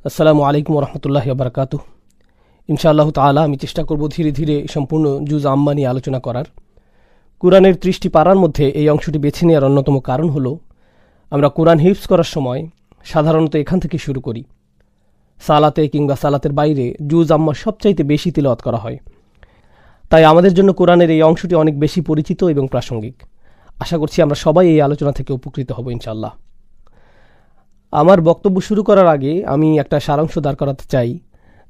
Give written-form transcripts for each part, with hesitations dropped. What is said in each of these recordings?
আসসালামু আলাইকুম রহমতুল্লাহি ওয়া বারাকাতুহ। ইনশাআল্লাহ তাআলা আমি চেষ্টা করব ধীরে ধীরে সম্পূর্ণ জুজ আম্মা নিয়ে আলোচনা করার। কোরআনের 30টি পারার মধ্যে এই অংশটি বেছে নেওয়ার অন্যতম কারণ হলো আমরা কোরআন হিফজ করার সময় সাধারণত এখান থেকে শুরু করি। সালাতে কিংবা সালাতের বাইরে জুজ আম্মা সবচাইতে বেশি তিলাওয়াত করা হয়, তাই আমাদের জন্য কোরআনের এই অংশটি অনেক বেশি পরিচিত এবং প্রাসঙ্গিক। আশা করছি আমরা সবাই এই আলোচনা থেকে উপকৃত হব ইনশাআল্লাহ। আমার বক্তব্য শুরু করার আগে আমি একটা সারাংশ দাঁড় করাতে চাই,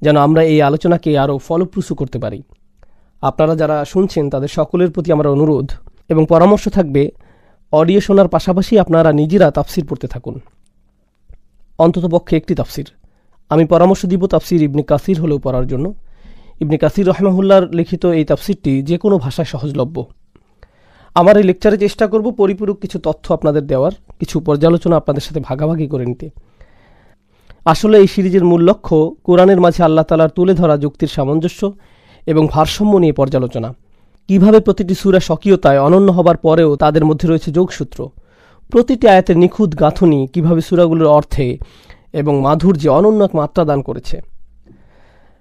যেন আমরা এই আলোচনাকে আরও ফলপ্রসূ করতে পারি। আপনারা যারা শুনছেন তাদের সকলের প্রতি আমার অনুরোধ এবং পরামর্শ থাকবে, অডিও শোনার পাশাপাশি আপনারা নিজেরা তাফসির পড়তে থাকুন, অন্ততপক্ষে একটি তাফসির। আমি পরামর্শ দিব তাফসির ইবনে কাসির হলেও পড়ার জন্য। ইবনে কাসির রহমাহুল্লাহর লিখিত এই তাফসিরটি যে কোনো ভাষায় সহজলভ্য। আমার এই লেকচারে চেষ্টা করব পরিপূরক কিছু তথ্য আপনাদের দেওয়ার, কিছু পর্যালোচনা আপনাদের সাথে ভাগাভাগি করে নিতে। আসলে এই সিরিজের মূল লক্ষ্য কোরআনের মাঝে আল্লাহ তাআলার তুলে ধরা যুক্তির সামঞ্জস্য এবং ভারসাম্য নিয়ে পর্যালোচনা। কিভাবে প্রতিটি সূরা স্বকীয়তায় অনন্য হবার পরেও তাদের মধ্যে রয়েছে যোগসূত্র, প্রতিটি আয়াতের নিখুঁত গাঁথুনি কিভাবে সূরাগুলোর অর্থে এবং মাধুর্যে অনন্য এক মাত্রা দান করেছে।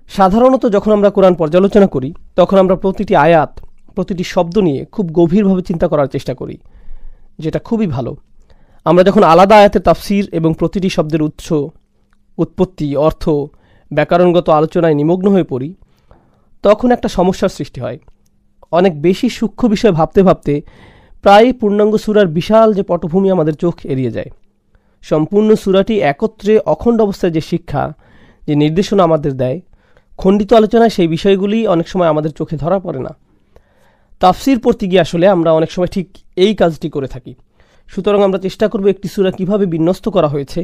সাধারণত যখন আমরা কোরআন পর্যালোচনা করি তখন আমরা প্রতিটি আয়াত, প্রতিটি শব্দ নিয়ে খুব গভীরভাবে চিন্তা করার চেষ্টা করি, যেটা খুবই ভালো। আমরা যখন আলাদা আয়াতের তাফসির এবং প্রতিটি শব্দের উৎস, উৎপত্তি, অর্থ, ব্যাকরণগত আলোচনায় নিমগ্ন হয়ে পড়ি, তখন একটা সমস্যার সৃষ্টি হয়। অনেক বেশি সূক্ষ্ম বিষয় ভাবতে ভাবতে প্রায় পূর্ণাঙ্গ সূরার বিশাল যে পটভূমি আমাদের চোখ এড়িয়ে যায়। সম্পূর্ণ সূরাটি একত্রে অখণ্ড অবস্থায় যে শিক্ষা, যে নির্দেশনা আমাদের দেয়, খণ্ডিত আলোচনায় সেই বিষয়গুলি অনেক সময় আমাদের চোখে ধরা পড়ে না। তাফসির পড়তে গিয়ে আসলে আমরা অনেক সময় ঠিক এই কাজটি করে থাকি। সুতরাং আমরা চেষ্টা করব একটি সূরা কিভাবে বিন্যস্ত করা হয়েছে,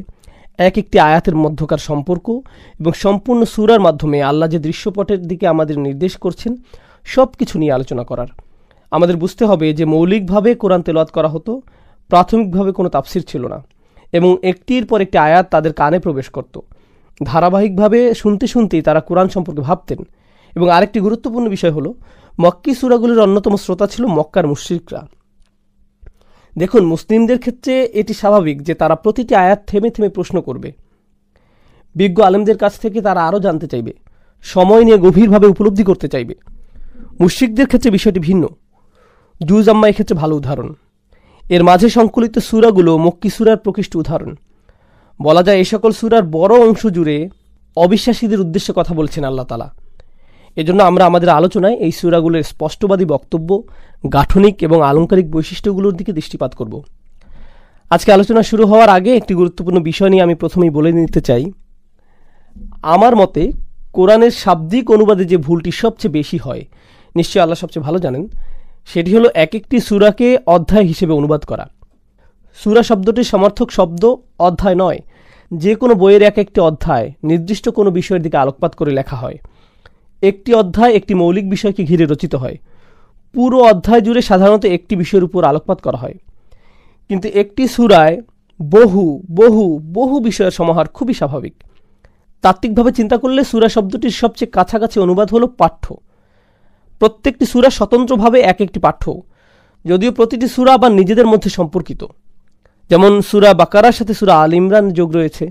এক একটি আয়াতের মধ্যকার সম্পর্ক এবং সম্পূর্ণ সূরার মাধ্যমে আল্লাহ যে দৃশ্যপটের দিকে আমাদের নির্দেশ করছেন সব কিছু নিয়ে আলোচনা করার। আমাদের বুঝতে হবে যে মৌলিকভাবে কোরআন তেলাওয়াত করা হতো, প্রাথমিকভাবে কোনো তাফসির ছিল না, এবং একটির পর একটি আয়াত তাদের কানে প্রবেশ করত। ধারাবাহিকভাবে শুনতে শুনতেই তারা কোরআন সম্পর্কে ভাবতেন। এবং আরেকটি গুরুত্বপূর্ণ বিষয় হলো, মক্কি সূরাগুলির অন্যতম শ্রোতা ছিল মক্কার মুশরিকরা। দেখুন, মুসলিমদের ক্ষেত্রে এটি স্বাভাবিক যে তারা প্রতিটি আয়াত থেমে থেমে প্রশ্ন করবে, বিজ্ঞ আলেমদের কাছ থেকে তারা আরও জানতে চাইবে, সময় নিয়ে গভীরভাবে উপলব্ধি করতে চাইবে। মুশরিকদের ক্ষেত্রে বিষয়টি ভিন্ন। জুজ আম্মা এক্ষেত্রে ভালো উদাহরণ। এর মাঝে সংকলিত সূরাগুলো মক্কি সূরার প্রকৃষ্ট উদাহরণ। বলা যায় এই সকল সূরার বড় অংশ জুড়ে অবিশ্বাসীদের উদ্দেশ্যে কথা বলছেন আল্লাহ তাআলা। এজন্য আমরা আমাদের আলোচনায় এই সূরাগুলোর স্পষ্টবাদী বক্তব্য, গাঠনিক এবং আলংকারিক বৈশিষ্ট্যগুলোর দিকে দৃষ্টিপাত করব। আজকে আলোচনা শুরু হওয়ার আগে একটি গুরুত্বপূর্ণ বিষয় নিয়ে আমি প্রথমেই বলে নিতে চাই। আমার মতে কোরআনের শাব্দিক অনুবাদে যে ভুলটি সবচেয়ে বেশি হয়, নিশ্চয়ই আল্লাহ সবচেয়ে ভালো জানেন, সেটি হলো এক একটি সূরাকে অধ্যায় হিসেবে অনুবাদ করা। সূরা শব্দটির সমার্থক শব্দ অধ্যায় নয়। যে কোনো বইয়ের এক একটি অধ্যায় নির্দিষ্ট কোনো বিষয়ের দিকে আলোকপাত করে লেখা হয়। একটি অধ্যায় একটি মৌলিক বিষয়কে ঘিরে রচিত হয়। পুরো অধ্যায় জুড়ে সাধারণত একটি বিষয়ের উপর আলোকপাত করা হয়। কিন্তু একটি সূরায় বহু বহু বহু বিষয়ের সমাহার খুবই স্বাভাবিক। তাত্ত্বিকভাবে চিন্তা করলে সূরা শব্দটির সবচেয়ে কাছাকাছি অনুবাদ হলো পাঠ্য। প্রত্যেকটি সূরা স্বতন্ত্রভাবে এক একটি পাঠ্য, যদিও প্রতিটি সূরা আবার নিজেদের মধ্যে সম্পর্কিত। যেমন সূরা বাকারার সাথে সূরা আল ইমরান যোগ রয়েছে।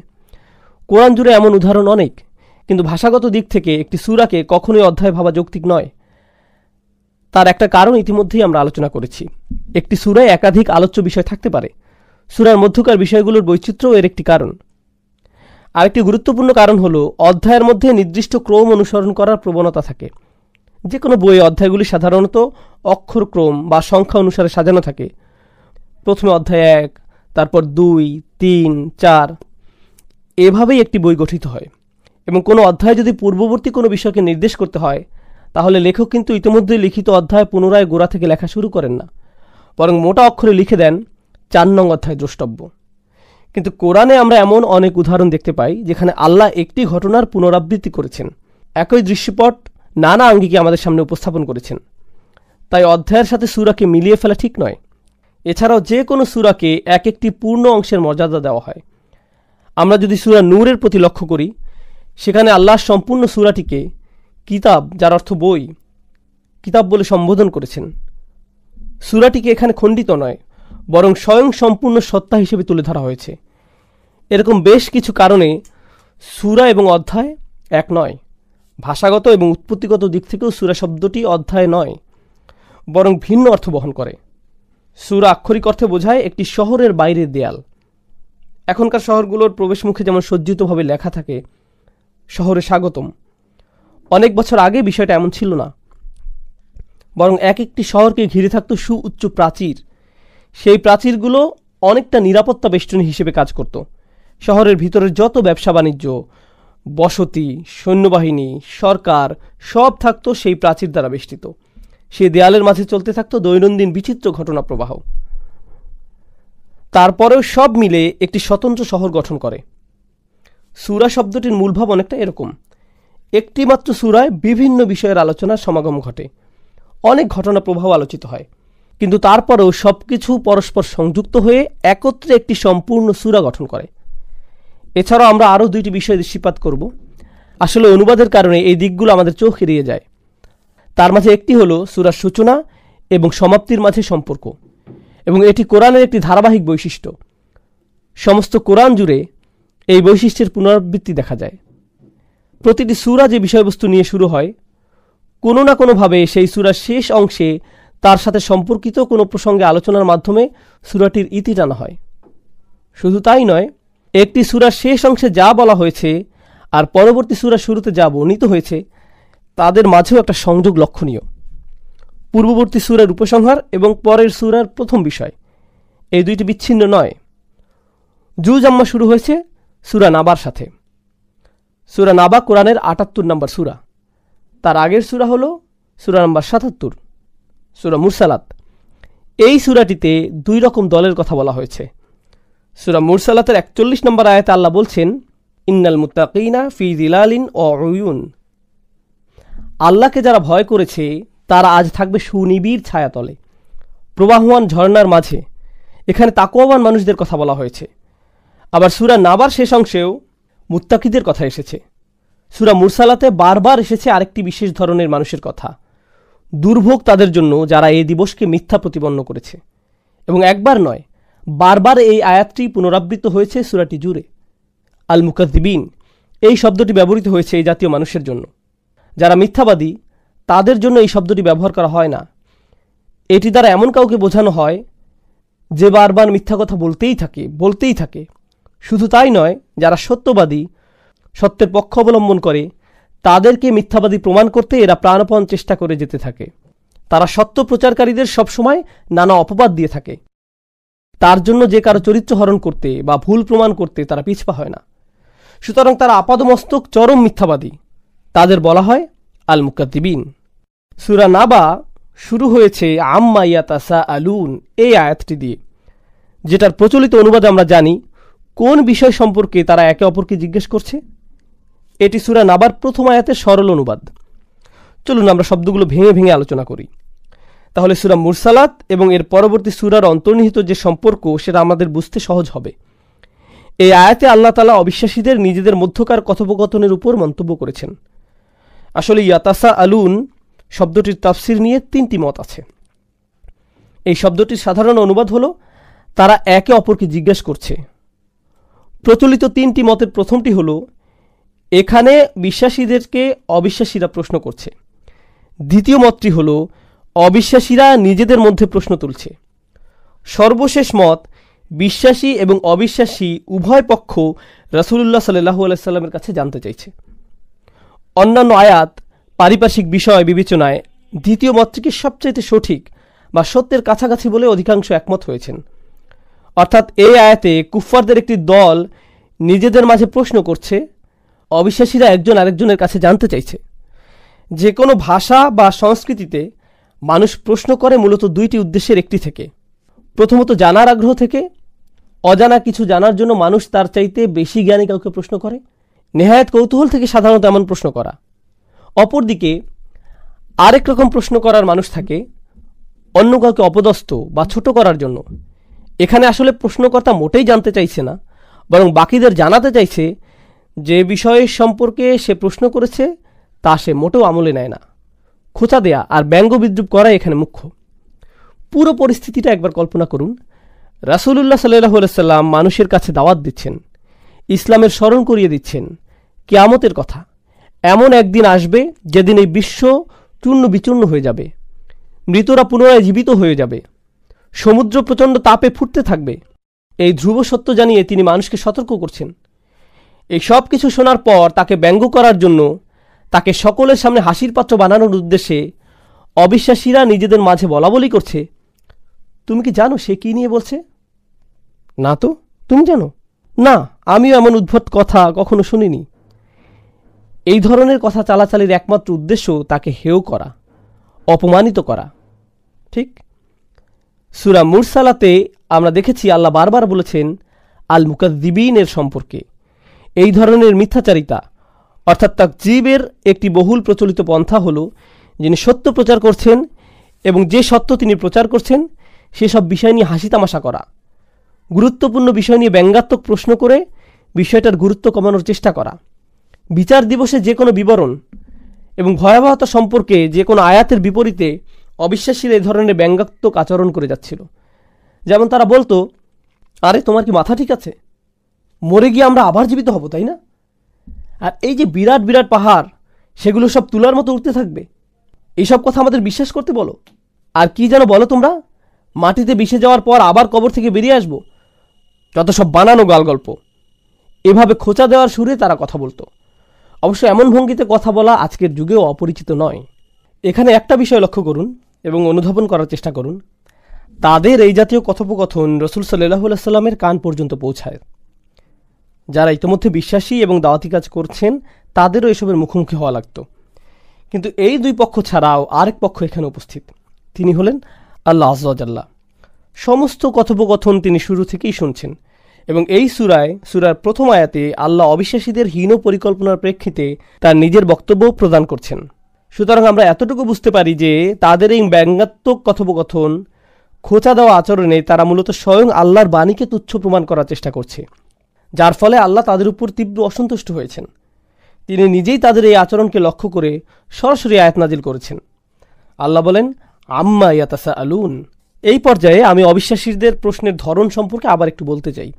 কোরআন জুড়ে এমন উদাহরণ অনেক, কিন্তু ভাষাগত দিক থেকে একটি সূরাকে কখনোই অধ্যায় ভাবা যৌক্তিক নয়। তার একটা কারণ ইতিমধ্যেই আমরা আলোচনা করেছি। একটি সূরায় একাধিক আলোচ্য বিষয় থাকতে পারে। সূরার মধ্যকার বিষয়গুলোর বৈচিত্র্য এর একটি কারণ। আরেকটি গুরুত্বপূর্ণ কারণ হলো অধ্যায়ের মধ্যে নির্দিষ্ট ক্রম অনুসরণ করার প্রবণতা থাকে। যে কোনো বইয়ে অধ্যায়গুলি সাধারণত অক্ষরক্রম বা সংখ্যা অনুসারে সাজানো থাকে। প্রথমে অধ্যায় 1, তারপর 2, 3, 4, এভাবেই একটি বই গঠিত হয়। এবং কোনো অধ্যায় যদি পূর্ববর্তী কোনো বিষয়কে নির্দেশ করতে হয়, তাহলে লেখক কিন্তু ইতিমধ্যে লিখিত অধ্যায় পুনরায় গোড়া থেকে লেখা শুরু করেন না, বরং মোটা অক্ষরে লিখে দেন 4 নং অধ্যায় দ্রষ্টব্য। কিন্তু কোরআনে আমরা এমন অনেক উদাহরণ দেখতে পাই যেখানে আল্লাহ একটি ঘটনার পুনরাবৃত্তি করেছেন, একই দৃশ্যপট নানা আঙ্গিকে আমাদের সামনে উপস্থাপন করেছেন। তাই অধ্যায়ের সাথে সূরাকে মিলিয়ে ফেলা ঠিক নয়। এছাড়াও যে কোনো সূরাকে এক একটি পূর্ণ অংশের মর্যাদা দেওয়া হয়। আমরা যদি সূরা নূরের প্রতি লক্ষ্য করি, সেখানে আল্লাহ সম্পূর্ণ সূরাটিকে কিতাব, যার অর্থ বই, কিতাব বলে সম্বোধন করেছেন। সূরাটিকে এখানে খণ্ডিত নয়, বরং স্বয়ং সম্পূর্ণ সত্তা হিসেবে তুলে ধরা হয়েছে। এরকম বেশ কিছু কারণে সূরা এবং অধ্যায় এক নয়। ভাষাগত এবং উৎপত্তিগত দিক থেকেও সূরা শব্দটি অধ্যায় নয়, বরং ভিন্ন অর্থ বহন করে। সূরা আক্ষরিক অর্থে বোঝায় একটি শহরের বাইরের দেয়াল। এখনকার শহরগুলোর প্রবেশমুখে যেমন সজ্জিতভাবে লেখা থাকে শহরে স্বাগতম, অনেক বছর আগে বিষয়টা এমন ছিল না, বরং এক একটি শহরকে ঘিরে থাকত সুউচ্চ প্রাচীর। সেই প্রাচীরগুলো অনেকটা নিরাপত্তা বেষ্টনী হিসেবে কাজ করত। শহরের ভিতরের যত ব্যবসা বাণিজ্য, বসতি, সৈন্যবাহিনী, সরকার সব থাকতো সেই প্রাচীর দ্বারা বেষ্টিত। সেই দেয়ালের মাঝে চলতে থাকতো দৈনন্দিন বিচিত্র ঘটনা প্রবাহ। তারপরেও সব মিলে একটি স্বতন্ত্র শহর গঠন করে। সূরা শব্দটির মূলভাব অনেকটা এরকম। একটি মাত্র সূরায় বিভিন্ন বিষয়ের আলোচনার সমাগম ঘটে, অনেক ঘটনা প্রবাহ আলোচিত হয়, কিন্তু তারপরেও সবকিছু পরস্পর সংযুক্ত হয়ে একত্রে একটি সম্পূর্ণ সূরা গঠন করে। এছাড়াও আমরা আরও দুইটি বিষয় দৃষ্টিপাত করব। আসলে অনুবাদের কারণে এই দিকগুলো আমাদের চোখ এড়িয়ে যায়। তার মাঝে একটি হলো সূরার সূচনা এবং সমাপ্তির মাঝে সম্পর্ক, এবং এটি কোরআনের একটি ধারাবাহিক বৈশিষ্ট্য। সমস্ত কোরআন জুড়ে এই বৈশিষ্ট্যের পুনরাবৃত্তি দেখা যায়। প্রতিটি সূরা যে বিষয়বস্তু নিয়ে শুরু হয়, কোনো না কোনোভাবে সেই সূরার শেষ অংশে তার সাথে সম্পর্কিত কোনো প্রসঙ্গে আলোচনার মাধ্যমে সূরাটির ইতি টানা হয়। শুধু তাই নয়, একটি সূরার শেষ অংশে যা বলা হয়েছে আর পরবর্তী সূরার শুরুতে যা বর্ণিত হয়েছে তাদের মাঝেও একটা সংযোগ লক্ষণীয়। পূর্ববর্তী সূরার উপসংহার এবং পরের সূরার প্রথম বিষয়, এই দুইটি বিচ্ছিন্ন নয়। জুজ আম্মা শুরু হয়েছে সূরা নাবার সাথে। সূরা নাবা কোরআনের ৭৮ নম্বর সূরা। তার আগের সূরা হল সূরা নম্বর ৭৭, সূরা মুরসালাত। এই সূরাটিতে দুই রকম দলের কথা বলা হয়েছে। সূরা মুরসালাতের ৪১ নম্বর আয়াতে আল্লাহ বলছেন, ইন্নাল মুত্তাকিনা ফি যিলালিন ওয়া উয়ুন। আল্লাহকে যারা ভয় করেছে তারা আজ থাকবে সুনিবিড় ছায়াতলে, প্রবাহমান ঝর্ণার মাঝে। এখানে তাকওয়াবান মানুষদের কথা বলা হয়েছে। আবার সূরা নাবার শেষ অংশেও মুত্তাকিদের কথা এসেছে। সূরা মুরসালাতে বারবার এসেছে আরেকটি বিশেষ ধরনের মানুষের কথা। দুর্ভোগ তাদের জন্য যারা এই দিবসকে মিথ্যা প্রতিপন্ন করেছে। এবং একবার নয়, বারবার এই আয়াতটি পুনরাবৃত্ত হয়েছে সূরাটি জুড়ে। আল মুকাজ্জিবিন এই শব্দটি ব্যবহৃত হয়েছে এই জাতীয় মানুষের জন্য। যারা মিথ্যাবাদী তাদের জন্য এই শব্দটি ব্যবহার করা হয় না। এটি দ্বারা এমন কাউকে বোঝানো হয় যে বারবার মিথ্যা কথা বলতেই থাকে। শুধু তাই নয়, যারা সত্যবাদী, সত্যের পক্ষ অবলম্বন করে, তাদেরকে মিথ্যাবাদী প্রমাণ করতে এরা প্রাণপণ চেষ্টা করে যেতে থাকে। তারা সত্য প্রচারকারীদের সবসময় নানা অপবাদ দিয়ে থাকে। তার জন্য যে কারো চরিত্র হরণ করতে বা ভুল প্রমাণ করতে তারা পিছপা হয় না। সুতরাং তারা আপাদমস্তক চরম মিথ্যাবাদী। তাদের বলা হয় আল মুকাদ্দিবিন। সূরা নাবা শুরু হয়েছে আম্মা ইয়াতাসাআলুন এই আয়াতটি দিয়ে, যেটার প্রচলিত অনুবাদে আমরা জানি কোন বিষয় সম্পর্কে তারা একে অপরকে জিজ্ঞেস করছে। এটি সূরা নাবার প্রথম আয়াতের সরল অনুবাদ। চলুন আমরা শব্দগুলো ভেঙে ভেঙে আলোচনা করি। তাহলে সূরা মুরসালাত এবং এর পরবর্তী সূরার অন্তর্নিহিত যে সম্পর্ক সেটা আমাদের বুঝতে সহজ হবে। এই আয়াতে আল্লাহ তাআলা অবিশ্বাসীদের নিজেদের মধ্যকার কথোপকথনের উপর মন্তব্য করেছেন। আসলে ইয়াতাসাআলুন শব্দটির তাফসির নিয়ে ৩টি মত আছে। এই শব্দটির সাধারণ অনুবাদ হলো তারা একে অপরকে জিজ্ঞেস করছে। প্রচলিত ৩টি মতের প্রথমটি হলো এখানে বিশ্বাসীদেরকে অবিশ্বাসীরা প্রশ্ন করছে। দ্বিতীয় মতটি হলো অবিশ্বাসীরা নিজেদের মধ্যে প্রশ্ন তুলছে। সর্বশেষ মত, বিশ্বাসী এবং অবিশ্বাসী উভয় পক্ষ রাসূলুল্লাহ সাল্লাল্লাহু আলাইহি সাল্লামের কাছে জানতে চাইছে। অন্যান্য আয়াত পারিপার্শ্বিক বিষয় বিবেচনায় দ্বিতীয় মতটিকে সবচাইতে সঠিক বা সত্যের কাছাকাছি বলে অধিকাংশ একমত হয়েছেন। অর্থাৎ এই আয়াতে কুফফারদের একটি দল নিজেদের মাঝে প্রশ্ন করছে, অবিশ্বাসীরা একজন আরেকজনের কাছে জানতে চাইছে। যে কোনো ভাষা বা সংস্কৃতিতে মানুষ প্রশ্ন করে মূলত দুইটি উদ্দেশ্যের একটি থেকে। প্রথমত জানার আগ্রহ থেকে। অজানা কিছু জানার জন্য মানুষ তার চাইতে বেশি জ্ঞানী কাউকে প্রশ্ন করে। নেহায়েত কৌতূহল থেকে সাধারণত এমন প্রশ্ন করা। অপরদিকে আরেক রকম প্রশ্ন করার মানুষ থাকে অন্য কাউকে অপদস্থ বা ছোট করার জন্য। এখানে আসলে প্রশ্নকর্তা মোটেই জানতে চাইছে না, বরং বাকিদের জানাতে চাইছে যে বিষয়ের সম্পর্কে সে প্রশ্ন করেছে তা সে মোটেও আমলে নেয় না। খোঁচা দেয়া আর ব্যঙ্গ বিদ্রুপ করা এখানে মুখ্য। পুরো পরিস্থিতিটা একবার কল্পনা করুন। রাসূলুল্লাহ সাল্লাল্লাহু আলাইহি সাল্লাম মানুষের কাছে দাওয়াত দিচ্ছেন, ইসলামের স্মরণ করিয়ে দিচ্ছেন, কিয়ামতের কথা। এমন একদিন আসবে যেদিন এই বিশ্ব চূর্ণ বিচূর্ণ হয়ে যাবে, মৃতরা পুনরায় জীবিত হয়ে যাবে, সমুদ্র প্রচণ্ড তাপে ফুটতে থাকবে। এই ধ্রুব সত্য জানিয়ে তিনি মানুষকে সতর্ক করছেন। এই সব কিছু শোনার পর তাকে ব্যঙ্গ করার জন্য, তাকে সকলের সামনে হাসির পাত্র বানানোর উদ্দেশ্যে অবিশ্বাসীরা নিজেদের মাঝে বলাবলি করছে, তুমি কি জানো সে কি নিয়ে বলছে? না তো, তুমি জানো? না, আমিও এমন উদ্ভট কথা কখনো শুনিনি। এই ধরনের কথা চালাচালির একমাত্র উদ্দেশ্য তাকে হেয় করা, অপমানিত করা। ঠিক সূরা মুরসালাতে আমরা দেখেছি আল্লাহ বারবার বলেছেন আল মুকাজ্জিবিনের সম্পর্কে। এই ধরনের মিথ্যাচারিতা অর্থাৎ তাকযীবের একটি বহুল প্রচলিত পন্থা হল যিনি সত্য প্রচার করছেন এবং যে সত্য তিনি প্রচার করছেন সেসব বিষয় নিয়ে হাসি তামাশা করা, গুরুত্বপূর্ণ বিষয় নিয়ে ব্যঙ্গাত্মক প্রশ্ন করে বিষয়টার গুরুত্ব কমানোর চেষ্টা করা, বিচার দিবসে যে কোনো বিবরণ এবং ভয়াবহতা সম্পর্কে যে কোনো আয়াতের বিপরীতে অবিশ্বাসীরা এই ধরনের ব্যঙ্গাত্মক আচরণ করে যাচ্ছিল। যেমন তারা বলতো, আরে তোমার কি মাথা ঠিক আছে? মরে গিয়ে আমরা আবার জীবিত হব, তাই না? আর এই যে বিরাট বিরাট পাহাড়, সেগুলো সব তুলার মতো উঠতে থাকবে, এইসব কথা আমাদের বিশ্বাস করতে বলো? আর কি যেন বলো তোমরা, মাটিতে মিশে যাওয়ার পর আবার কবর থেকে বেরিয়ে আসবো? যত সব বানানো গালগল্প। এভাবে খোঁচা দেওয়ার সুরে তারা কথা বলতো। অবশ্য এমন ভঙ্গিতে কথা বলা আজকের যুগেও অপরিচিত নয়। এখানে একটা বিষয় লক্ষ্য করুন এবং অনুধাবন করার চেষ্টা করুন। তাদের এই জাতীয় কথোপকথন রাসূল সাল্লাল্লাহু আলাইহি ওয়াসাল্লামের কান পর্যন্ত পৌঁছায়। যারা ইতিমধ্যে বিশ্বাসী এবং দাওয়াতি কাজ করছেন তাদেরও এসবের মুখোমুখি হওয়া লাগতো। কিন্তু এই দুই পক্ষ ছাড়াও আরেক পক্ষ এখানে উপস্থিত। তিনি হলেন আল্লাহ আযজা ওয়া জাল্লা। সমস্ত কথোপকথন তিনি শুরু থেকেই শুনছেন এবং এই সূরার প্রথম আয়াতে আল্লাহ অবিশ্বাসীদের হীন পরিকল্পনার প্রেক্ষিতে তার নিজের বক্তব্য প্রদান করছেন। সুতরাং আমরা এতটুকু বুঝতে পারি যে তাদের এই ব্যঙ্গাত্মক কথোপকথন, খোঁচা দেওয়া আচরণে তারা মূলত স্বয়ং আল্লাহর বাণীকে তুচ্ছ প্রমাণ করার চেষ্টা করছে, যার ফলে আল্লাহ তাদের উপর তীব্র অসন্তুষ্ট হয়েছেন। তিনি নিজেই তাদের এই আচরণকে লক্ষ্য করে সরাসরি আয়াত নাজিল করেছেন। আল্লাহ বলেন, আম্মা ইয়াতাসাআলুন। এই পর্যায়ে আমি অবিশ্বাসীদের প্রশ্নের ধরন সম্পর্কে আবার একটু বলতে চাই।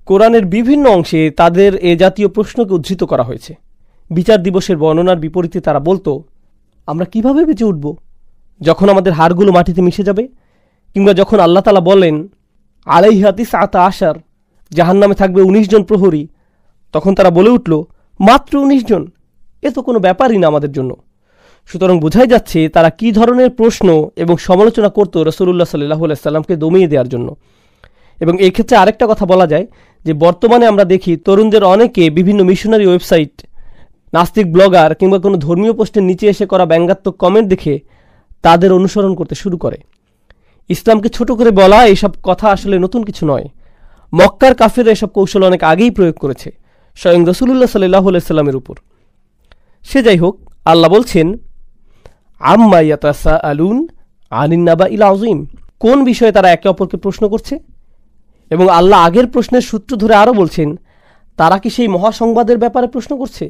কোরআনের বিভিন্ন অংশে তাদের এ জাতীয় প্রশ্নকে উদ্ধৃত করা হয়েছে। বিচার দিবসের বর্ণনার বিপরীতে তারা বলতো, আমরা কিভাবে বেঁচে উঠব যখন আমাদের হাড়গুলো মাটিতে মিশে যাবে? কিংবা যখন আল্লাহ তাআলা বলেন আলাইহা তিসআতা আশার, জাহান্নামে থাকবে 19 জন প্রহরী, তখন তারা বলে উঠল, মাত্র 19 জন, এ তো কোনো ব্যাপারই না আমাদের জন্য। সুতরাং বোঝাই যাচ্ছে তারা কি ধরনের প্রশ্ন এবং সমালোচনা করত রাসূলুল্লাহ সাল্লাল্লাহু আলাইহি ওয়াসাল্লামকে দমিয়ে দেওয়ার জন্য। এবং এই ক্ষেত্রে আরেকটা কথা বলা যায় যে বর্তমানে আমরা দেখি তরুণদের অনেকে বিভিন্ন মিশনারি ওয়েবসাইট, নাস্তিক ব্লগার কিংবা কোনো ধর্মীয় পোস্টের নিচে এসে করা ব্যঙ্গাত্মক কমেন্ট দেখে তাদের অনুসরণ করতে শুরু করে। ইসলামকে ছোট করে বলা এইসব কথা আসলে নতুন কিছু নয়। মক্কার কাফেররা এসব কৌশল অনেক আগেই প্রয়োগ করেছে স্বয়ং রাসূলুল্লাহ সাল্লাল্লাহু আলাইহি ওয়াসাল্লামের উপর। সে যাই হোক, আল্লাহ বলছেন, আম্মা ইয়াতাসাআলুন আনিন নাবাইল আযীম। কোন বিষয়ে তারা একে অপরকে প্রশ্ন করছে? এবং আল্লাহ আগের প্রশ্নের সূত্র ধরে আরও বলছেন, তারা কি সেই মহাসংবাদের ব্যাপারে প্রশ্ন করছে?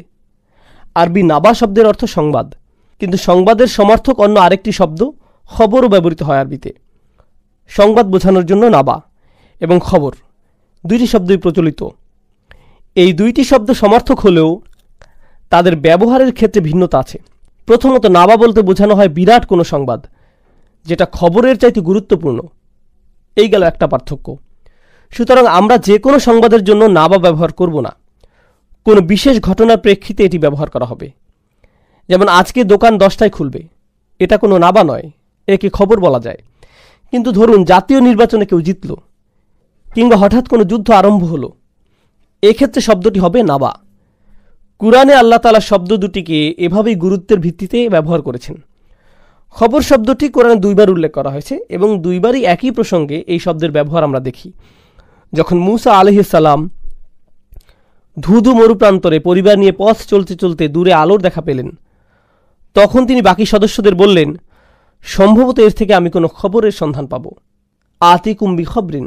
আরবি নাবা শব্দের অর্থ সংবাদ, কিন্তু সংবাদের সমার্থক অন্য আরেকটি শব্দ খবরও ব্যবহৃত হয় আরবিতে। সংবাদ বোঝানোর জন্য নাবা এবং খবর দুইটি শব্দই প্রচলিত। এই দুইটি শব্দ সমার্থক হলেও তাদের ব্যবহারের ক্ষেত্রে ভিন্নতা আছে। প্রথমত, নাবা বলতে বোঝানো হয় বিরাট কোনো সংবাদ, যেটা খবরের চাইতে গুরুত্বপূর্ণ। এই গেল একটা পার্থক্য। সুতরাং আমরা যে কোনো সংবাদের জন্য নাবা ব্যবহার করব না, কোনো বিশেষ ঘটনার প্রেক্ষিতে এটি ব্যবহার করা হবে। যেমন আজকে দোকান 10টায় খুলবে, এটা কোনো নাবা নয়, একে খবর বলা যায়। কিন্তু ধরুন জাতীয় নির্বাচনে কেউ জিতল কিংবা হঠাৎ কোনো যুদ্ধ আরম্ভ হলো, এক্ষেত্রে শব্দটি হবে নাবা। কুরআনে আল্লাহ তাআলা শব্দ দুটিকে এভাবেই গুরুত্বের ভিত্তিতে ব্যবহার করেছেন। খবর শব্দটি কোরআনে 2বার উল্লেখ করা হয়েছে এবং 2বারই একই প্রসঙ্গে এই শব্দের ব্যবহার আমরা দেখি। যখন মূসা আলাইহিস সালাম ধুধু মরুপ্রান্তরে পরিবার নিয়ে পথ চলতে চলতে দূরে আলোর দেখা পেলেন, তখন তিনি বাকি সদস্যদের বললেন, সম্ভবত এর থেকে আমি কোনো খবরের সন্ধান পাব। আতিকুম বিখবরিন,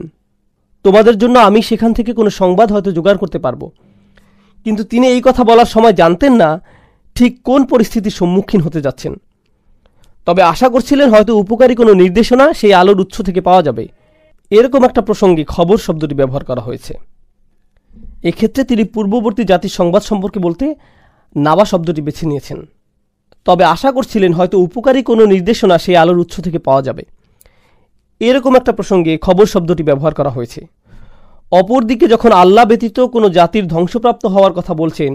তোমাদের জন্য আমি সেখান থেকে কোনো সংবাদ হয়তো জোগাড় করতে পারবো। কিন্তু তিনি এই কথা বলার সময় জানতেন না ঠিক কোন পরিস্থিতির সম্মুখীন হতে যাচ্ছেন। তবে আশা করছিলেন হয়তো উপকারী কোনো নির্দেশনা সেই আলোর উৎস থেকে পাওয়া যাবে। এরকম একটা প্রসঙ্গে খবর শব্দটি ব্যবহার করা হয়েছে। এক্ষেত্রে তিনি পূর্ববর্তী জাতির সংবাদ সম্পর্কে বলতে নাবা শব্দটি বেছে নিয়েছেন। তবে আশা করছিলেন হয়তো উপকারী কোনো নির্দেশনা সেই আলোর উৎস থেকে পাওয়া যাবে। এরকম একটা প্রসঙ্গে খবর শব্দটি ব্যবহার করা হয়েছে। অপরদিকে যখন আল্লাহ ব্যতীত কোনো জাতির ধ্বংসপ্রাপ্ত হওয়ার কথা বলছেন,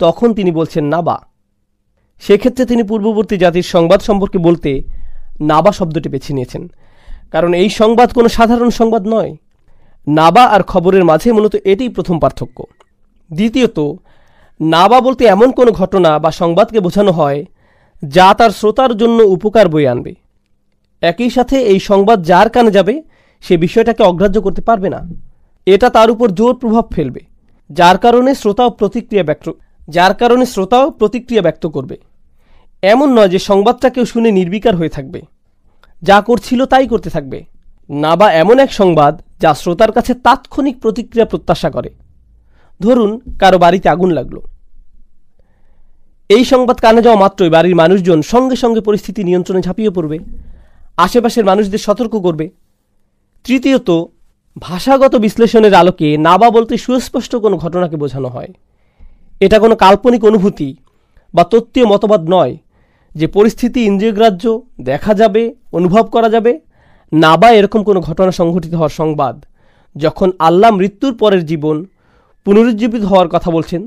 তখন তিনি বলছেন নাবা। সেক্ষেত্রে তিনি পূর্ববর্তী জাতির সংবাদ সম্পর্কে বলতে নাবা শব্দটি বেছে নিয়েছেন, কারণ এই সংবাদ কোনো সাধারণ সংবাদ নয়। নাবা আর খবরের মাঝে মূলত এটাই প্রথম পার্থক্য। দ্বিতীয়ত, নাবা বলতে এমন কোনো ঘটনা বা সংবাদকে বোঝানো হয় যা তার শ্রোতার জন্য উপকার বয়ে আনবে। একই সাথে এই সংবাদ যার কানে যাবে সে বিষয়টাকে অগ্রাহ্য করতে পারবে না, এটা তার উপর জোর প্রভাব ফেলবে, যার কারণে শ্রোতাও প্রতিক্রিয়া ব্যক্ত করবে। এমন নয় যে সংবাদটা কেউ শুনে নির্বিকার হয়ে থাকবে, যা করছিল তাই করতে থাকবে। নাবা এমন এক সংবাদ যা শ্রোতার কাছে তাৎক্ষণিক প্রতিক্রিয়া প্রত্যাশা করে। ধরুন কারো বাড়িতে আগুন লাগলো, এই সংবাদ কানে যাওয়া মাত্রই বাড়ির মানুষজন সঙ্গে সঙ্গে পরিস্থিতি নিয়ন্ত্রণে ঝাঁপিয়ে পড়বে, আশেপাশের মানুষদের সতর্ক করবে। তৃতীয়ত, ভাষাগত বিশ্লেষণের আলোকে নাবা বলতে সুস্পষ্ট কোনো ঘটনাকে বোঝানো হয়। এটা কোনো কাল্পনিক অনুভূতি বা তত্ত্বীয় মতবাদ নয় যে পরিস্থিতি ইন্দ্রিয়গ্রাহ্য, দেখা যাবে, অনুভব করা যাবে। নাবা এরকম কোনো ঘটনা সংঘটিত হওয়ার সংবাদ। যখন আল্লাহ মৃত্যুর পরের জীবন, পুনরুজ্জীবিত হওয়ার কথা বলছেন,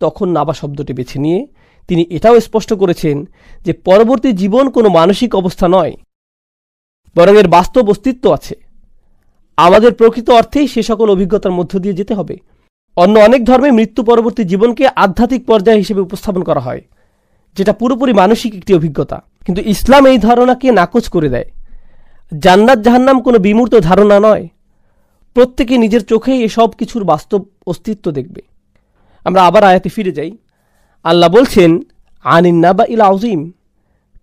তখন নাবা শব্দটি বেছে নিয়ে তিনি এটাও স্পষ্ট করেছেন যে পরবর্তী জীবন কোনো মানসিক অবস্থা নয়, বরং এর বাস্তব অস্তিত্ব আছে। আমাদের প্রকৃত অর্থেই সে সকল অভিজ্ঞতার মধ্য দিয়ে যেতে হবে। অন্য অনেক ধর্মে মৃত্যু পরবর্তী জীবনকে আধ্যাত্মিক পর্যায় হিসেবে উপস্থাপন করা হয়, যেটা পুরোপুরি মানসিক একটি অভিজ্ঞতা। কিন্তু ইসলাম এই ধারণাকে নাকচ করে দেয়। জান্নাত জাহান্নাম কোনো বিমূর্ত ধারণা নয়, প্রত্যেকে নিজের চোখেই এসব কিছুর বাস্তব অস্তিত্ব দেখবে। আমরা আবার আয়াতে ফিরে যাই। আল্লাহ বলছেন আনিন নাবা ইল আযীম,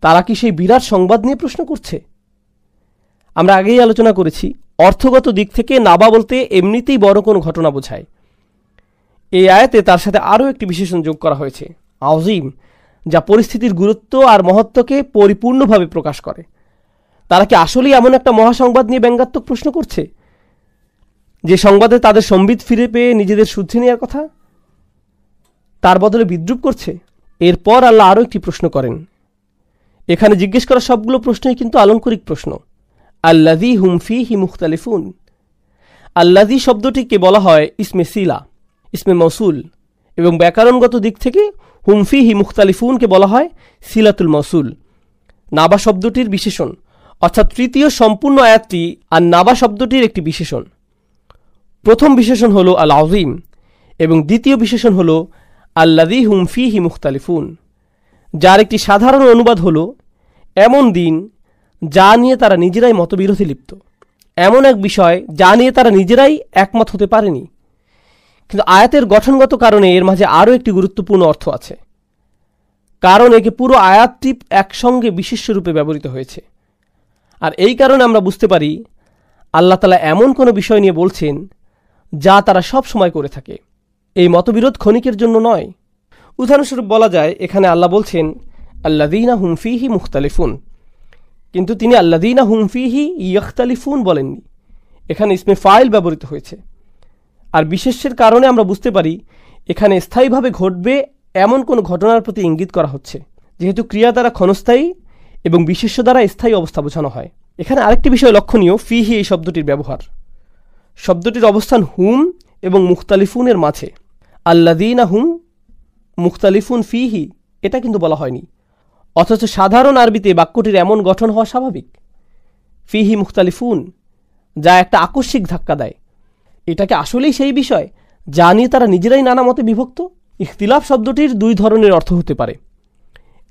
তারা কি সেই বিরাট সংবাদ নিয়ে প্রশ্ন করছে? আমরা আগেই আলোচনা করেছি, অর্থগত দিক থেকে নাবা বলতে এমনিতেই বড় কোনো ঘটনা বোঝায়। এই আয়াতে তার সাথে আরও একটি বিশেষণ যোগ করা হয়েছে, আযীম, যা পরিস্থিতির গুরুত্ব আর মহত্বকে পরিপূর্ণভাবে প্রকাশ করে। তারা কি আসলেই এমন একটা মহাসংবাদ নিয়ে ব্যঙ্গাত্মক প্রশ্ন করছে যে সংবাদে তাদের সম্বিত ফিরে পেয়ে নিজেদের শুদ্ধি নেওয়ার কথা, তার বদলে বিদ্রুপ করছে? এরপর আল্লাহ আরও একটি প্রশ্ন করেন। এখানে জিজ্ঞেস করা সবগুলো প্রশ্নই কিন্তু আলংকরিক প্রশ্ন। আল্লাযী হুম ফীহি মুখতালিফুন। আল্লাযী শব্দটিকে বলা হয় ইসমে সিলা, ইসমে মৌসুল, এবং ব্যাকরণগত দিক থেকে হুম ফীহি মুখতালিফুনকে বলা হয় সিলাতুল মৌসুল, নাবা শব্দটির বিশেষণ। অর্থাৎ তৃতীয় সম্পূর্ণ আয়াতটি আর নাবা শব্দটির একটি বিশেষণ। প্রথম বিশেষণ হল আল আযীম এবং দ্বিতীয় বিশেষণ হল আল্লাযী হুম ফীহি মুখতালিফুন, যার একটি সাধারণ অনুবাদ হল এমন দিন যা নিয়ে তারা নিজেরাই মতবিরোধে লিপ্ত, এমন এক বিষয় যা নিয়ে তারা নিজেরাই একমত হতে পারেনি। কিন্তু আয়াতের গঠনগত কারণে এর মাঝে আরও একটি গুরুত্বপূর্ণ অর্থ আছে, কারণ একে পুরো আয়াতটি একসঙ্গে বিশেষ্য রূপে ব্যবহৃত হয়েছে। আর এই কারণে আমরা বুঝতে পারি আল্লাহ তাআলা এমন কোনো বিষয় নিয়ে বলছেন যা তারা সব সময় করে থাকে। এই মতবিরোধ ক্ষণিকের জন্য নয়। উদাহরণস্বরূপ বলা যায়, এখানে আল্লাহ বলছেন আল্লাযীনা হুম ফীহি মুখতালিফুন, কিন্তু তিনি আল্লাযীনা হুম ফীহি ইয়াখতালিফুন বলেননি। এখানে ইসমে ফাইল ব্যবহৃত হয়েছে। আর বিশেষ্যের কারণে আমরা বুঝতে পারি এখানে স্থায়ীভাবে ঘটবে এমন কোনো ঘটনার প্রতি ইঙ্গিত করা হচ্ছে, যেহেতু ক্রিয়া দ্বারা ক্ষণস্থায়ী এবং বিশেষ্য দ্বারা স্থায়ী অবস্থা বোঝানো হয়। এখানে আরেকটি বিষয় লক্ষণীয়, ফীহি এই শব্দটির ব্যবহার। শব্দটির অবস্থান হুম এবং মুখতালিফুনের মাঝে। আল্লাযীনা হুম মুখতালিফুন ফীহি এটা কিন্তু বলা হয়নি, অথচ সাধারণ আরবিতে বাক্যটির এমন গঠন হওয়া স্বাভাবিক। ফীহি মুখতালিফুন, যা একটা আকস্মিক ধাক্কা দেয়। এটাকে আসলেই সেই বিষয় যা নিয়ে তারা নিজেরাই নানা মতে বিভক্ত। ইখতিলাফ শব্দটির দুই ধরনের অর্থ হতে পারে।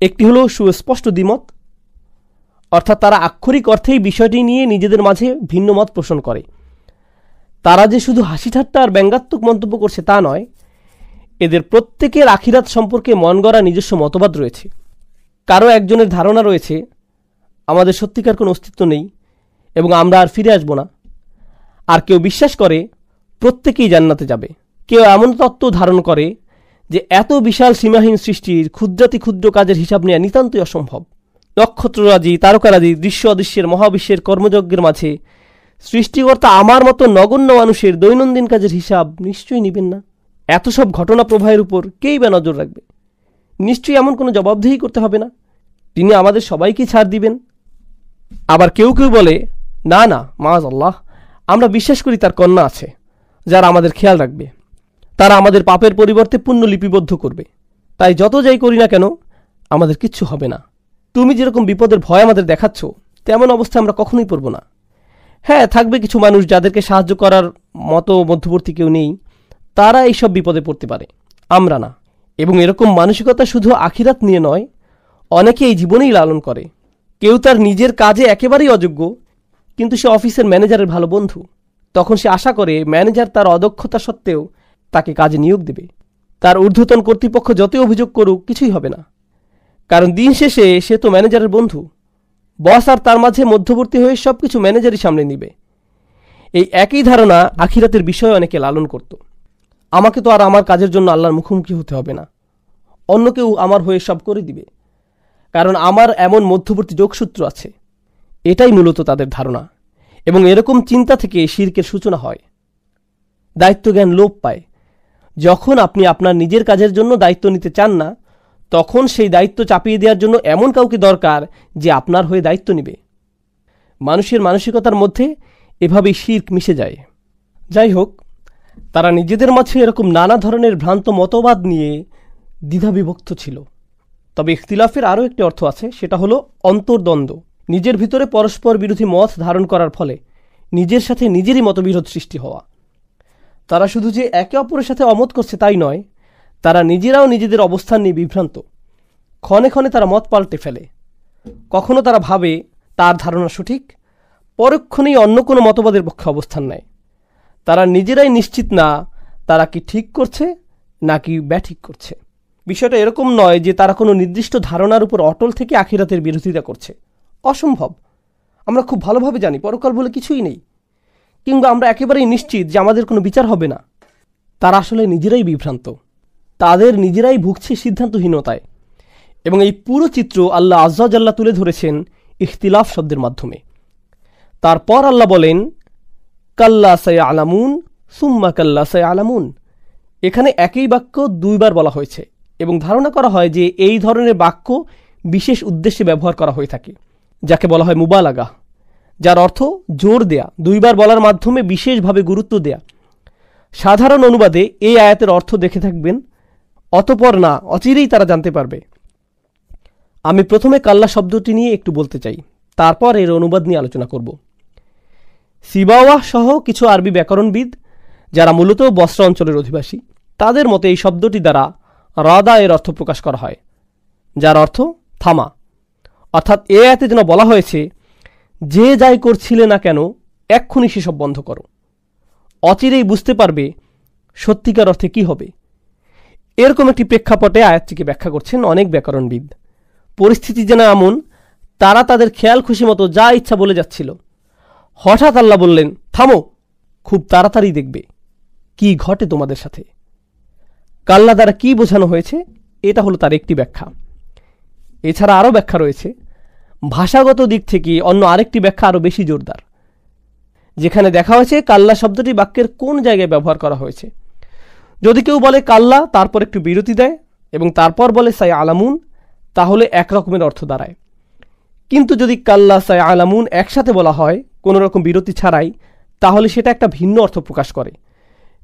একটি হলো সুস্পষ্ট দ্বিমত, অর্থাৎ তারা আক্ষরিক অর্থেই বিষয়টি নিয়ে নিজেদের মাঝে ভিন্ন মত পোষণ করে। তারা যে শুধু হাসি ঠাট্টা আর ব্যঙ্গাত্মক মন্তব্য করছে তা নয়, এদের প্রত্যেকের আখিরাত সম্পর্কে মন গড়া নিজস্ব মতবাদ রয়েছে। কারো একজনের ধারণা রয়েছে আমাদের সত্যিকার কোনো অস্তিত্ব নেই এবং আমরা আর ফিরে আসব না, আর কেউ বিশ্বাস করে প্রত্যেকেই জান্নাতে যাবে। কেউ এমন তত্ত্ব ধারণ করে যে এত বিশাল সীমাহীন সৃষ্টির ক্ষুদ্রাতি ক্ষুদ্র কাজের হিসাব নেওয়া নিতান্তই অসম্ভব। নক্ষত্ররাজি, তারকারাজি, দৃশ্য অদৃশ্যের মহাবিশ্বের কর্মযজ্ঞের মাঝে সৃষ্টিকর্তা আমার মতো নগণ্য মানুষের দৈনন্দিন কাজের হিসাব নিশ্চয়ই নেবেন না। এত সব ঘটনা প্রবাহের উপর কেই বা নজর রাখবে? নিশ্চয়ই এমন কোনো জবাবদিহি করতে হবে না। তিনি আমাদের সবাইকে ছাড় দিবেন। আবার কেউ কেউ বলে, না না, মাআযাল্লাহ, আমরা বিশ্বাস করি তার কন্যা আছে যারা আমাদের খেয়াল রাখবে, তারা আমাদের পাপের পরিবর্তে পুণ্য লিপিবদ্ধ করবে, তাই যত যাই করি না কেন আমাদের কিচ্ছু হবে না। তুমি যেরকম বিপদের ভয় আমাদের দেখাচ্ছ, তেমন অবস্থায় আমরা কখনোই পড়ব না। হ্যাঁ, থাকবে কিছু মানুষ যাদেরকে সাহায্য করার মতো মধ্যবর্তী কেউ নেই, তারা এইসব বিপদে পড়তে পারে, আমরা না। এবং এরকম মানসিকতা শুধু আখিরাত নিয়ে নয়, অনেকে এই জীবনেই লালন করে। কেউ তার নিজের কাজে একেবারেই অযোগ্য, কিন্তু সে অফিসের ম্যানেজারের ভালো বন্ধু। তখন সে আশা করে ম্যানেজার তার অদক্ষতা সত্ত্বেও তাকে কাজে নিয়োগ দেবে। তার ঊর্ধ্বতন কর্তৃপক্ষ যতই অভিযোগ করুক কিছুই হবে না, কারণ দিন শেষে সে তো ম্যানেজারের বন্ধু। বস আর তার মাঝে মধ্যবর্তী হয়ে সব কিছু ম্যানেজারই সামলে নিবে। এই একই ধারণা আখিরাতের বিষয়ে অনেকে লালন করত। আমাকে তো আর আমার কাজের জন্য আল্লাহর মুখোমুখি হতে হবে না, অন্য কেউ আমার হয়ে সব করে দিবে, কারণ আমার এমন মধ্যবর্তী যোগসূত্র আছে। এটাই মূলত তাদের ধারণা, এবং এরকম চিন্তা থেকে শিরকের সূচনা হয়। দায়িত্বজ্ঞান লোপ পায়। যখন আপনি আপনার নিজের কাজের জন্য দায়িত্ব নিতে চান না, তখন সেই দায়িত্ব চাপিয়ে দেওয়ার জন্য এমন কাউকে দরকার যে আপনার হয়ে দায়িত্ব নেবে। মানুষের মানসিকতার মধ্যে এভাবেই শিরক মিশে যায়। যাই হোক, তারা নিজেদের মাঝে এরকম নানা ধরনের ভ্রান্ত মতবাদ নিয়ে দ্বিধাবিভক্ত ছিল। তবে ইখতিলাফের আরও একটি অর্থ আছে, সেটা হলো অন্তর্দ্বন্দ্ব। নিজের ভিতরে পরস্পর বিরোধী মত ধারণ করার ফলে নিজের সাথে নিজেরই মতবিরোধ সৃষ্টি হওয়া। তারা শুধু যে একে অপরের সাথে অমত করছে তাই নয়, তারা নিজেরাও নিজেদের অবস্থান নিয়ে বিভ্রান্ত। ক্ষণে ক্ষণে তারা মত পাল্টে ফেলে। কখনো তারা ভাবে তার ধারণা সঠিক, পরক্ষণেই অন্য কোনো মতবাদের পক্ষে অবস্থান নেয়। তারা নিজেরাই নিশ্চিত না তারা কি ঠিক করছে নাকি ব্যাঠিক করছে। বিষয়টা এরকম নয় যে তারা কোনো নির্দিষ্ট ধারণার উপর অটল থেকে আখিরাতের বিরোধিতা করছে। অসম্ভব। আমরা খুব ভালোভাবে জানি পরকাল বলে কিছুই নেই, কিংবা আমরা একেবারেই নিশ্চিত যে আমাদের কোনো বিচার হবে না। তারা আসলে নিজেরাই বিভ্রান্ত, তাদের নিজেরাই ভুগছে সিদ্ধান্তহীনতায়। এবং এই পুরো চিত্র আল্লাহ আজ্জা জাল্লা তুলে ধরেছেন ইখতিলাফ শব্দের মাধ্যমে। তারপর আল্লাহ বলেন, কাল্লা সায়ালামুন সুম্মা কাল্লা সায়ালামুন। এখানে একই বাক্য দুইবার বলা হয়েছে, এবং ধারণা করা হয় যে এই ধরনের বাক্য বিশেষ উদ্দেশ্যে ব্যবহার করা হয়ে থাকে, যাকে বলা হয় মুবালাগা, যার অর্থ জোর দেয়া, দুইবার বলার মাধ্যমে বিশেষভাবে গুরুত্ব দেয়া। সাধারণ অনুবাদে এই আয়াতের অর্থ দেখে থাকবেন, অতপর না, অচিরেই তারা জানতে পারবে। আমি প্রথমে কাল্লা শব্দটি নিয়ে একটু বলতে চাই, তারপর এর অনুবাদ নিয়ে আলোচনা করব। সিবাওয়াহ সহ কিছু আরবি ব্যাকরণবিদ যারা মূলত বসরা অঞ্চলের অধিবাসী, তাদের মতে এই শব্দটি দ্বারা রাদা এর অর্থ প্রকাশ করা হয়, যার অর্থ থামা। অর্থাৎ এ আয়াতে যেন বলা হয়েছে, যে যাই করছিলে না কেন এক্ষুনি সেসব বন্ধ করো, অচিরেই বুঝতে পারবে সত্যিকার অর্থে কি হবে। এরকম একটি প্রেক্ষাপটে আয়াতটিকে ব্যাখ্যা করছেন অনেক ব্যাকরণবিদ। পরিস্থিতি যেন এমন, তারা তাদের খেয়াল খুশি মতো যা ইচ্ছা বলে যাচ্ছিল। হঠাৎ আল্লাহ বললেন, থামো, খুব তাড়াতাড়ি দেখবে কি ঘটে তোমাদের সাথে। কাল্লা দ্বারা কি বোঝানো হয়েছে, এটা হলো তার একটি ব্যাখ্যা। এছাড়া আরও ব্যাখ্যা রয়েছে। ভাষাগত দিক থেকে অন্য আরেকটি ব্যাখ্যা আরও বেশি জোরদার, যেখানে দেখা হয়েছে কাল্লা শব্দটি বাক্যের কোন জায়গায় ব্যবহার করা হয়েছে। যদি কেউ বলে কাল্লা, তারপর একটু বিরতি দেয় এবং তারপর বলে সাই আলামুন, তাহলে একরকমের অর্থ দাঁড়ায়। কিন্তু যদি কাল্লা সাই আলামুন একসাথে বলা হয় কোনো রকম বিরতি ছাড়াই, তাহলে সেটা একটা ভিন্ন অর্থ প্রকাশ করে।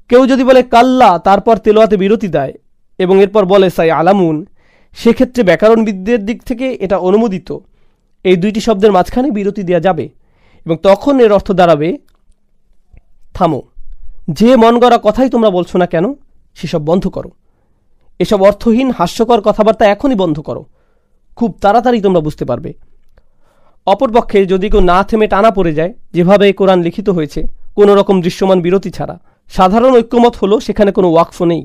কেউ যদি বলে কাল্লা, তারপর তেলাওয়াতে বিরতি দেয় এবং এরপর বলে সাই আলামুন, সেক্ষেত্রে ব্যাকরণবিদদের দিক থেকে এটা অনুমোদিত। এই দুইটি শব্দের মাঝখানে বিরতি দেওয়া যাবে এবং তখন এর অর্থ দাঁড়াবে, থামো, যে মন গড়া কথাই তোমরা বলছো না কেন সেসব বন্ধ করো। এসব অর্থহীন হাস্যকর কথাবার্তা এখনই বন্ধ করো, খুব তাড়াতাড়ি তোমরা বুঝতে পারবে। অপরপক্ষে যদি কেউ না থেমে টানা পড়ে যায়, যেভাবে কোরআন লিখিত হয়েছে, কোনো রকম দৃশ্যমান বিরতি ছাড়া, সাধারণ ঐক্যমত হলো সেখানে কোনো ওয়াকফ নেই।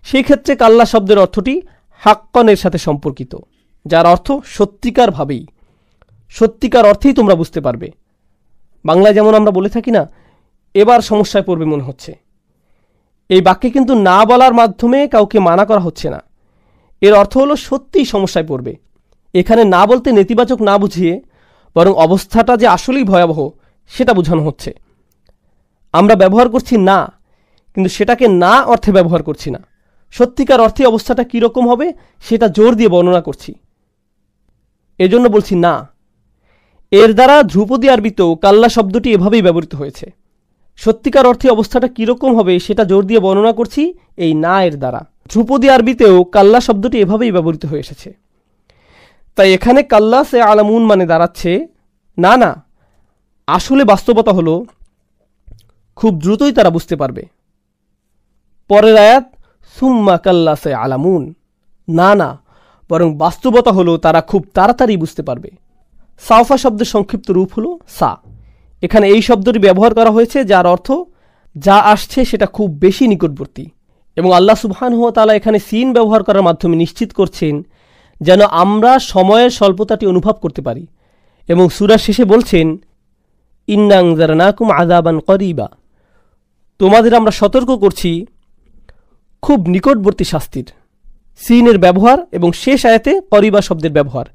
সেই ক্ষেত্রে কাল্লা শব্দের অর্থটি হাক্কনের সাথে সম্পর্কিত, যার অর্থ সত্যিকার ভাবেই, সত্যিকার অর্থেই তোমরা বুঝতে পারবে। বাংলায় যেমন আমরা বলে থাকি না, এবার সমস্যায় পড়বে মনে হচ্ছে। এই বাক্যে কিন্তু না বলার মাধ্যমে কাউকে মানা করা হচ্ছে না, এর অর্থ হলো সত্যিই সমস্যায় পড়বে। এখানে না বলতে নেতিবাচক না বুঝিয়ে বরং অবস্থাটা যে আসলেই ভয়াবহ সেটা বোঝানো হচ্ছে। আমরা ব্যবহার করছি না, কিন্তু সেটাকে না অর্থে ব্যবহার করছি না। সত্যিকার অর্থে অবস্থাটা কীরকম হবে সেটা জোর দিয়ে বর্ণনা করছি, এজন্য বলছি না। এর দ্বারা ধ্রুপদী আরবিতেও কাল্লা শব্দটি এভাবেই ব্যবহৃত হয়েছে। সত্যিকার অর্থে অবস্থাটা কীরকম হবে সেটা জোর দিয়ে বর্ণনা করছি এই না এর দ্বারা। ধ্রুপদী আরবিতেও কাল্লা শব্দটি এভাবেই ব্যবহৃত হয়ে এসেছে। তাই এখানে কাল্লা সে আলামুন মানে দাঁড়াচ্ছে না না, আসলে বাস্তবতা হলো খুব দ্রুতই তারা বুঝতে পারবে। পরের আয়াত সুম্মা কাল্লা সে আলামুন, না না, বরং বাস্তবতা হলো তারা খুব তাড়াতাড়ি বুঝতে পারবে। সাওফা শব্দের সংক্ষিপ্ত রূপ হলো সা। এখানে এই শব্দটি ব্যবহার করা হয়েছে যার অর্থ যা আসছে সেটা খুব বেশি নিকটবর্তী, এবং আল্লাহ সুবহানাহু ওয়া তাআলা এখানে সিন ব্যবহার করার মাধ্যমে নিশ্চিত করছেন যেন আমরা সময়ের স্বল্পতাটি অনুভব করতে পারি। এবং সূরার শেষে বলছেন ইন্না আনজারনাকুম আযাবান করিবা, তোমাদের আমরা সতর্ক করছি খুব নিকটবর্তী শাস্তির। সিনের ব্যবহার এবং শেষ আয়াতে করিবা শব্দের ব্যবহার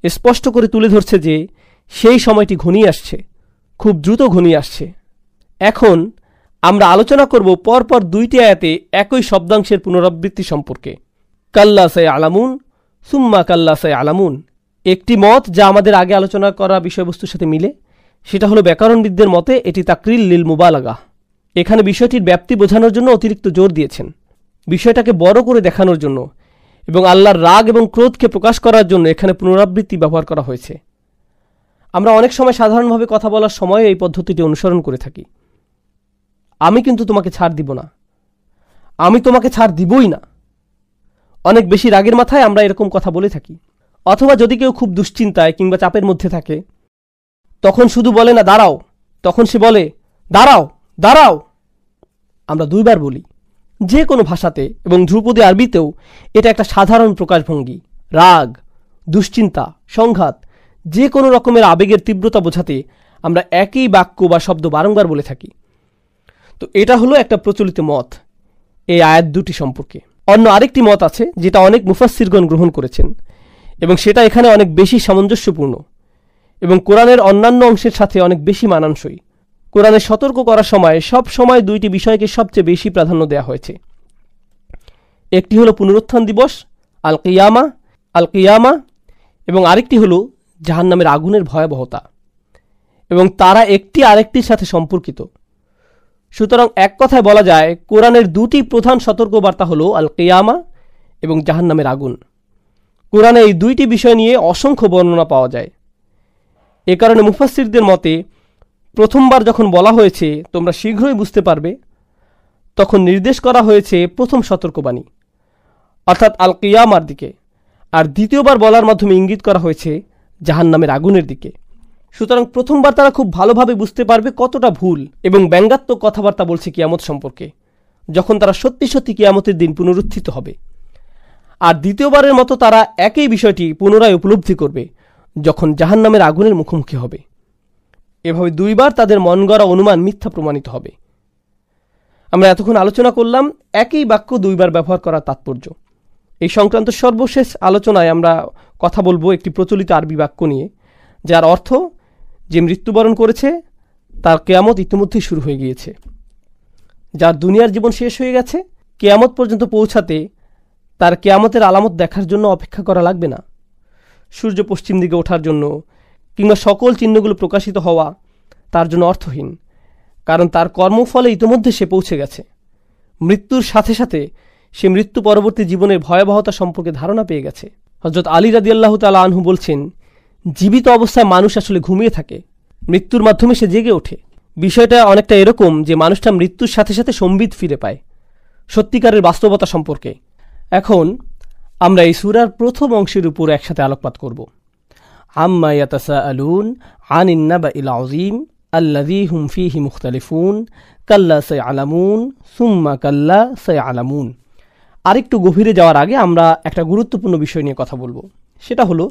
স্পষ্ট করে তুলে ধরছে যে সেই সময়টি ঘনিয়ে আসছে, খুব দ্রুত ঘনিয়ে আসছে। এখন আমরা আলোচনা করব পরপর দুইটি আয়াতে একই শব্দাংশের পুনরাবৃত্তি সম্পর্কে। কাল্লা সে আলামুন, সুম্মা কাল্লা সে আলামুন। একটি মত যা আমাদের আগে আলোচনা করা বিষয়বস্তুর সাথে মিলে, সেটা হলো ব্যাকরণবিদদের মতে এটি তাকরিল লিল মুবালাগা। এখানে বিষয়টির ব্যাপ্তি বোঝানোর জন্য অতিরিক্ত জোর দিয়েছেন, বিষয়টাকে বড় করে দেখানোর জন্য, এবং আল্লাহর রাগ এবং ক্রোধকে প্রকাশ করার জন্য এখানে পুনরাবৃত্তি ব্যবহার করা হয়েছে। আমরা অনেক সময় সাধারণভাবে কথা বলার সময় এই পদ্ধতিটি অনুসরণ করে থাকি। আমি কিন্তু তোমাকে ছাড় দিব না, আমি তোমাকে ছাড় দিবই না। অনেক বেশি রাগের মাথায় আমরা এরকম কথা বলে থাকি। অথবা যদি কেউ খুব দুশ্চিন্তায় কিংবা চাপের মধ্যে থাকে, তখন শুধু বলে না দাঁড়াও, তখন সে বলে দাঁড়াও দাঁড়াও। আমরা দুইবার বলি যে কোনো ভাষাতে, এবং ধ্রুপদী আরবিতেও এটা একটা সাধারণ প্রকাশভঙ্গি। রাগ, দুশ্চিন্তা, সংঘাত, যে কোনো রকমের আবেগের তীব্রতা বোঝাতে আমরা একই বাক্য বা শব্দ বারংবার বলে থাকি। তো এটা হলো একটা প্রচলিত মত এই আয়াত দুটি সম্পর্কে। অন্য আরেকটি মত আছে যেটা অনেক মুফাসসিরগণ গ্রহণ করেছেন, এবং সেটা এখানে অনেক বেশি সামঞ্জস্যপূর্ণ এবং কোরআনের অন্যান্য অংশের সাথে অনেক বেশি মানানসই। কোরআনে সতর্ক করার সময় সব সময় দুইটি বিষয়কে সবচেয়ে বেশি প্রাধান্য দেওয়া হয়েছে। একটি হলো পুনরুত্থান দিবস আল কিয়ামা, এবং আরেকটি হলো জাহান্নামের আগুনের ভয়াবহতা, এবং তারা একটি আরেকটির সাথে সম্পর্কিত। সুতরাং এক কথায় বলা যায় কোরআনের দুটি প্রধান সতর্কবার্তা হলো আল কিয়ামা এবং জাহান্নামের আগুন। কোরআনে এই দুইটি বিষয় নিয়ে অসংখ্য বর্ণনা পাওয়া যায়। এ কারণে মুফাসসিরদের মতে প্রথমবার যখন বলা হয়েছে তোমরা শীঘ্রই বুঝতে পারবে, তখন নির্দেশ করা হয়েছে প্রথম সতর্কবাণী অর্থাৎ আল কিয়ামার দিকে, আর দ্বিতীয়বার বলার মাধ্যমে ইঙ্গিত করা হয়েছে জাহান্নামের আগুনের দিকে। সুতরাং প্রথমবার তারা খুব ভালোভাবে বুঝতে পারবে কতটা ভুল এবং ব্যঙ্গাত্মক কথাবার্তা বলছে কিয়ামত সম্পর্কে, যখন তারা সত্যি সত্যি কিয়ামতের দিন পুনরুত্থিত হবে। আর দ্বিতীয়বারের মতো তারা একই বিষয়টি পুনরায় উপলব্ধি করবে যখন জাহান্নামের আগুনের মুখোমুখি হবে। এভাবে দুইবার তাদের মন গড়া অনুমান মিথ্যা প্রমাণিত হবে। আমরা এতক্ষণ আলোচনা করলাম একই বাক্য দুইবার ব্যবহার করার তাৎপর্য। এই সংক্রান্ত সর্বশেষ আলোচনায় আমরা কথা বলবো একটি প্রচলিত আরবি বাক্য নিয়ে, যার অর্থ যে মৃত্যুবরণ করেছে তার কেয়ামত ইতিমধ্যেই শুরু হয়ে গিয়েছে। যার দুনিয়ার জীবন শেষ হয়ে গেছে, কেয়ামত পর্যন্ত পৌঁছাতে তার কেয়ামতের আলামত দেখার জন্য অপেক্ষা করা লাগবে না। সূর্য পশ্চিম দিকে ওঠার জন্য কিংবা সকল চিহ্নগুলো প্রকাশিত হওয়া তার জন্য অর্থহীন, কারণ তার কর্মফলে ইতিমধ্যে সে পৌঁছে গেছে। মৃত্যুর সাথে সাথে সে মৃত্যু পরবর্তী জীবনের ভয়াবহতা সম্পর্কে ধারণা পেয়ে গেছে। হযরত আলী রাদিয়াল্লাহু তাআলা আনহু বলছেন, জীবিত অবস্থায় মানুষ আসলে ঘুমিয়ে থাকে, মৃত্যুর মাধ্যমে সে জেগে ওঠে। বিষয়টা অনেকটা এরকম যে মানুষটা মৃত্যুর সাথে সাথে সম্বিত ফিরে পায় সত্যিকারের বাস্তবতা সম্পর্কে। এখন আমরা এই সূরার প্রথম অংশের উপর একসাথে আলোকপাত করব। আম্মা ইয়াতাসাআলুন আনিন নাবাইল আযীম আল্লাযী হুম ফীহি মুখতালিফুন কাল্লা সায়ালামুন সুম্মা কাল্লা সায়ালামুন। আরেকটু গভীরে যাওয়ার আগে আমরা একটা গুরুত্বপূর্ণ বিষয় নিয়ে কথা বলবো। সেটা হলো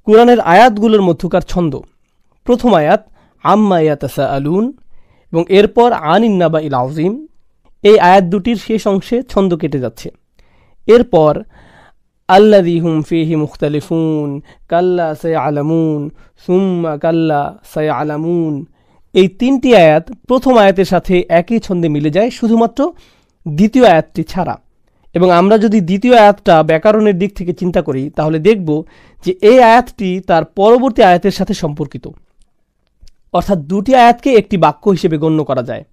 কোরআনের আয়াতগুলোর মধ্যকার ছন্দ। প্রথম আয়াত আম্মা ইয়াতাসাআলুন এবং এরপর আনিন নাবাইল আযীম, এই আয়াত দুটির শেষ অংশে ছন্দ কেটে যাচ্ছে। এরপর আল্লাযী হুম ফীহি মুখতালিফুন কাল্লা সায়ালামুন সুম্মা কাল্লা সায়ালামুন, এই 3টি আয়াত প্রথম আয়াতের সাথে একই ছন্দে মিলে যায়, শুধুমাত্র দ্বিতীয় আয়াতটি ছাড়া। এবং আমরা যদি দ্বিতীয় আয়াতটা ব্যাকরণের দিক থেকে চিন্তা করি, তাহলে দেখব যে এই আয়াতটি তার পরবর্তী আয়াতের সাথে সম্পর্কিত, অর্থাৎ দুটি আয়াতকে একটি বাক্য হিসেবে গণ্য করা যায়।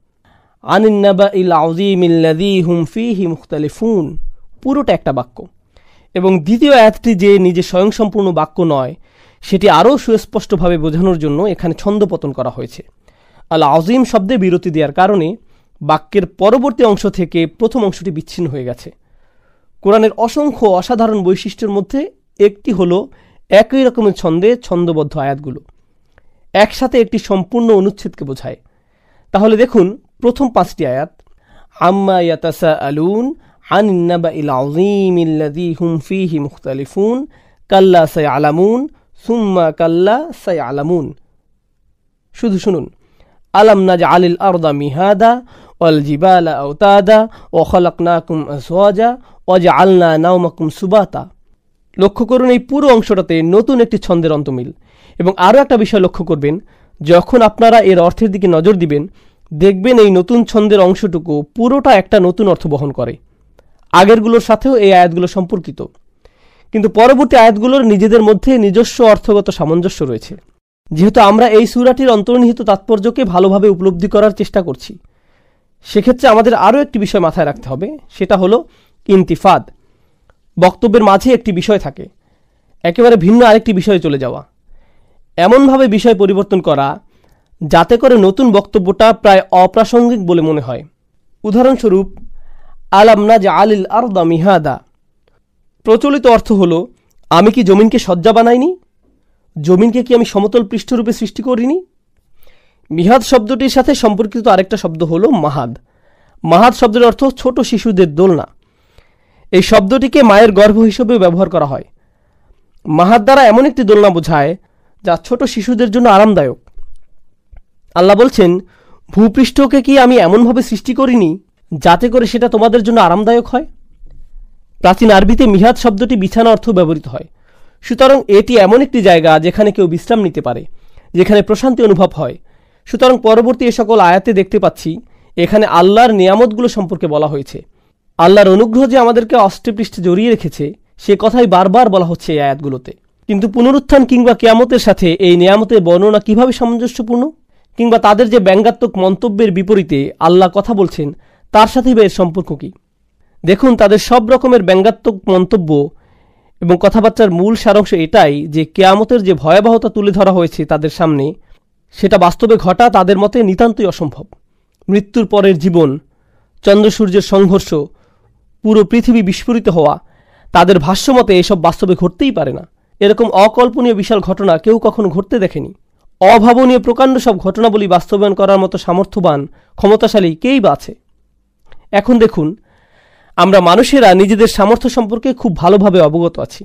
আনিন নাবাইল আযীমিল্লাযী হুম ফীহি মুখতালিফুন, পুরোটা একটা বাক্য। এবং দ্বিতীয় আয়াতটি যে নিজে স্বয়ংসম্পূর্ণ বাক্য নয়, সেটি আরও সুস্পষ্টভাবে বোঝানোর জন্য এখানে ছন্দপতন করা হয়েছে। আল আযীম শব্দে বিরতি দেওয়ার কারণে বাক্যের পরবর্তী অংশ থেকে প্রথম অংশটি বিচ্ছিন্ন হয়ে গেছে। কোরআনের অসংখ্য অসাধারণ বৈশিষ্ট্যের মধ্যে একটি হলো একই রকমের ছন্দে ছন্দবদ্ধ আয়াতগুলো একসাথে একটি সম্পূর্ণ অনুচ্ছেদকে বোঝায়। তাহলে দেখুন প্রথম 5টি আয়াত, আম্মা ইয়াতাসাআলুন আনিন নাবাইল আযীমিল্লাযী হুম ফীহি মুখতালিফুন কাল্লা সায়ালামুন সুম্মা কাল্লা সায়ালামুন। শুধু শুনুন, আলাম নাজআলিল আরদা মিহাদা ওয়াল জিবালা আওতাদা ওয়া খালাকনাকুম আজওয়াজা ওয়া জাআলনা নাওমাকুম সুবাতা। লক্ষ্য করুন এই পুরো অংশটাতে নতুন একটি ছন্দের অন্তমিল। এবং আরও একটা বিষয় লক্ষ্য করবেন, যখন আপনারা এর অর্থের দিকে নজর দিবেন, দেখবেন এই নতুন ছন্দের অংশটুকু পুরোটা একটা নতুন অর্থ বহন করে। আগেরগুলোর সাথেও এই আয়াতগুলো সম্পর্কিত, কিন্তু পরবর্তী আয়াতগুলোর নিজেদের মধ্যে নিজস্ব অর্থগত সামঞ্জস্য রয়েছে। যেহেতু আমরা এই সূরাটির অন্তর্নিহিত তাৎপর্যকে ভালোভাবে উপলব্ধি করার চেষ্টা করছি, সেক্ষেত্রে আমাদের আরও একটি বিষয় মাথায় রাখতে হবে, সেটা হলো ইন্তিফাদ। বক্তব্যের মাঝে একটি বিষয় থাকে, একেবারে ভিন্ন আরেকটি বিষয়ে চলে যাওয়া, এমনভাবে বিষয় পরিবর্তন করা যাতে করে নতুন বক্তব্যটা প্রায় অপ্রাসঙ্গিক বলে মনে হয়। উদাহরণস্বরূপ, আলাম নাজআলিল আরদা মিহাদা, প্রচলিত অর্থ হলো, আমি কি জমিনকে শয্যা বানাইনি? জমিনকে কি আমি সমতল পৃষ্ঠরূপে সৃষ্টি করিনি? মিহাদ শব্দটির সাথে সম্পর্কিত আরেকটা শব্দ হলো মাহাদ। মাহাদ শব্দের অর্থ ছোট শিশুদের দোলনা। এই শব্দটিকে মায়ের গর্ভ হিসেবেও ব্যবহার করা হয়। মাহাদ দ্বারা এমন একটি দোলনা বোঝায় যা ছোট শিশুদের জন্য আরামদায়ক। আল্লাহ বলছেন, ভূপৃষ্ঠকে কি আমি এমনভাবে সৃষ্টি করিনি যাতে করে সেটা তোমাদের জন্য আরামদায়ক হয়? প্রাচীন আরবিতে মিহাদ শব্দটি বিছানা অর্থ ব্যবহৃত হয়। সুতরাং এটি এমন একটি জায়গা যেখানে কেউ বিশ্রাম নিতে পারে, যেখানে প্রশান্তি অনুভব হয়। সুতরাং পরবর্তী এ সকল আয়াতে দেখতে পাচ্ছি এখানে আল্লাহর নিয়ামতগুলো সম্পর্কে বলা হয়েছে। আল্লাহর অনুগ্রহ যে আমাদেরকে অষ্টপৃষ্ঠে জড়িয়ে রেখেছে, সে কথাই বারবার বলা হচ্ছে এই আয়াতগুলোতে। কিন্তু পুনরুত্থান কিংবা কিয়ামতের সাথে এই নিয়ামতের বর্ণনা কিভাবে সামঞ্জস্যপূর্ণ, কিংবা তাদের যে ব্যঙ্গাত্মক মন্তব্যের বিপরীতে আল্লাহ কথা বলছেন, তার সাথেই বা এর সম্পর্ক কী? দেখুন, তাদের সব রকমের ব্যঙ্গাত্মক মন্তব্য এবং কথাবার্তার মূল সারাংশ এটাই যে কিয়ামতের যে ভয়াবহতা তুলে ধরা হয়েছে তাদের সামনে, সেটা বাস্তবে ঘটা তাদের মতে নিতান্তই অসম্ভব। মৃত্যুর পরের জীবন, চন্দ্র সূর্যের সংঘর্ষ, পুরো পৃথিবী বিস্ফোরিত হওয়া, তাদের ভাষ্যমতে এসব বাস্তবে ঘটতেই পারে না। এরকম অকল্পনীয় বিশাল ঘটনা কেউ কখনো ঘটতে দেখেনি। অভাবনীয় প্রকাণ্ড সব ঘটনাবলী বাস্তবায়ন করার মতো সামর্থ্যবান, ক্ষমতাশালী কেই বা আছে? এখন দেখুন, আমরা মানুষেরা নিজেদের সামর্থ্য সম্পর্কে খুব ভালোভাবে অবগত আছি।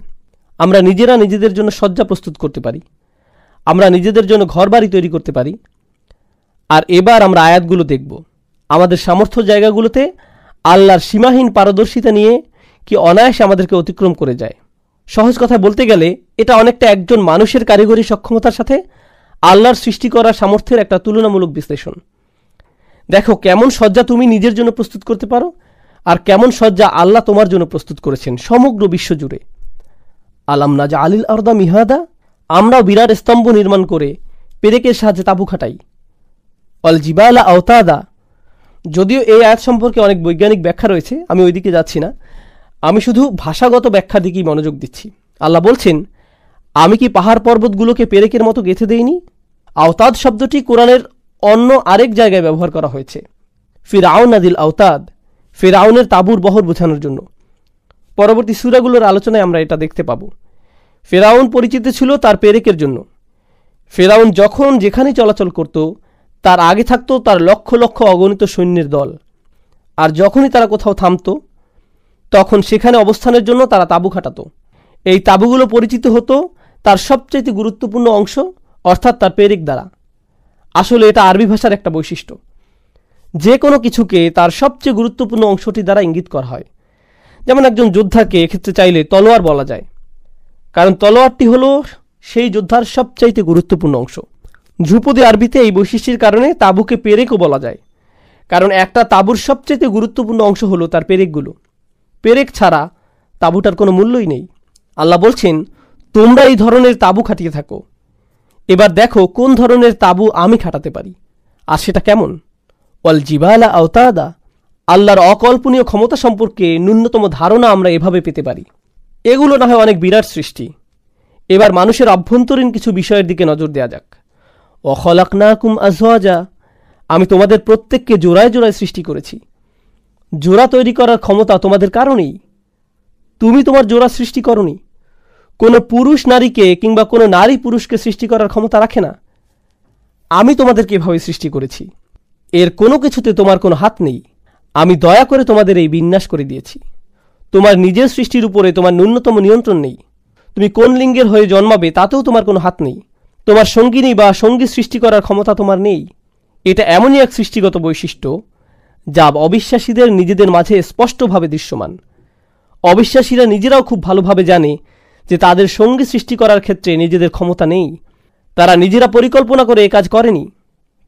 আমরা নিজেরা নিজেদের জন্য শয্যা প্রস্তুত করতে পারি, আমরা নিজেদের জন্য ঘরবাড়ি তৈরি করতে পারি। আর এবার আমরা আয়াতগুলো দেখব, আমাদের সামর্থ্য জায়গাগুলোতে আল্লাহর সীমাহীন পারদর্শিতা নিয়ে কি অনায়াসে আমাদেরকে অতিক্রম করে যায়। সহজ কথা বলতে গেলে এটা অনেকটা একজন মানুষের কারিগরি সক্ষমতার সাথে আল্লাহর সৃষ্টি করা সামর্থ্যের একটা তুলনামূলক বিশ্লেষণ। দেখো কেমন শয্যা তুমি নিজের জন্য প্রস্তুত করতে পারো, আর কেমন শয্যা আল্লাহ তোমার জন্য প্রস্তুত করেছেন সমগ্র বিশ্ব জুড়ে। আলাম নাজআলিল আরদা মিহাদা, আমরাও বিরাট স্তম্ভ নির্মাণ করে পেরেকের সাহায্যে তাঁবু খাটাই। ওয়াল জিবালা আওতাদা, যদিও এই আয়াত সম্পর্কে অনেক বৈজ্ঞানিক ব্যাখ্যা রয়েছে, আমি ওইদিকে যাচ্ছি না, আমি শুধু ভাষাগত ব্যাখ্যার দিকেই মনোযোগ দিচ্ছি। আল্লাহ বলছেন, আমি কি পাহাড় পর্বতগুলোকে পেরেকের মতো গেঁথে দেইনি? আওতাদ শব্দটি কোরআনের অন্য আরেক জায়গায় ব্যবহার করা হয়েছে, ফিরআউন নাদিল আওতাদ, ফিরআউনের তাঁবুর বহর বোঝানোর জন্য। পরবর্তী সূরাগুলোর আলোচনায় আমরা এটা দেখতে পাব। ফিরআউন পরিচিত ছিল তার পেরেকের জন্য। ফিরআউন যখন যেখানেই চলাচল করত, তার আগে থাকত তার লক্ষ লক্ষ অগণিত সৈন্যের দল, আর যখনই তারা কোথাও থামত, তখন সেখানে অবস্থানের জন্য তারা তাঁবু খাটাত। এই তাঁবুগুলো পরিচিত হতো তার সবচেয়ে গুরুত্বপূর্ণ অংশ, অর্থাৎ তার পেরেক দ্বারা। আসলে এটা আরবি ভাষার একটা বৈশিষ্ট্য, যে কোনো কিছুকে তার সবচেয়ে গুরুত্বপূর্ণ অংশটি দ্বারা ইঙ্গিত করা হয়। যেমন একজন যোদ্ধাকে এক্ষেত্রে চাইলে তলোয়ার বলা যায়, কারণ তলোয়ারটি হলো সেই যোদ্ধার সবচাইতে গুরুত্বপূর্ণ অংশ। ধ্রুপদী আরবিতে এই বৈশিষ্ট্যের কারণে তাঁবুকে পেরেকও বলা যায়, কারণ একটা তাঁবুর সবচেয়ে গুরুত্বপূর্ণ অংশ হলো তার পেরেকগুলো। পেরেক ছাড়া তাঁবুটার কোনো মূল্যই নেই। আল্লাহ বলছেন, তোমরা এই ধরনের তাঁবু খাটিয়ে থাকো, এবার দেখো কোন ধরনের তাঁবু আমি খাটাতে পারি, আর সেটা কেমন। ওয়াল জিবালা আওতাদা, আল্লাহর অকল্পনীয় ক্ষমতা সম্পর্কে ন্যূনতম ধারণা আমরা এভাবে পেতে পারি। এগুলো না হয় অনেক বিরাট সৃষ্টি। এবার মানুষের অভ্যন্তরীণ কিছু বিষয়ের দিকে নজর দেওয়া যাক। ওয়াখলাকনাকুম আজওয়াজা, আমি তোমাদের প্রত্যেককে জোড়ায় জোড়ায় সৃষ্টি করেছি। জোড়া তৈরি করার ক্ষমতা তোমাদের কারণেই। তুমি তোমার জোড়া সৃষ্টি করনি। কোনো পুরুষ নারীকে কিংবা কোনো নারী পুরুষকে সৃষ্টি করার ক্ষমতা রাখে না। আমি তোমাদেরকে এভাবে সৃষ্টি করেছি। এর কোনো কিছুতে তোমার কোনো হাত নেই। আমি দয়া করে তোমাদের এই বিন্যাস করে দিয়েছি। তোমার নিজের সৃষ্টির উপরে তোমার ন্যূনতম নিয়ন্ত্রণ নেই। তুমি কোন লিঙ্গের হয়ে জন্মাবে তাতেও তোমার কোনো হাত নেই। তোমার সঙ্গিনী বা সঙ্গী সৃষ্টি করার ক্ষমতা তোমার নেই। এটা এমনই এক সৃষ্টিগত বৈশিষ্ট্য যা অবিশ্বাসীদের নিজেদের মাঝে স্পষ্টভাবে দৃশ্যমান। অবিশ্বাসীরা নিজেরাও খুব ভালোভাবে জানে যে তাদের সঙ্গী সৃষ্টি করার ক্ষেত্রে নিজেদের ক্ষমতা নেই। তারা নিজেরা পরিকল্পনা করে এ কাজ করেনি,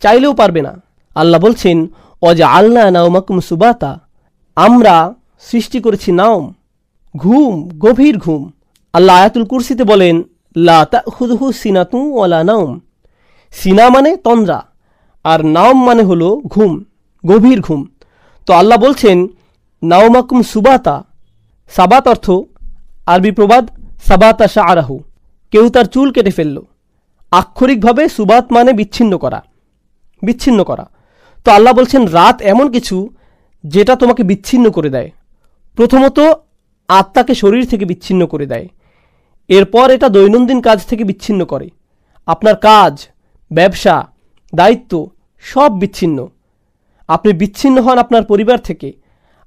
চাইলেও পারবে না। আল্লাহ বলছেন, ওয়াজআলনা নাওমাকুম সুবাতা, আমরা সৃষ্টি করেছি নাওম, ঘুম, গভীর ঘুম। আল্লাহ আয়াতুল কুরসিতে বলেন, লা তাখুযুহু সিনাতুন ওয়ালা নাওম। সিনা মানে তন্দ্রা, আর নাওম মানে হলো ঘুম, গভীর ঘুম। তো আল্লাহ বলছেন নাওমাকুম সুবাতা। সাবাত অর্থ আরবি প্রবাদ সাবাতা শাআরাহু, কেউ তার চুল কেটে ফেলল। আক্ষরিকভাবে সুবাত মানে বিচ্ছিন্ন করা, বিচ্ছিন্ন করা। তো আল্লাহ বলছেন রাত এমন কিছু যেটা তোমাকে বিচ্ছিন্ন করে দেয়। প্রথমত আত্মাকে শরীর থেকে বিচ্ছিন্ন করে দেয়, এরপর এটা দৈনন্দিন কাজ থেকে বিচ্ছিন্ন করে। আপনার কাজ, ব্যবসা, দায়িত্ব সব বিচ্ছিন্ন। আপনি বিচ্ছিন্ন হন আপনার পরিবার থেকে,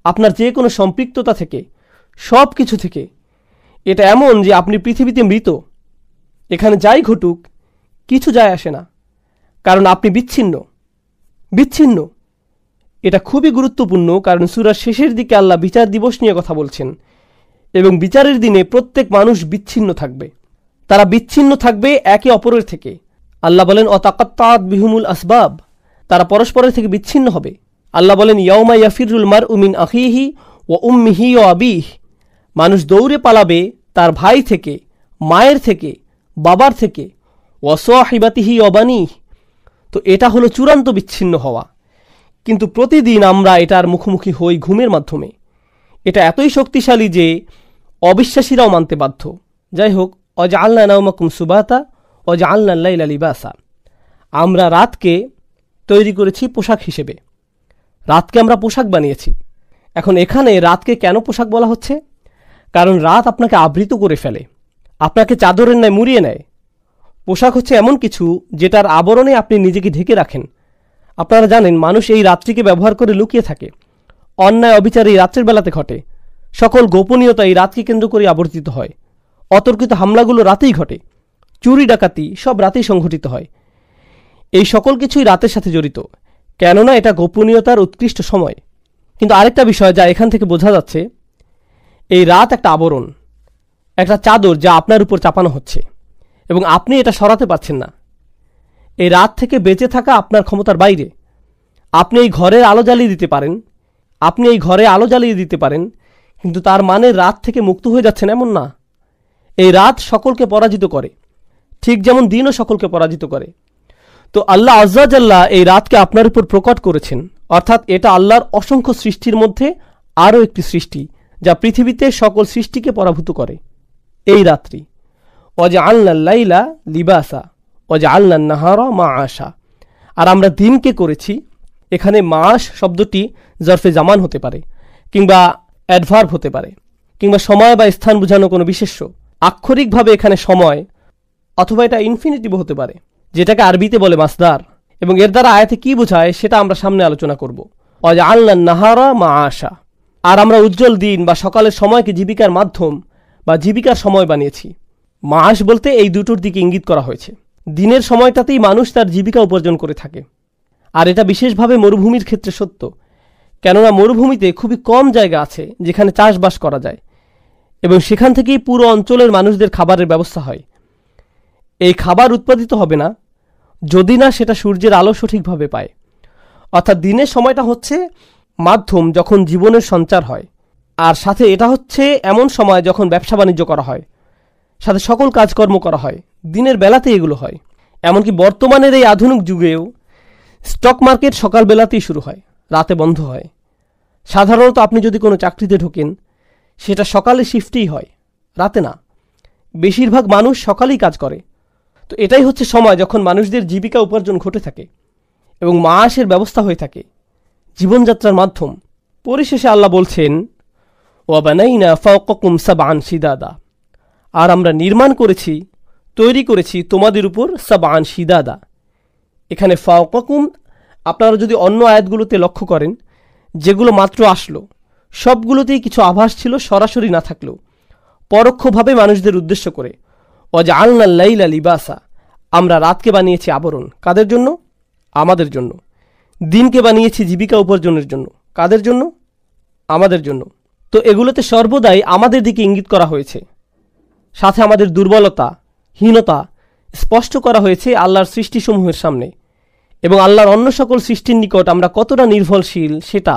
আপনার যে কোনো সম্পৃক্ততা থেকে, সব কিছু থেকে। এটা এমন যে আপনি পৃথিবীতে মৃত। এখানে যাই ঘটুক কিছু যায় আসে না, কারণ আপনি বিচ্ছিন্ন। বিচ্ছিন্ন এটা খুবই গুরুত্বপূর্ণ, কারণ সূরার শেষের দিকে আল্লাহ বিচার দিবস নিয়ে কথা বলছেন, এবং বিচারের দিনে প্রত্যেক মানুষ বিচ্ছিন্ন থাকবে। তারা বিচ্ছিন্ন থাকবে একে অপরের থেকে। আল্লাহ বলেন অতাকাত্তাত বিহুমুল আসবাব, তারা পরস্পরের থেকে বিচ্ছিন্ন হবে। আল্লাহ বলেন ইয়াউমা ইয়াফিরুল মারউ মিন আখিহি ওয়া উম্মিহি ওয়া আবিহি, মানুষ দৌড়ে পালাবে তার ভাই থেকে, মায়ের থেকে, বাবার থেকে, ওয়া সাহিবাতিহি ওয়া বানিহি। তো এটা হলো চূড়ান্ত বিচ্ছিন্ন হওয়া, কিন্তু প্রতিদিন আমরা এটার মুখোমুখি হই ঘুমের মাধ্যমে। এটা এতই শক্তিশালী যে অবিশ্বাসীরাও মানতে বাধ্য। যাই হোক, ওয়াজআলনা নাওমাকুম সুবাতা ওয়াজআলনা আল-লাইলা লিবাসা, আমরা রাতকে তৈরি করেছি পোশাক হিসেবে। রাতকে আমরা পোশাক বানিয়েছি। এখন এখানে রাতকে কেন পোশাক বলা হচ্ছে? কারণ রাত আপনাকে আবৃত করে ফেলে, আপনাকে চাদরের ন্যায় মুড়িয়ে নেয়। পোশাক হচ্ছে এমন কিছু যেটার আবরণে আপনি নিজেকে ঢেকে রাখেন। আপনারা জানেন মানুষ এই রাত্রিকে ব্যবহার করে লুকিয়ে থাকে। অন্যায় অবিচার এই রাত্রের বেলাতে ঘটে। সকল গোপনীয়তা এই রাতকে কেন্দ্র করে আবর্তিত হয়। অতর্কিত হামলাগুলো রাতেই ঘটে। চুরি ডাকাতি সব রাতেই সংঘটিত হয়। এই সকল কিছুই রাতের সাথে জড়িত, কেননা এটা গোপনীয়তার উৎকৃষ্ট সময়। কিন্তু আরেকটা বিষয় যা এখান থেকে বোঝা যাচ্ছে, এই রাত একটা আবরণ, একটা চাদর যা আপনার উপর চাপানো হচ্ছে, এবং আপনি এটা সরাতে পারছেন না। এই রাত থেকে বেঁচে থাকা আপনার ক্ষমতার বাইরে। আপনি এই ঘরের আলো জ্বালিয়ে দিতে পারেন, আপনি এই ঘরে আলো জ্বালিয়ে দিতে পারেন, কিন্তু তার মানে রাত থেকে মুক্ত হয়ে যাচ্ছেন এমন না। এই রাত সকলকে পরাজিত করে, ঠিক যেমন দিনও সকলকে পরাজিত করে। তো আল্লাহ আজ্জা জাল্লা এই রাতকে আপনার উপর প্রকট করেছেন, অর্থাৎ এটা আল্লাহর অসংখ্য সৃষ্টির মধ্যে আরও একটি সৃষ্টি যা পৃথিবীতে সকল সৃষ্টিকে পরাভূত করে। এই রাত্রি ওয়াজআলনা আল-লাইলা লিবাসা ওয়াজআলনা আন-নাহারা মাআশা, আর আমরা দিনকে করেছি। এখানে মাস শব্দটি জরফে জামান হতে পারে, কিংবা অ্যাডভার্ব হতে পারে, কিংবা সময় বা স্থান বোঝানো কোনো বিশেষ্য। আক্ষরিকভাবে এখানে সময়, অথবা এটা ইনফিনিটিভ হতে পারে, যেটাকে আরবিতে বলে মাসদার। এবং এর দ্বারা আয়াতে কি বোঝায় সেটা আমরা সামনে আলোচনা করব। ওয়াজআলনা আন-নাহারা মাআশা, আর আমরা উজ্জ্বল দিন বা সকালের সময়কে জীবিকার মাধ্যম বা জীবিকার সময় বানিয়েছি। মাস বলতে এই দুটোর দিকে ইঙ্গিত করা হয়েছে। দিনের সময়টাতেই মানুষ তার জীবিকা উপার্জন করে থাকে, আর এটা বিশেষভাবে মরুভূমির ক্ষেত্রে সত্য, কেননা মরুভূমিতে খুবই কম জায়গা আছে যেখানে চাষবাস করা যায়, এবং সেখান থেকেই পুরো অঞ্চলের মানুষদের খাবারের ব্যবস্থা হয়। এই খাবার উৎপাদিত হবে না, যদি না সেটা সূর্যের আলো সঠিকভাবে পায়। অর্থাৎ দিনের সময়টা হচ্ছে মাধ্যম যখন জীবনের সঞ্চার হয়, আর সাথে এটা হচ্ছে এমন সময় যখন ব্যবসা বাণিজ্য করা হয়, সাথে সকল কাজকর্ম করা হয়, দিনের বেলাতেই এগুলো হয়। এমনকি বর্তমানের এই আধুনিক যুগেও স্টক মার্কেট সকালবেলাতেই শুরু হয়, রাতে বন্ধ হয়। সাধারণত আপনি যদি কোনো চাকরিতে ঢোকেন, সেটা সকালে শিফটেই হয়, রাতে না। বেশিরভাগ মানুষ সকালেই কাজ করে। তো এটাই হচ্ছে সময় যখন মানুষদের জীবিকা উপার্জন ঘটে থাকে এবং মাসের ব্যবস্থা হয়ে থাকে, জীবনযাত্রার মাধ্যম। পরিশেষে আল্লাহ বলছেন, ওয়াবানাইনা ফাওকাকুম সাবআন শিদাদা, আর আমরা নির্মাণ করেছি, তৈরি করেছি তোমাদের উপর সাবআন শিদাদা। এখানে ফাওকাকুম আপনারা যদি অন্য আয়াতগুলোতে লক্ষ্য করেন, যেগুলো মাত্র আসলো, সবগুলোতেই কিছু আভাস ছিল সরাসরি না থাকলেও পরোক্ষভাবে মানুষদের উদ্দেশ্য করে। ওয়াজআলনাল লাইলা লিবাসা, আমরা রাতকে বানিয়েছি আবরণ। কাদের জন্য? আমাদের জন্য। দিনকে বানিয়েছি জীবিকা উপার্জনের জন্য। কাদের জন্য? আমাদের জন্য। তো এগুলোতে সর্বদাই আমাদের দিকে ইঙ্গিত করা হয়েছে, সাথে আমাদের দুর্বলতা, হীনতা স্পষ্ট করা হয়েছে আল্লাহর সৃষ্টিসমূহের সামনে, এবং আল্লাহর অন্য সকল সৃষ্টির নিকট আমরা কতটা নির্ভরশীল সেটা।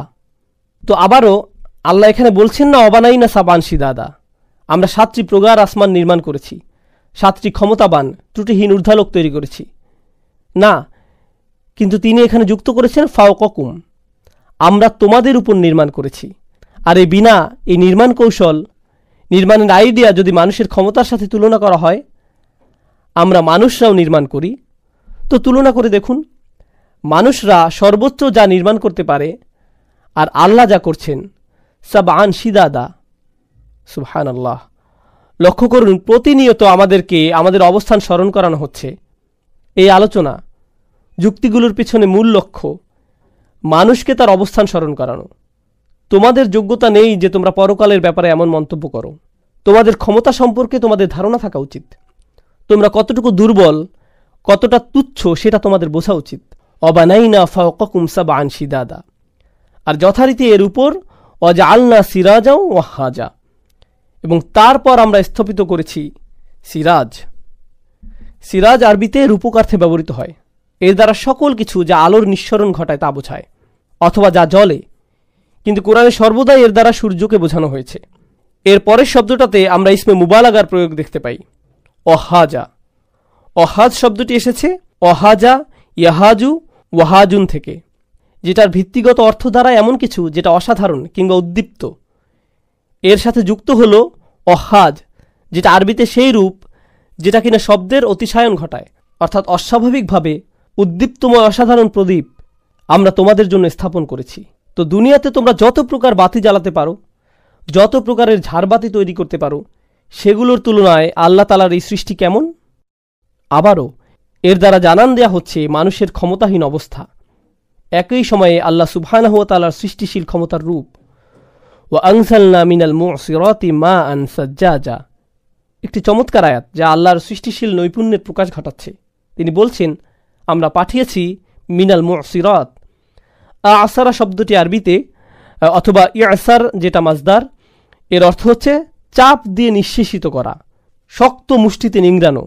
তো আবারও আল্লাহ এখানে বলছেন না অবানাইনা সাবান শিদাদা, আমরা 7টি প্রগাঢ় আসমান নির্মাণ করেছি, 7টি ক্ষমতাবান ত্রুটিহীন ঊর্ধ্বালোক তৈরি করেছি, না। কিন্তু তিনি এখানে যুক্ত করেছেন ফাওকাকুম, আমরা তোমাদের উপর নির্মাণ করেছি। আর এই নির্মাণ কৌশল, নির্মাণের আইডিয়া যদি মানুষের ক্ষমতার সাথে তুলনা করা হয়, আমরা মানুষরাও নির্মাণ করি, তো তুলনা করে দেখুন, মানুষরা সর্বোচ্চ যা নির্মাণ করতে পারে আর আল্লাহ যা করছেন সাবআন শিদাদা। সুবহানাল্লাহ। লক্ষ্য করুন, প্রতিনিয়ত আমাদেরকে আমাদের অবস্থান স্মরণ করানো হচ্ছে। এই আলোচনা যুক্তিগুলোর পিছনে মূল লক্ষ্য মানুষকে তার অবস্থান স্মরণ করানো। তোমাদের যোগ্যতা নেই যে তোমরা পরকালের ব্যাপারে এমন মন্তব্য করো। তোমাদের ক্ষমতা সম্পর্কে তোমাদের ধারণা থাকা উচিত। তোমরা কতটুকু দুর্বল, কতটা তুচ্ছ সেটা তোমাদের বোঝা উচিত। অবানাইনা ফাওকাকুম সাবআন শিদাদা, আর যথারীতি এর উপর ওয়াজআলনা সিরাজা ওয়াহাজা, এবং তারপর আমরা স্থাপিত করেছি সিরাজ। সিরাজ আরবিতে রূপকার্থে ব্যবহৃত হয়। এর দ্বারা সকল কিছু যা আলোর নিঃসরণ ঘটায় তা বোঝায়, অথবা যা জ্বলে, কিন্তু কোরআনে সর্বদাই এর দ্বারা সূর্যকে বোঝানো হয়েছে। এর পরের শব্দটাতে আমরা ইসমে মুবালাগার প্রয়োগ দেখতে পাই, অহাজা। অহাজ শব্দটি এসেছে অহাজা ইয়াহাজু ওয়াহাজুন থেকে, যেটার ভিত্তিগত অর্থ দ্বারা এমন কিছু যেটা অসাধারণ কিংবা উদ্দীপ্ত। এর সাথে যুক্ত হল অহাজ, যেটা আরবিতে সেই রূপ যেটা কিনা শব্দের অতিশায়ন ঘটায়, অর্থাৎ অস্বাভাবিকভাবে উদ্দীপ্তময় অসাধারণ প্রদীপ আমরা তোমাদের জন্য স্থাপন করেছি। তো দুনিয়াতে তোমরা যত প্রকার বাতি জ্বালাতে পারো, যত প্রকারের ঝাড়বাতি তৈরি করতে পারো, সেগুলোর তুলনায় আল্লাহ তাআলার এই সৃষ্টি কেমন? আবারও এর দ্বারা জানান দেয়া হচ্ছে মানুষের ক্ষমতাহীন অবস্থা। একই সময়ে আল্লাহ সুবহানাহু ওয়া তাআলার সৃষ্টিশীল ক্ষমতার রূপ। ওয়া আনজালনা মিনাল মুসিরাতি মাআন সাজ্জাজা, একটি চমৎকার আয়াত যা আল্লাহর সৃষ্টিশীল নৈপুণ্যের প্রকাশ ঘটাচ্ছে। তিনি বলছেন, আমরা পাঠিয়েছি মিনাল মুসিরাত। আসারা শব্দটি আরবিতে, অথবা ইয়াসার যেটা মাজদার, এর অর্থ হচ্ছে চাপ দিয়ে নিঃশেষিত করা, শক্ত মুষ্টিতে নিংড়ানো।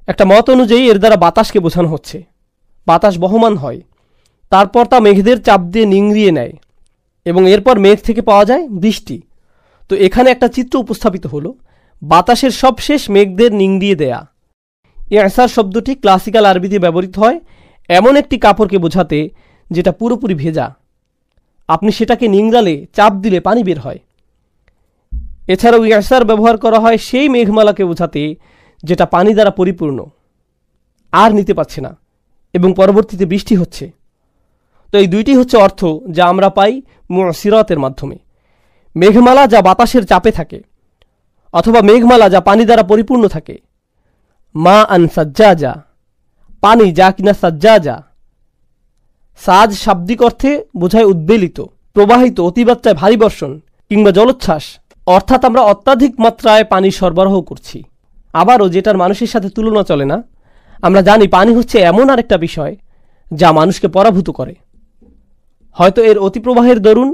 একটা মত অনুযায়ী এর দ্বারা বাতাসকে বোঝানো হচ্ছে। বাতাস বহমান হয়, তারপর তা মেঘদের চাপ দিয়ে নিংড়িয়ে নেয়, এবং এরপর মেঘ থেকে পাওয়া যায় বৃষ্টি। তো এখানে একটা চিত্র উপস্থাপিত হলো, বাতাসের সবশেষ মেঘদের নিংড়িয়ে দেয়া। ইয়াসার শব্দটি ক্লাসিক্যাল আরবিতে ব্যবহৃত হয় এমন একটি কাপড়কে বোঝাতে যেটা পুরোপুরি ভেজা। আপনি সেটাকে নিংড়ালে, চাপ দিলে পানি বের হয়। এছাড়াও ইয়াসার ব্যবহার করা হয় সেই মেঘমালাকে বোঝাতে যেটা পানি দ্বারা পরিপূর্ণ, আর নিতে পারছে না, এবং পরবর্তীতে বৃষ্টি হচ্ছে। তো এই দুইটি হচ্ছে অর্থ যা আমরা পাই মুসিরাতের মাধ্যমে। মেঘমালা যা বাতাসের চাপে থাকে, অথবা মেঘমালা যা পানি দ্বারা পরিপূর্ণ থাকে। মা আন সাজ্জাজা, পানি যা কিনা সাজ্জাজা। সাজ শাব্দিক অর্থে বোঝায় উদ্বেলিত, প্রবাহিত, অতিমাত্রায় ভারী বর্ষণ কিংবা জলোচ্ছ্বাস, অর্থাৎ আমরা অত্যাধিক মাত্রায় পানি সরবরাহ করছি। আবারও যেটার মানুষের সাথে তুলনা চলে না, আমরা জানি পানি হচ্ছে এমন আরেকটা বিষয় যা মানুষকে পরাভূত করে, হয়তো এর অতিপ্রবাহের দরুন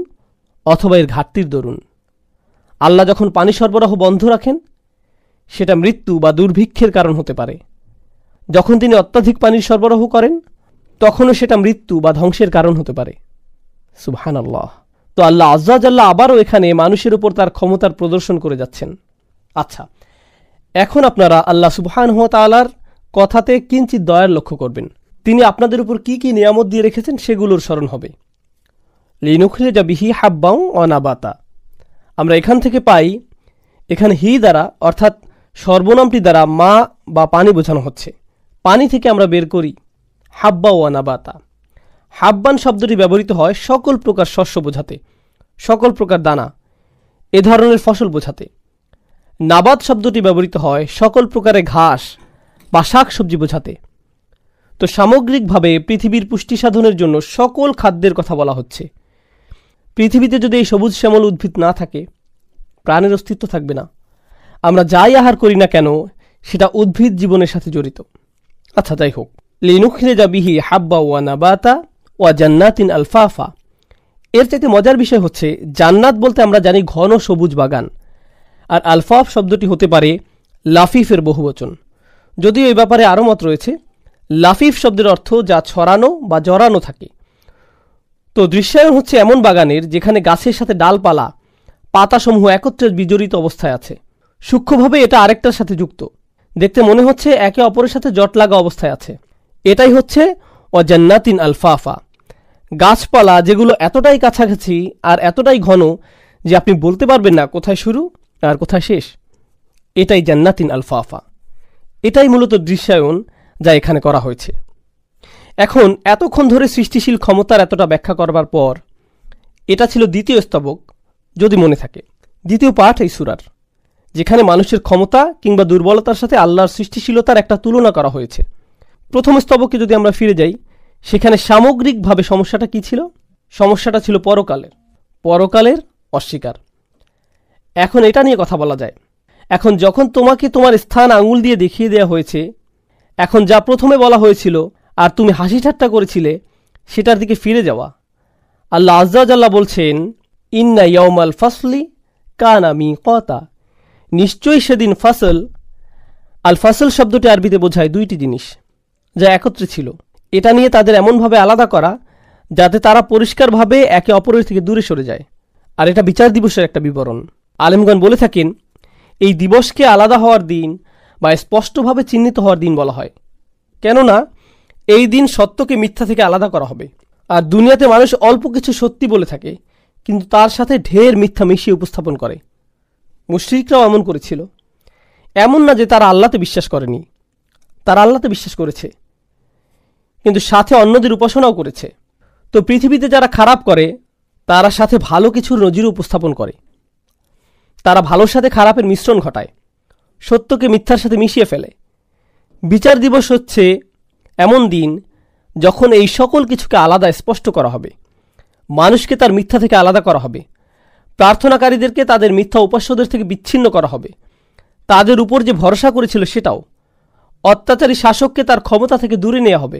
অথবা এর ঘাটতির দরুন। আল্লাহ যখন পানি সরবরাহ বন্ধ রাখেন, সেটা মৃত্যু বা দুর্ভিক্ষের কারণ হতে পারে, যখন তিনি অত্যাধিক পানির সরবরাহ করেন তখনও সেটা মৃত্যু বা ধ্বংসের কারণ হতে পারে। সুবহানাল্লাহ। তো আল্লাহ আজ্জা জাল্লা আবারও এখানে মানুষের উপর তার ক্ষমতার প্রদর্শন করে যাচ্ছেন। আচ্ছা, এখন আপনারা আল্লাহ সুবহানাহু ওয়া তাআলার কথাতে কিঞ্চিৎ দয়ার লক্ষ্য করবেন। তিনি আপনাদের উপর কি কি নিয়ামত দিয়ে রেখেছেন সেগুলোর স্মরণ হবে। লিনুখরিজা বিহি হাব্বাও ওয়া নাবাতা। আমরা এখান থেকে পাই, এখানে হি দ্বারা অর্থাৎ সর্বনামটি দ্বারা মা বা পানি বোঝানো হচ্ছে। পানি থেকে আমরা বের করি হাব্বা ওয়া নাবাতা। হাব্বান শব্দটি ব্যবহৃত হয় সকল প্রকার শস্য বোঝাতে, সকল প্রকার দানা, এ ধরনের ফসল বোঝাতে। নাবাত শব্দটি ব্যবহৃত হয় সকল প্রকারের ঘাস বা শাক সবজি বোঝাতে। তো সামগ্রিকভাবে পৃথিবীর পুষ্টি সাধনের জন্য সকল খাদ্যের কথা বলা হচ্ছে। পৃথিবীতে যদি এই সবুজ শ্যামল উদ্ভিদ না থাকে, প্রাণের অস্তিত্ব থাকবে না। আমরা যাই আহার করি না কেন সেটা উদ্ভিদ জীবনের সাথে জড়িত। আচ্ছা, যাই হোক, লিনুখরিজা বিহি হাব্বা ওয়া নাবাতা ওয়া জান্নাতিন আলফাফা। এর চাইতে মজার বিষয় হচ্ছে, জান্নাত বলতে আমরা জানি ঘন সবুজ বাগান, আর আলফাফ শব্দটি হতে পারে লাফিফের বহুবচন। যদিও এই ব্যাপারে আরও মত রয়েছে। লাফিফ শব্দের অর্থ যা ছড়ানো বা জড়ানো থাকে। তো দৃশ্যায়ন হচ্ছে এমন বাগানের যেখানে গাছের সাথে ডালপালা, পাতাসমূহ একত্রে বিজড়িত অবস্থায় আছে। সূক্ষ্মভাবে এটা আরেকটার সাথে যুক্ত, দেখতে মনে হচ্ছে একে অপরের সাথে জট লাগা অবস্থায় আছে। এটাই হচ্ছে ওয়া জান্নাতিন আলফাফা। গাছপালা যেগুলো এতটাই কাছাকাছি আর এতটাই ঘন যে আপনি বলতে পারবেন না কোথায় শুরু আর কোথায় শেষ, এটাই জান্নাতিন আলফাফা। এটাই মূলত দৃশ্যায়ন যা এখানে করা হয়েছে। এখন এতক্ষণ ধরে সৃষ্টিশীল ক্ষমতার এতটা ব্যাখ্যা করবার পর, এটা ছিল দ্বিতীয় স্তবক, যদি মনে থাকে, দ্বিতীয় পাঠ এই সূরার, যেখানে মানুষের ক্ষমতা কিংবা দুর্বলতার সাথে আল্লাহর সৃষ্টিশীলতার একটা তুলনা করা হয়েছে। প্রথম স্তবকে যদি আমরা ফিরে যাই, সেখানে সামগ্রিকভাবে সমস্যাটা কি ছিল? সমস্যাটা ছিল পরকালের অস্বীকার। এখন এটা নিয়ে কথা বলা যায়। এখন যখন তোমাকে তোমার স্থান আঙুল দিয়ে দেখিয়ে দেওয়া হয়েছে, এখন যা প্রথমে বলা হয়েছিল আর তুমি হাসি ঠাট্টা করেছিলে সেটার দিকে ফিরে যাওয়া। আল্লাহ আজ্জা ওয়া জাল্লা বলছেন, ইন্না ইয়াউমাল ফাসলি কানা মিকাতা। নিশ্চয়ই সেদিন ফাসল, আল ফাসল শব্দটি আরবিতে বোঝায় দুইটি জিনিস যা একত্রে ছিল। এটা নিয়ে তাদের এমনভাবে আলাদা করা যাতে তারা পরিষ্কারভাবে একে অপরের থেকে দূরে সরে যায়। আর এটা বিচার দিবসের একটা বিবরণ। আলেমগণ বলে থাকেন, এই দিবসকে আলাদা হওয়ার দিন বা স্পষ্টভাবে চিহ্নিত হওয়ার দিন বলা হয়, কেননা এই দিন সত্যকে মিথ্যা থেকে আলাদা করা হবে। আর দুনিয়াতে মানুষ অল্প কিছু সত্যি বলে থাকে, কিন্তু তার সাথে ঢের মিথ্যা মিশিয়ে উপস্থাপন করে। মুশরিকরাও এমন করেছিল। এমন না যে তারা আল্লাহতে বিশ্বাস করেনি, তারা আল্লাহতে বিশ্বাস করেছে, কিন্তু সাথে অন্যদের উপাসনাও করেছে। তো পৃথিবীতে যারা খারাপ করে তারা সাথে ভালো কিছুর নজির উপস্থাপন করে। তারা ভালোর সাথে খারাপের মিশ্রণ ঘটায়, সত্যকে মিথ্যার সাথে মিশিয়ে ফেলে। বিচার দিবস হচ্ছে এমন দিন যখন এই সকল কিছুকে আলাদা স্পষ্ট করা হবে। মানুষকে তার মিথ্যা থেকে আলাদা করা হবে, প্রার্থনাকারীদেরকে তাদের মিথ্যা উপাস্যদের থেকে বিচ্ছিন্ন করা হবে, তাদের উপর যে ভরসা করেছিল সেটাও। অত্যাচারী শাসককে তার ক্ষমতা থেকে দূরে নেওয়া হবে।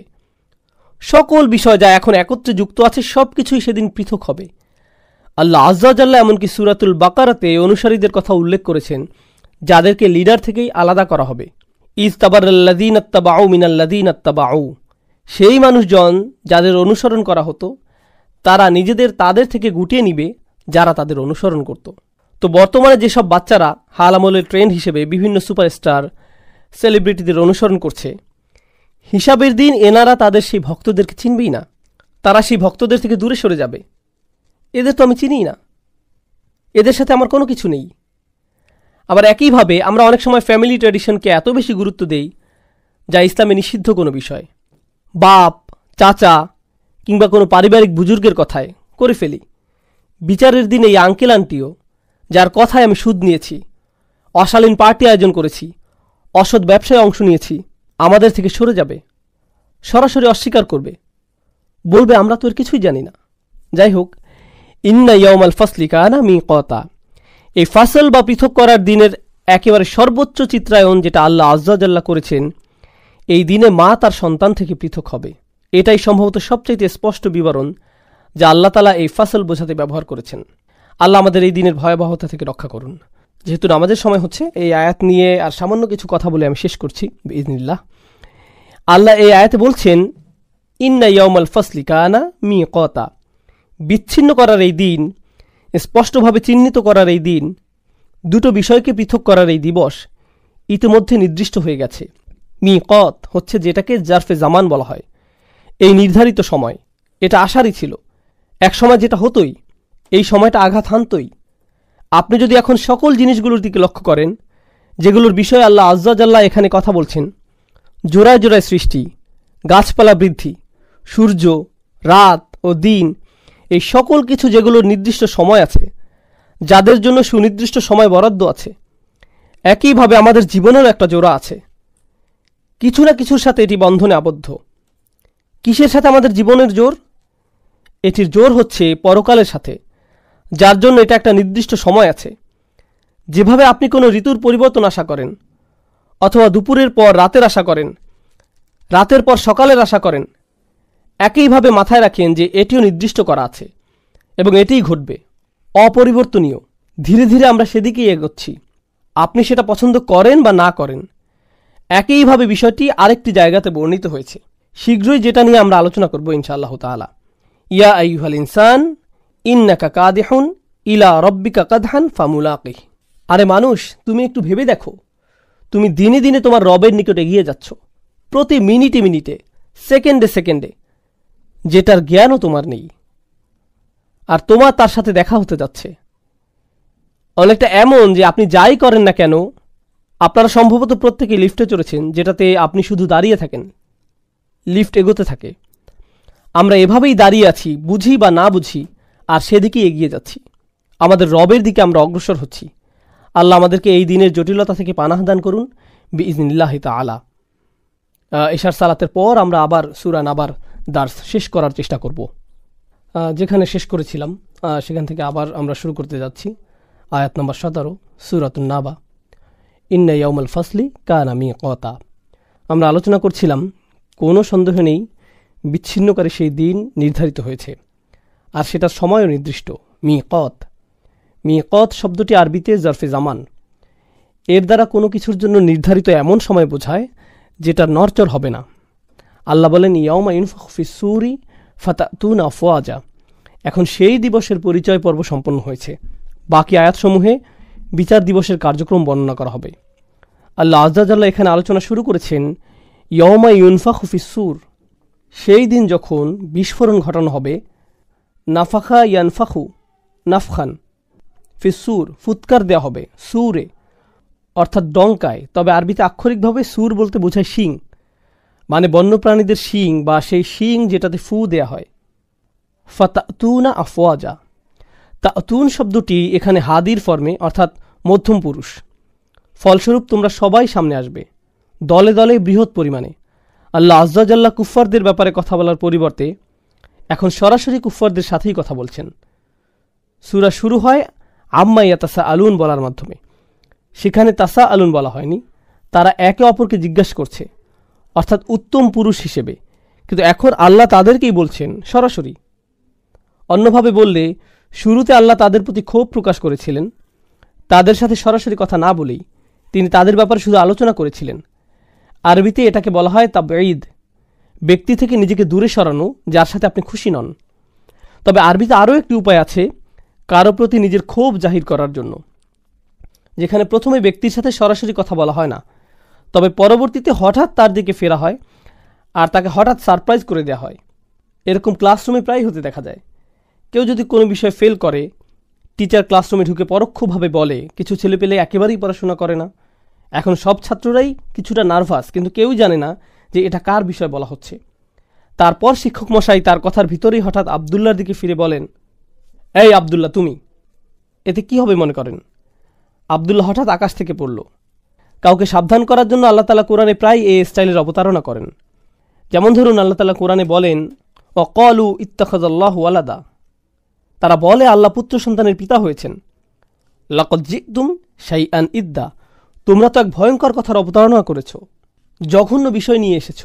সকল বিষয় যা এখন একত্রে যুক্ত আছে সব কিছুই সেদিন পৃথক হবে। আল্লাহ আজ্জা ওয়া জাল্লা এমনকি সূরাতুল বাকারাতে অনুসারীদের কথা উল্লেখ করেছেন যাদেরকে লিডার থেকেই আলাদা করা হবে। ইজ তাবারাল্লাযীনা ইত্তাবাউ মিনাল্লাযীনা ইত্তাবাউ। সেই মানুষজন যাদের অনুসরণ করা হতো তারা নিজেদের তাদের থেকে গুটিয়ে নিবে যারা তাদের অনুসরণ করত। তো বর্তমানে যেসব বাচ্চারা হাল আমলের ট্রেন্ড হিসেবে বিভিন্ন সুপারস্টার সেলিব্রিটিদের অনুসরণ করছে, হিসাবের দিন এনারা তাদের সেই ভক্তদেরকে চিনবেই না। তারা সেই ভক্তদের থেকে দূরে সরে যাবে। এদের তো আমি চিনিই না, এদের সাথে আমার কোনো কিছু নেই। আবার একইভাবে আমরা অনেক সময় ফ্যামিলি ট্র্যাডিশনকে এত বেশি গুরুত্ব দেই যা ইসলামে নিষিদ্ধ কোনো বিষয়। বাপ, চাচা কিংবা কোনো পারিবারিক বুজুর্গের কথায় করে ফেলি। বিচারের দিন এই আঙ্কেল আন্টিও যার কথায় আমি সুদ নিয়েছি, অশালীন পার্টি আয়োজন করেছি, অসৎ ব্যবসায় অংশ নিয়েছি, আমাদের থেকে সরে যাবে, সরাসরি অস্বীকার করবে, বলবে আমরা তো এর কিছুই জানি না। যাই হোক, ইন্না ইয়াউমাল ফাসলি কানা মিকাতা। এই ফাসল বা পৃথক করার দিনের একেবারে সর্বোচ্চ চিত্রায়ন যেটা আল্লাহ আজ্জা ওয়া জাল্লা করেছেন, এই দিনে মা তার সন্তান থেকে পৃথক হবে। এটাই সম্ভবত সবচাইতে স্পষ্ট বিবরণ যা আল্লাহ তাআলা এই ফাসল বোঝাতে ব্যবহার করেছেন। আল্লাহ আমাদের এই দিনের ভয়াবহতা থেকে রক্ষা করুন। যেহেতু আমাদের সময় হচ্ছে, এই আয়াত নিয়ে আর সামান্য কিছু কথা বলে আমি শেষ করছি বিইজনিল্লাহ। আল্লাহ এই আয়াতে বলছেন, ইন্না ইয়াউমাল ফাসলি কানা মিকাতা, বিচ্ছিন্ন করার এই দিন, স্পষ্টভাবে চিহ্নিত করার এই দিন, দুটো বিষয়কে পৃথক করার এই দিবস ইতিমধ্যে নির্দিষ্ট হয়ে গেছে। মিকাত হচ্ছে যেটাকে জারফে জামান বলা হয়, এই নির্ধারিত সময়। এটা আশারই ছিল, এক সময় যেটা হতোই, এই সময়টা আঘাত হানতই। আপনি যদি এখন সকল জিনিসগুলোর দিকে লক্ষ্য করেন যেগুলোর বিষয়ে আল্লাহ আজ্জাজাল্লাহ এখানে কথা বলছেন, জোড়ায় জোড়ায় সৃষ্টি, গাছপালা বৃদ্ধি, সূর্য, রাত ও দিন, এই সকল কিছু যেগুলোর নির্দিষ্ট সময় আছে, যাদের জন্য সুনির্দিষ্ট সময় বরাদ্দ আছে, একইভাবে আমাদের জীবনেরও একটা জোড়া আছে। কিছু না কিছুর সাথে এটি বন্ধনে আবদ্ধ। কিসের সাথে আমাদের জীবনের জোর? এটির জোর হচ্ছে পরকালের সাথে, যার জন্য এটা একটা নির্দিষ্ট সময় আছে। যেভাবে আপনি কোনো ঋতুর পরিবর্তন আশা করেন, অথবা দুপুরের পর রাতের আশা করেন, রাতের পর সকালের আশা করেন, একইভাবে মাথায় রাখেন যে এটিও নির্দিষ্ট করা আছে এবং এটিই ঘটবে, অপরিবর্তনীয়। ধীরে ধীরে আমরা সেদিকেই এগোচ্ছি, আপনি সেটা পছন্দ করেন বা না করেন। একইভাবে বিষয়টি আরেকটি জায়গাতে বর্ণিত হয়েছে, শীঘ্রই যেটা নিয়ে আমরা আলোচনা করব ইনশাআল্লাহ তাআলা। ইয়া আইয়ুহাল ইনসান ইন্নাকা কাদিহুন ইলা রব্বিকা কাদহান ফামুলাকিহ। আরে মানুষ, তুমি একটু ভেবে দেখো, তুমি দিনে দিনে তোমার রবের নিকট এগিয়ে যাচ্ছ, প্রতি মিনিটে মিনিটে, সেকেন্ডে সেকেন্ডে, যেটার জ্ঞানও তোমার নেই, আর তোমার তার সাথে দেখা হতে যাচ্ছে। অনেকটা এমন যে আপনি যাই করেন না কেন, আপনারা সম্ভবত প্রত্যেকেই লিফটে চড়েছেন, যেটাতে আপনি শুধু দাঁড়িয়ে থাকেন, লিফট এগোতে থাকে। আমরা এভাবেই দাঁড়িয়ে আছি, বুঝি বা না বুঝি, আর সেদিকেই এগিয়ে যাচ্ছি, আমাদের রবের দিকে আমরা অগ্রসর হচ্ছি। আল্লাহ আমাদেরকে এই দিনের জটিলতা থেকে পানাহ দান করুন বিইজনিল্লাহি তাআলা। এশার সালাতের পর আমরা আবার সূরা নাবার দার্স শেষ করার চেষ্টা করব। যেখানে শেষ করেছিলাম সেখান থেকে আবার আমরা শুরু করতে যাচ্ছি। আয়াত নম্বর 17, সূরাতুন নাবা। ইন্না ইয়াউমাল ফাসলি কানা মিকাতা। আমরা আলোচনা করছিলাম, কোনো সন্দেহ নেই বিচ্ছিন্নকারী সেই দিন নির্ধারিত হয়েছে, আর সেটার সময়ও নির্দিষ্ট। মিকাত, মিকাত শব্দটি আরবিতে জারফে জামান। এর দ্বারা কোনো কিছুর জন্য নির্ধারিত এমন সময় বোঝায় যেটা নড়চড় হবে না। আল্লাহ বলেন, ইয়াউমা ইউনফাখু ফিস-সূরি ফাতাতুনা আফওয়াজা। এখন সেই দিবসের পরিচয় পর্ব সম্পন্ন হয়েছে। বাকি আয়াতসমূহে বিচার দিবসের কার্যক্রম বর্ণনা করা হবে। আল্লাহ আজ্জাজাল্লাহ এখানে আলোচনা শুরু করেছেন ইয়াউমা ইউনফাখু ফিস-সূর, সেই দিন যখন বিস্ফোরণ ঘটানো হবে। নাফাখা ইয়ানফাখু নাফখান, ফিস-সূর ফুৎকার দেওয়া হবে, সূরে অর্থাৎ ডঙ্কায়। তবে আরবিতে আক্ষরিকভাবে সূর বলতে বোঝায় শিং, মানে বন্যপ্রাণীদের শিং বা সেই শিং যেটাতে ফু দেয়া হয়। ফাতাতুনা আফওয়াজা, তাতুন শব্দটি এখানে হাদির ফর্মে, অর্থাৎ মধ্যম পুরুষ। ফলস্বরূপ তোমরা সবাই সামনে আসবে, দলে দলে, বৃহৎ পরিমাণে। আল্লাহ আজ্জাজাল্লাহ কুফফারদের ব্যাপারে কথা বলার পরিবর্তে এখন সরাসরি কুফফারদের সাথেই কথা বলছেন। সূরা শুরু হয় আম্মা ইয়াতাসাআলুন বলার মাধ্যমে। সেখানে তাসাআলুন বলা হয়নি, তারা একে অপরকে জিজ্ঞাসা করছে, অর্থাৎ উত্তম পুরুষ হিসেবে। কিন্তু এখন আল্লাহ তাদেরকেই বলছেন সরাসরি। অন্যভাবে বললে, শুরুতে আল্লাহ তাদের প্রতি ক্ষোভ প্রকাশ করেছিলেন, তাদের সাথে সরাসরি কথা না বলেই তিনি তাদের ব্যাপারে শুধু আলোচনা করেছিলেন। আরবিতে এটাকে বলা হয় তাবঈদ, ব্যক্তি থেকে নিজেকে দূরে সরানো, যার সাথে আপনি খুশি নন। তবে আরবিতে আরও একটি উপায় আছে কারো প্রতি নিজের ক্ষোভ জাহির করার জন্য, যেখানে প্রথমে ব্যক্তির সাথে সরাসরি কথা বলা হয় না, তবে পরবর্তীতে হঠাৎ তার দিকে ফেরা হয় আর তাকে হঠাৎ সারপ্রাইজ করে দেওয়া হয়। এরকম ক্লাসরুমে প্রায় হতে দেখা যায়। কেউ যদি কোনো বিষয়ে ফেল করে, টিচার ক্লাসরুমে ঢুকে পরোক্ষভাবে বলে, কিছু ছেলেপেলে একেবারেই পড়াশোনা করে না। এখন সব ছাত্ররাই কিছুটা নার্ভাস, কিন্তু কেউই জানে না যে এটা কার বিষয় বলা হচ্ছে। তারপর শিক্ষক মশাই তার কথার ভিতরেই হঠাৎ আবদুল্লার দিকে ফিরে বলেন, এই আবদুল্লাহ তুমি। এতে কি হবে মনে করেন? আবদুল্লাহ হঠাৎ আকাশ থেকে পড়ল। কাউকে সাবধান করার জন্য আল্লাহ তাআলা কোরআনে প্রায় এই স্টাইলের অবতারণা করেন। যেমন ধরুন, আল্লাহ তাআলা কোরআনে বলেন, ওয়াকালু ইত্তাখাযাল্লাহু ওয়ালাদা, তারা বলে আল্লাহ পুত্র সন্তানের পিতা হয়েছেন। লাকাদ জিতুম শাইআন ইদ্দা, তোমরা তো এক ভয়ঙ্কর কথার অবতারণা করেছ, জঘন্য বিষয় নিয়ে এসেছ।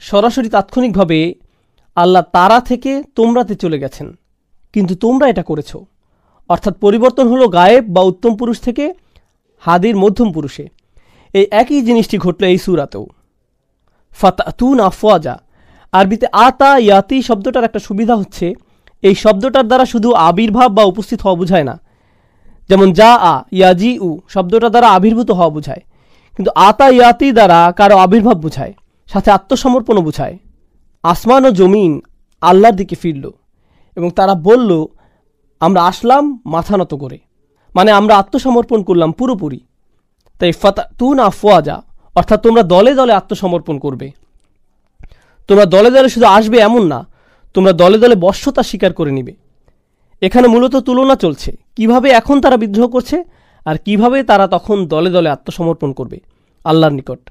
সরাসরি তাৎক্ষণিকভাবে আল্লাহ তারা থেকে তোমরাতে চলে গেছেন, কিন্তু তোমরা এটা করেছ। অর্থাৎ পরিবর্তন হলো গায়েব বা উত্তম পুরুষ থেকে হাদির মধ্যম পুরুষে। এই একই জিনিসটি ঘটল এই সূরাতেও। ফাতাতুন আফওয়াজা। আরবিতে আতা ইয়াতি শব্দটার একটা সুবিধা হচ্ছে এই শব্দটার দ্বারা শুধু আবির্ভাব বা উপস্থিত হওয়া বোঝায় না। যেমন যা আ ইয়াজি উ শব্দটার দ্বারা আবির্ভূত হওয়া বোঝায়, কিন্তু আতা ইয়াতি দ্বারা কারো আবির্ভাব বোঝায়, সাথে আত্মসমর্পণও বোঝায়। আসমান ও জমিন আল্লাহর দিকে ফিরল এবং তারা বলল, আমরা আসলাম মাথা নত করে, মানে আমরা আত্মসমর্পণ করলাম পুরোপুরি। তাই ফাতাতুন আফওয়াজা অর্থাৎ তোমরা দলে দলে আত্মসমর্পণ করবে। তোমরা দলে দলে শুধু আসবে এমন না, তোমরা দলে দলে বশ্যতা স্বীকার করে নিবে। এখানে মূলত তুলনা চলছে কিভাবে এখন তারা বিদ্রোহ করছে আর কিভাবে তারা তখন দলে দলে আত্মসমর্পণ করবে আল্লাহর নিকট।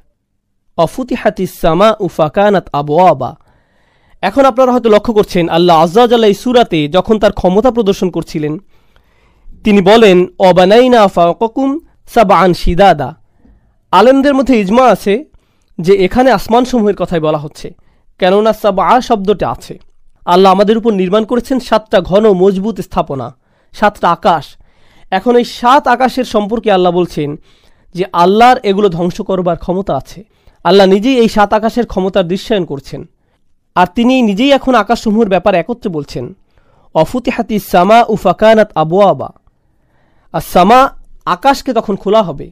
অফুতিহাতিস সামাউ ফাকানাত আবওয়াবা। এখন আপনারা হয়তো লক্ষ্য করছেন আল্লাহ আজ্জা ওয়া জাল্লা এই সূরাতে যখন তার ক্ষমতা প্রদর্শন করছিলেন তিনি বলেন অবানাইনা ফাওকাকুম সাবআন শিদাদা। আলেমদের মধ্যে ইজমা আছে যে এখানে আসমানসমূহের কথাই বলা হচ্ছে, কেননা সাবআ শব্দটা আছে। আল্লাহ আমাদের উপর নির্মাণ করেছেন 7টা ঘন মজবুত স্থাপনা, 7টা আকাশ। এখন এই 7 আকাশের সম্পর্কে আল্লাহ বলছেন যে আল্লাহর এগুলো ধ্বংস করবার ক্ষমতা আছে। আল্লাহ নিজেই এই 7 আকাশের ক্ষমতার দৃশ্যায়ন করছেন, আর তিনি নিজেই এখন আকাশসমূহের ব্যাপারে একত্রে বলছেন অফুতিহাতিস সামাউ ফাকানাত আবওয়াবা। আর সামা আকাশকে তখন খোলা হবে,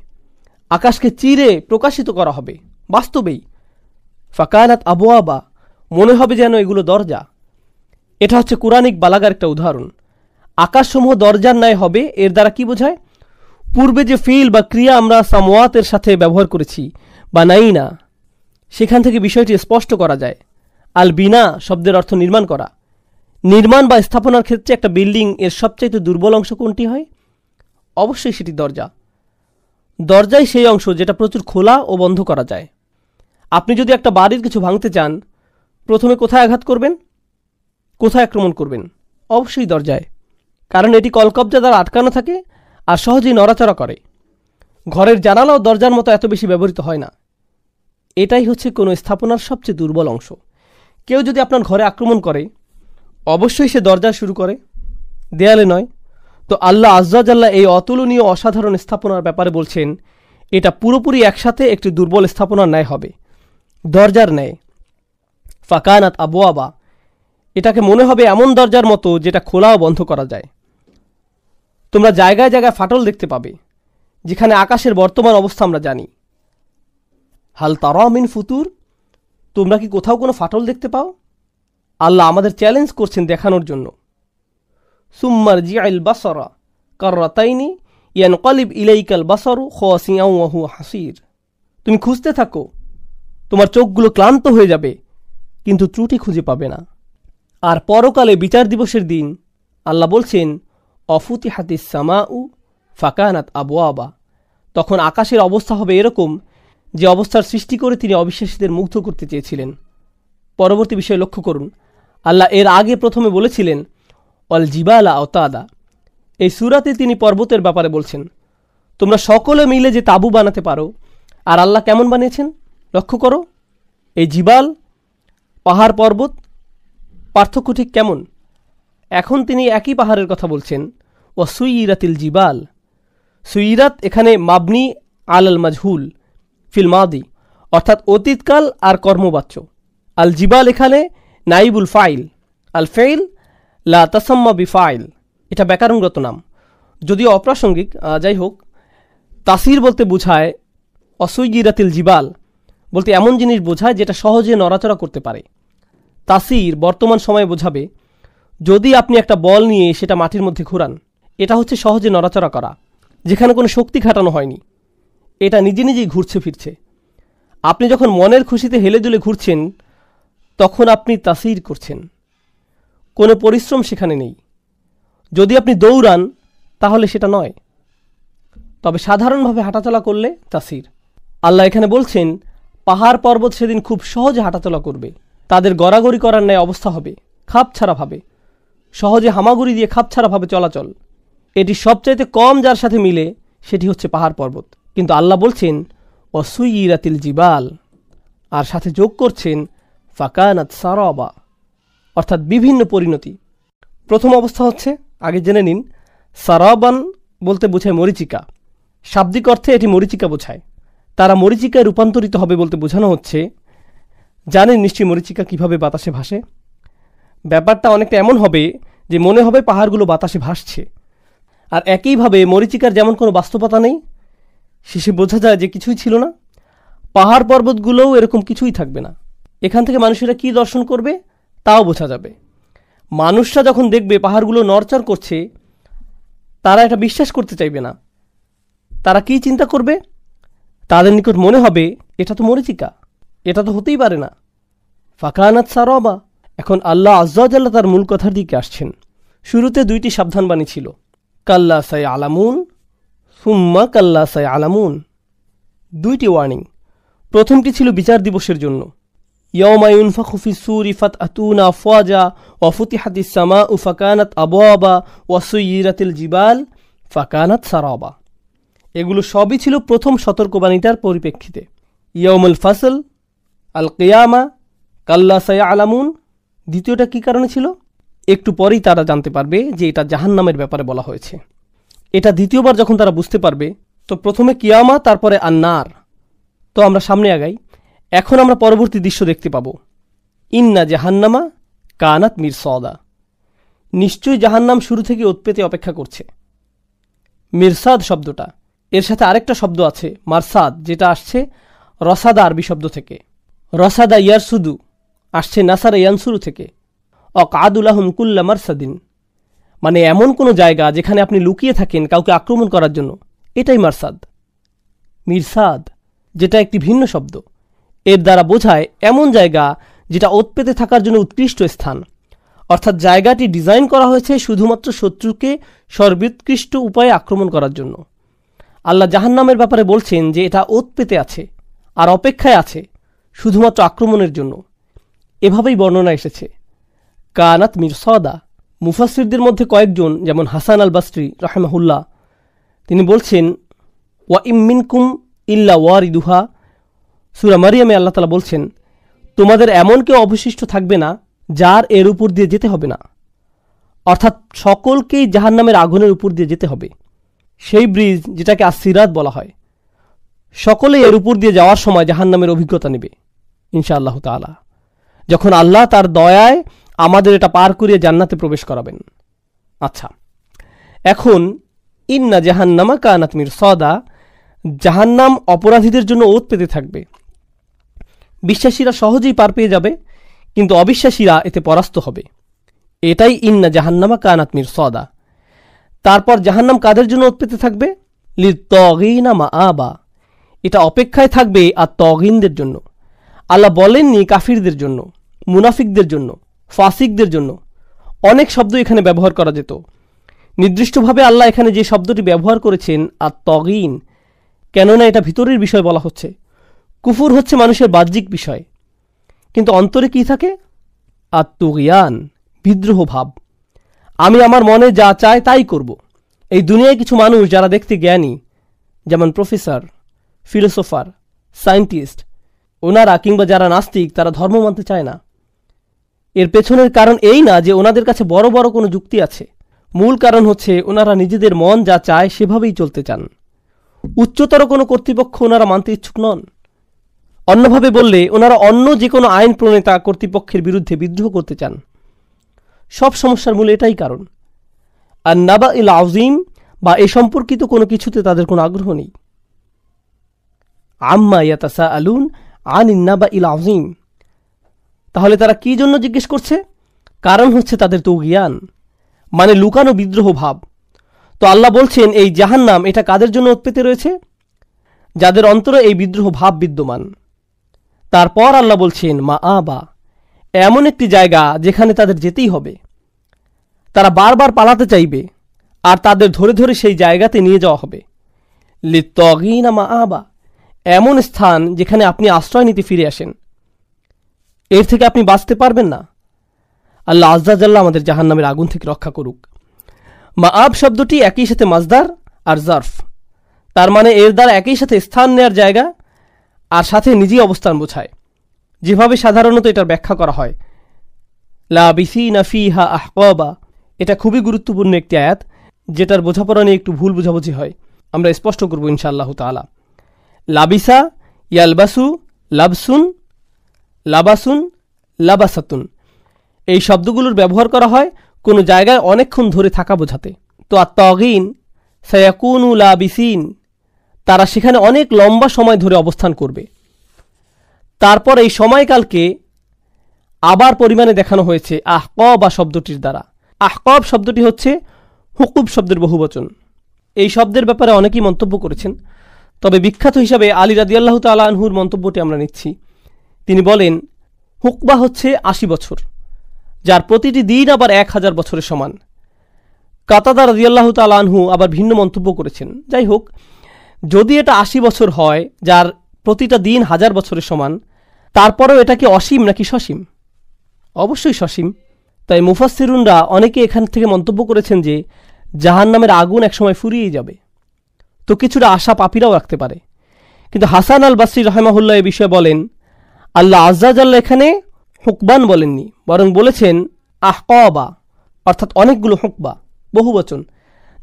আকাশকে চিরে প্রকাশিত করা হবে বাস্তবেই। ফাকানাত আবওয়াবা মনে হবে যেন এগুলো দরজা। এটা হচ্ছে কুরআনিক বালাগার একটা উদাহরণ। আকাশসমূহ দরজার ন্যায় হবে, এর দ্বারা কি বোঝায়? পূর্বে যে ফিল বা ক্রিয়া আমরা সামওয়াতের সাথে ব্যবহার করেছি বা নাই না, সেখান থেকে বিষয়টি স্পষ্ট করা যায়। আল বিনা শব্দের অর্থ নির্মাণ করা। নির্মাণ বা স্থাপনার ক্ষেত্রে একটা বিল্ডিং এর সবচাইতে দুর্বল অংশ কোনটি হয়? অবশ্যই সেটি দরজা। দরজাই সেই অংশ যেটা প্রচুর খোলা ও বন্ধ করা যায়। আপনি যদি একটা বাড়ির কিছু ভাঙতে চান, প্রথমে কোথায় আঘাত করবেন, কোথায় আক্রমণ করবেন? অবশ্যই দরজায়, কারণ এটি কলকব্জা দ্বারা আটকানো থাকে আর সহজেই নড়াচড়া করে। ঘরের জানালাও দরজার মতো এত বেশি ব্যবহৃত হয় না। এটাই হচ্ছে কোনো স্থাপনার সবচেয়ে দুর্বল অংশ। কেউ যদি আপনার ঘরে আক্রমণ করে, অবশ্যই সে দরজা শুরু করে, দেয়ালে নয়। তো আল্লাহ আজ্জা ওয়া জাল্লা এই অতুলনীয় অসাধারণ স্থাপনার ব্যাপারে বলছেন এটা পুরোপুরি একসাথে একটি দুর্বল স্থাপনার ন্যায় হবে, দরজার ন্যায়। ফাকানাত আবওয়াবা, এটাকে মনে হবে এমন দরজার মতো যেটা খোলা ও বন্ধ করা যায়। তোমরা জায়গায় জায়গায় ফাটল দেখতে পাবে, যেখানে আকাশের বর্তমান অবস্থা আমরা জানি। হাল তারা মিন ফুতুর, তোমরা কি কোথাও কোনো ফাটল দেখতে পাও? আল্লাহ আমাদের চ্যালেঞ্জ করছেন দেখানোর জন্য। সুম্মারজিআল বাসরা কাররাতাইনি ইয়ানকালিব ইলাইকাল বাসরু খাসিআন ওয়া হুয়া হাসির। তুমি খুঁজতে থাকো, তোমার চোখগুলো ক্লান্ত হয়ে যাবে কিন্তু ত্রুটি খুঁজে পাবে না। আর পরকালে বিচার দিবসের দিন আল্লাহ বলছেন অফুতিহাতিস সামাউ ফাকানাত আবওয়াবা। তখন আকাশের অবস্থা হবে এরকম যে অবস্থার সৃষ্টি করে তিনি অবিশ্বাসীদের মুগ্ধ করতে চেয়েছিলেন। পরবর্তী বিষয় লক্ষ্য করুন, আল্লাহ এর আগে প্রথমে বলেছিলেন অল জিবালা আওতাদা। এই সূরাতে তিনি পর্বতের ব্যাপারে বলছেন তোমরা সকলে মিলে যে তাঁবু বানাতে পারো। আর আল্লাহ কেমন বানিয়েছেন লক্ষ্য করো। এই জিবাল, পাহাড় পর্বত, পার্থক্য ঠিক কেমন? এখন তিনি একই পাহাড়ের কথা বলছেন ও সুইরাতিল জিবাল। সুইরাত এখানে মাবনি আলাল মাজহুল ফিল মাদি, অর্থাৎ অতীতকাল আর কর্মবাচ্য। আল জিবাল এখানে নাইবুল ফাইল, আল ফেইল লা তাসাম্মা বিফাইল, এটা ব্যাকরণগত নাম, যদিও অপ্রাসঙ্গিক। যাই হোক, তাসির বলতে বোঝায় অসুইগিরাতিল জিবাল বলতে এমন জিনিস বোঝায় যেটা সহজে নড়াচড়া করতে পারে। তাসির বর্তমান সময়ে বোঝাবে যদি আপনি একটা বল নিয়ে সেটা মাটির মধ্যে ঘোরান, এটা হচ্ছে সহজে নড়াচড়া করা, যেখানে কোনো শক্তি খাটানো হয়নি, এটা নিজে নিজেই ঘুরছে ফিরছে। আপনি যখন মনের খুশিতে হেলে দুলে ঘুরছেন তখন আপনি তাসির করছেন, কোনো পরিশ্রম সেখানে নেই। যদি আপনি দৌড়ান তাহলে সেটা নয়, তবে সাধারণভাবে হাঁটাচলা করলে তাসির। আল্লাহ এখানে বলছেন পাহাড় পর্বত সেদিন খুব সহজে হাঁটাচলা করবে, তাদের গড়াগড়ি করার ন্যায় অবস্থা হবে, খাপ ছাড়াভাবে, সহজে হামাগুড়ি দিয়ে খাপ ছাড়াভাবে চলাচল। এটি সবচাইতে কম যার সাথে মিলে সেটি হচ্ছে পাহাড় পর্বত। কিন্তু আল্লাহ বলছেন অসুইরাতিল জিবাল, আর সাথে যোগ করছেন ফাকানাত সারাবা, অর্থাৎ বিভিন্ন পরিণতি। প্রথম অবস্থা হচ্ছে, আগে জেনে নিন, সারাবান বলতে বোঝায় মরিচিকা। শাব্দিক অর্থে এটি মরিচিকা বোঝায়। তারা মরিচিকায় রূপান্তরিত হবে বলতে বোঝানো হচ্ছে জানেন নিশ্চয়ই মরীচিকা কিভাবে বাতাসে ভাসে? ব্যাপারটা অনেকটা এমন হবে যে মনে হবে পাহাড়গুলো বাতাসে ভাসছে। আর একইভাবে মরীচিকার যেমন কোনো বাস্তবতা নেই, শেষে বোঝা যায় যে কিছুই ছিল না। পাহাড় পর্বতগুলোও এরকম কিছুই থাকবে না। এখান থেকে মানুষেরা কি দর্শন করবে তাও বোঝা যাবে। মানুষরা যখন দেখবে পাহাড়গুলো নড়চড় করছে, তারা এটা বিশ্বাস করতে চাইবে না। তারা কি চিন্তা করবে? তাদের নিকট মনে হবে এটা তো মরীচিকা, এটা তো হতেই পারে না। ফাকানাত সারাবা। এখন আল্লাহ আজ্জা ওয়া জাল্লা তার মূল কথার দিকে আসছেন। শুরুতে 2টি সাবধানবাণী ছিল, কাল্লা সাই আলামুন, সুম্মা কাল্লা সাই আলামুন। 2টি ওয়ার্নিং। প্রথমটি ছিল বিচার দিবসের জন্য, ইয়াউমা ইউনফাখু ফিস-সূরি ফাতআতুনা আফওয়াজা ওয়া ফুতিহাতিস সামাউ ফাকানাত আবওয়াবা ওয়া সুয়িরাতিল জিবাল ফাকানাত সারাবা। এগুলো সবই ছিল প্রথম সতর্কবাণীটার পরিপ্রেক্ষিতে। ইয়াউমুল ফাসল, আল কিয়ামা, কাল্লা সায়ালামুন। দ্বিতীয়টা কি কারণে ছিল? একটু পরেই তারা জানতে পারবে যে এটা জাহান্নামের ব্যাপারে বলা হয়েছে। এটা দ্বিতীয়বার যখন তারা বুঝতে পারবে, তো প্রথমে কিয়ামা, তারপরে আন্নার। তো আমরা সামনে আগাই। এখন আমরা পরবর্তী দৃশ্য দেখতে পাব। ইন্না জাহান্নামা কানাত মিরসাদা। নিশ্চয়ই জাহান্নাম শুরু থেকে উৎপেতে অপেক্ষা করছে। মিরসাদ শব্দটা, এর সাথে আরেকটা শব্দ আছে মারসাদ, যেটা আসছে রসাদা আরবি শব্দ থেকে। রসাদা ইয়ারসুদু আসছে নাসারা ইয়ানসুরু থেকে। অকাদুলাহুম কুল্লা মারসাদিন, মানে এমন কোনো জায়গা যেখানে আপনি লুকিয়ে থাকেন কাউকে আক্রমণ করার জন্য, এটাই মারসাদ। মিরসাদ যেটা একটি ভিন্ন শব্দ, এর দ্বারা বোঝায় এমন জায়গা যেটা ওত পেতে থাকার জন্য উৎকৃষ্ট স্থান। অর্থাৎ জায়গাটি ডিজাইন করা হয়েছে শুধুমাত্র শত্রুকে সর্বোৎকৃষ্ট উপায়ে আক্রমণ করার জন্য। আল্লাহ জাহান্নামের ব্যাপারে বলছেন যে এটা ওত পেতে আছে আর অপেক্ষায় আছে শুধুমাত্র আক্রমণের জন্য। এভাবেই বর্ণনা এসেছে, কানাত মিরসাদা। মুফাসসিরদের মধ্যে কয়েকজন, যেমন হাসান আল বাসরি রাহিমাহুল্লাহ, তিনি বলছেন ওয়া ইম মিনকুম ইল্লা ওয়ারিদুহা। সূরা মারিয়ামে আল্লাহ তাআলা বলছেন, তোমাদের এমন কেউ অবশিষ্ট থাকবে না যার এর উপর দিয়ে যেতে হবে না। অর্থাৎ সকলকেই জাহান্নামের আগুনের উপর দিয়ে যেতে হবে। সেই ব্রিজ যেটাকে আসসিরাত বলা হয়, সকলেই এর উপর দিয়ে যাওয়ার সময় জাহান্নামের অভিজ্ঞতা নেবে ইনশাআল্লাহ তাআলা, যখন আল্লাহ তার দয়ায় আমাদের এটা পার করিয়ে জান্নাতে প্রবেশ করাবেন। আচ্ছা, এখন ইন্না জাহান্নামা কানাত মিরসাদা, জাহান্নাম অপরাধীদের জন্য ওত পেতে থাকবে। বিশ্বাসীরা সহজেই পার পেয়ে যাবে, কিন্তু অবিশ্বাসীরা এতে পরাস্ত হবে। এটাই ইন্না জাহান্নামা কানাত মিরসাদা। তারপর জাহান্নাম কাদের জন্য ওত পেতে থাকবে? লিত্তাগিনা মাআবা, এটা অপেক্ষায় থাকবে আর তগিনদের জন্য। আল্লাহ বলেননি কাফিরদের জন্য, মুনাফিকদের জন্য, ফাসিকদের জন্য। অনেক শব্দ এখানে ব্যবহার করা যেত। নির্দিষ্টভাবে আল্লাহ এখানে যে শব্দটি ব্যবহার করেছেন আর তগিন, কেননা এটা ভিতরের বিষয় বলা হচ্ছে। কুফুর হচ্ছে মানুষের বাহ্যিক বিষয়, কিন্তু অন্তরে কি থাকে? আর তুগিয়ান, বিদ্রোহ ভাব। আমি আমার মনে যা চাই তাই করব। এই দুনিয়ায় কিছু মানুষ যারা দেখতে জ্ঞানী, যেমন প্রফেসর, ফিলোসোফার, সায়েন্টিস্ট, ওনারা কিংবা যারা নাস্তিক, তারা ধর্ম মানতে চায় না। এর পেছনের কারণ এই না যে ওনাদের কাছে বড় বড় কোনো যুক্তি আছে। মূল কারণ হচ্ছে ওনারা নিজেদের মন যা চায় সেভাবেই চলতে চান। উচ্চতর কোনো কর্তৃপক্ষ ওনারা মানতে ইচ্ছুক নন। অন্যভাবে বললে, ওনারা অন্য যে কোনো আইন প্রণেতা কর্তৃপক্ষের বিরুদ্ধে বিদ্রোহ করতে চান। সব সমস্যার মূল এটাই কারণ। আর নাবা ইল আযীম, বা এ সম্পর্কিত কোনো কিছুতে তাদের কোনো আগ্রহ নেই। আম্মা ইয়াতাসাআলুন আনিন নাবা ইল আযীম, তাহলে তারা কি জন্য জিজ্ঞেস করছে? কারণ হচ্ছে তাদের তুগিয়ান, মানে লুকানো বিদ্রোহ ভাব। তো আল্লাহ বলছেন এই জাহান্নাম এটা কাদের জন্য উৎপেতে রয়েছে? যাদের অন্তরে এই বিদ্রোহ ভাব বিদ্যমান। তারপর আল্লাহ বলছেন মাআবা, এমন একটি জায়গা যেখানে তাদের যেতেই হবে। তারা বারবার পালাতে চাইবে, আর তাদের ধরে ধরে সেই জায়গাতে নিয়ে যাওয়া হবে। লিত্তাগিনা মাআবা, এমন স্থান যেখানে আপনি আশ্রয় নিতে ফিরে আসেন। এর থেকে আপনি বাঁচতে পারবেন না। আল্লাহ আজ্জা জাল্লা আমাদের জাহান্নামের আগুন থেকে রক্ষা করুক। মাআব শব্দটি একই সাথে মাজদার আর জারফ, তার মানে এর দ্বারা একই সাথে স্থান নেয়ার জায়গা আর সাথে নিজেই অবস্থান বোঝায়। যেভাবে সাধারণত এটার ব্যাখ্যা করা হয়, লাবিসিনা ফিহা আহকাবা, এটা খুবই গুরুত্বপূর্ণ একটি আয়াত, যেটার বোঝাপড়া নিয়ে একটু ভুল বোঝাবুঝি হয়। আমরা স্পষ্ট করব ইনশাআল্লাহ তাআলা। লাবিসা ইয়ালবাসু লাবসুন, লাবাসুন, লাবাসাতুন, এই শব্দগুলোর ব্যবহার করা হয় কোনো জায়গায় অনেকক্ষণ ধরে থাকা বোঝাতে। তো আত-তাগিন সায়াকুনু লাবিসিন, তারা সেখানে অনেক লম্বা সময় ধরে অবস্থান করবে। তারপর এই সময়কালকে আবার পরিমাণে দেখানো হয়েছে আহকবা শব্দটির দ্বারা। আহকব শব্দটি হচ্ছে হুকুব শব্দের বহুবচন। এই শব্দের ব্যাপারে অনেকেই মন্তব্য করেছেন, তবে বিখ্যাত হিসাবে আলী রাদিয়াল্লাহু তাআলা আনহুর মন্তব্যটি আমরা নিচ্ছি। তিনি বলেন, হুকবা হচ্ছে ৮০ বছর, যার প্রতিটি দিন আবার ১,০০০ বছরের সমান। কাতাদা রাদিয়াল্লাহু তাআলা আনহু আবার ভিন্ন মন্তব্য করেছেন। যাই হোক, যদি এটা ৮০ বছর হয়, যার প্রতিটা দিন ১,০০০ বছরের সমান, তারপরেও এটা কি অসীম নাকি সসীম? অবশ্যই সসীম। তাই মুফাসসিরুনরা অনেকে এখান থেকে মন্তব্য করেছেন যে জাহান্নামের আগুন একসময় ফুরিয়ে যাবে। তো কিছুটা আশা পাপীরাও রাখতে পারে। কিন্তু হাসান আল বাসরি রাহিমাহুল্লাহ এ বিষয়ে বলেন, আল্লাহ আজ্জা জাল্লা এখানে হুকবান বলেননি, বরং বলেছেন আহকবা, অর্থাৎ অনেকগুলো হুকবা, বহুবচন,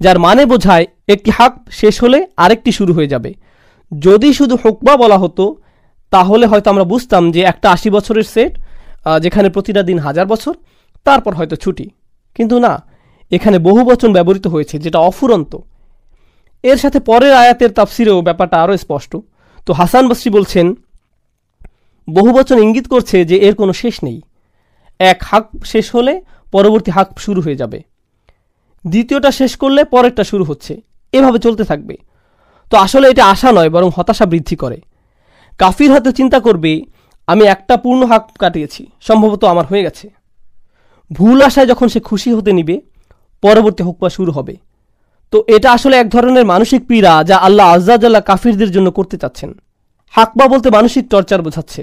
যার মানে বোঝায় একটি হাক শেষ হলে আরেকটি শুরু হয়ে যাবে। যদি শুধু হুকবা বলা হতো তাহলে হয়তো আমরা বুঝতাম যে একটা ৮০ বছরের সেট, যেখানে প্রতিটা দিন ১,০০০ বছর, তারপর হয়তো ছুটি। কিন্তু না, এখানে বহুবচন ব্যবহৃত হয়েছে, যেটা অফুরন্ত। এর সাথে পরের আয়াতের তাফসিরেও ব্যাপারটা আরও স্পষ্ট। তো হাসান বসরি বলছেন, বহুবচন ইঙ্গিত করছে যে এর কোনো শেষ নেই। এক হাক শেষ হলে পরবর্তী হাক শুরু হয়ে যাবে, দ্বিতীয়টা শেষ করলে পরেরটা শুরু হচ্ছে, এভাবে চলতে থাকবে। তো আসলে এটা আশা নয়, বরং হতাশা বৃদ্ধি করে। কাফির হয়তো চিন্তা করবে, আমি একটা পূর্ণ হাক কাটিয়েছি, সম্ভবত আমার হয়ে গেছে। ভুল আশায় যখন সে খুশি হতে নিবে, পরবর্তী হুকবা শুরু হবে। তো এটা আসলে এক ধরনের মানসিক পীড়া যা আল্লাহ আজ্জা জাল্লা কাফিরদের জন্য করতে চাচ্ছেন। হাকবা বলতে মানসিক টর্চার বোঝাচ্ছে।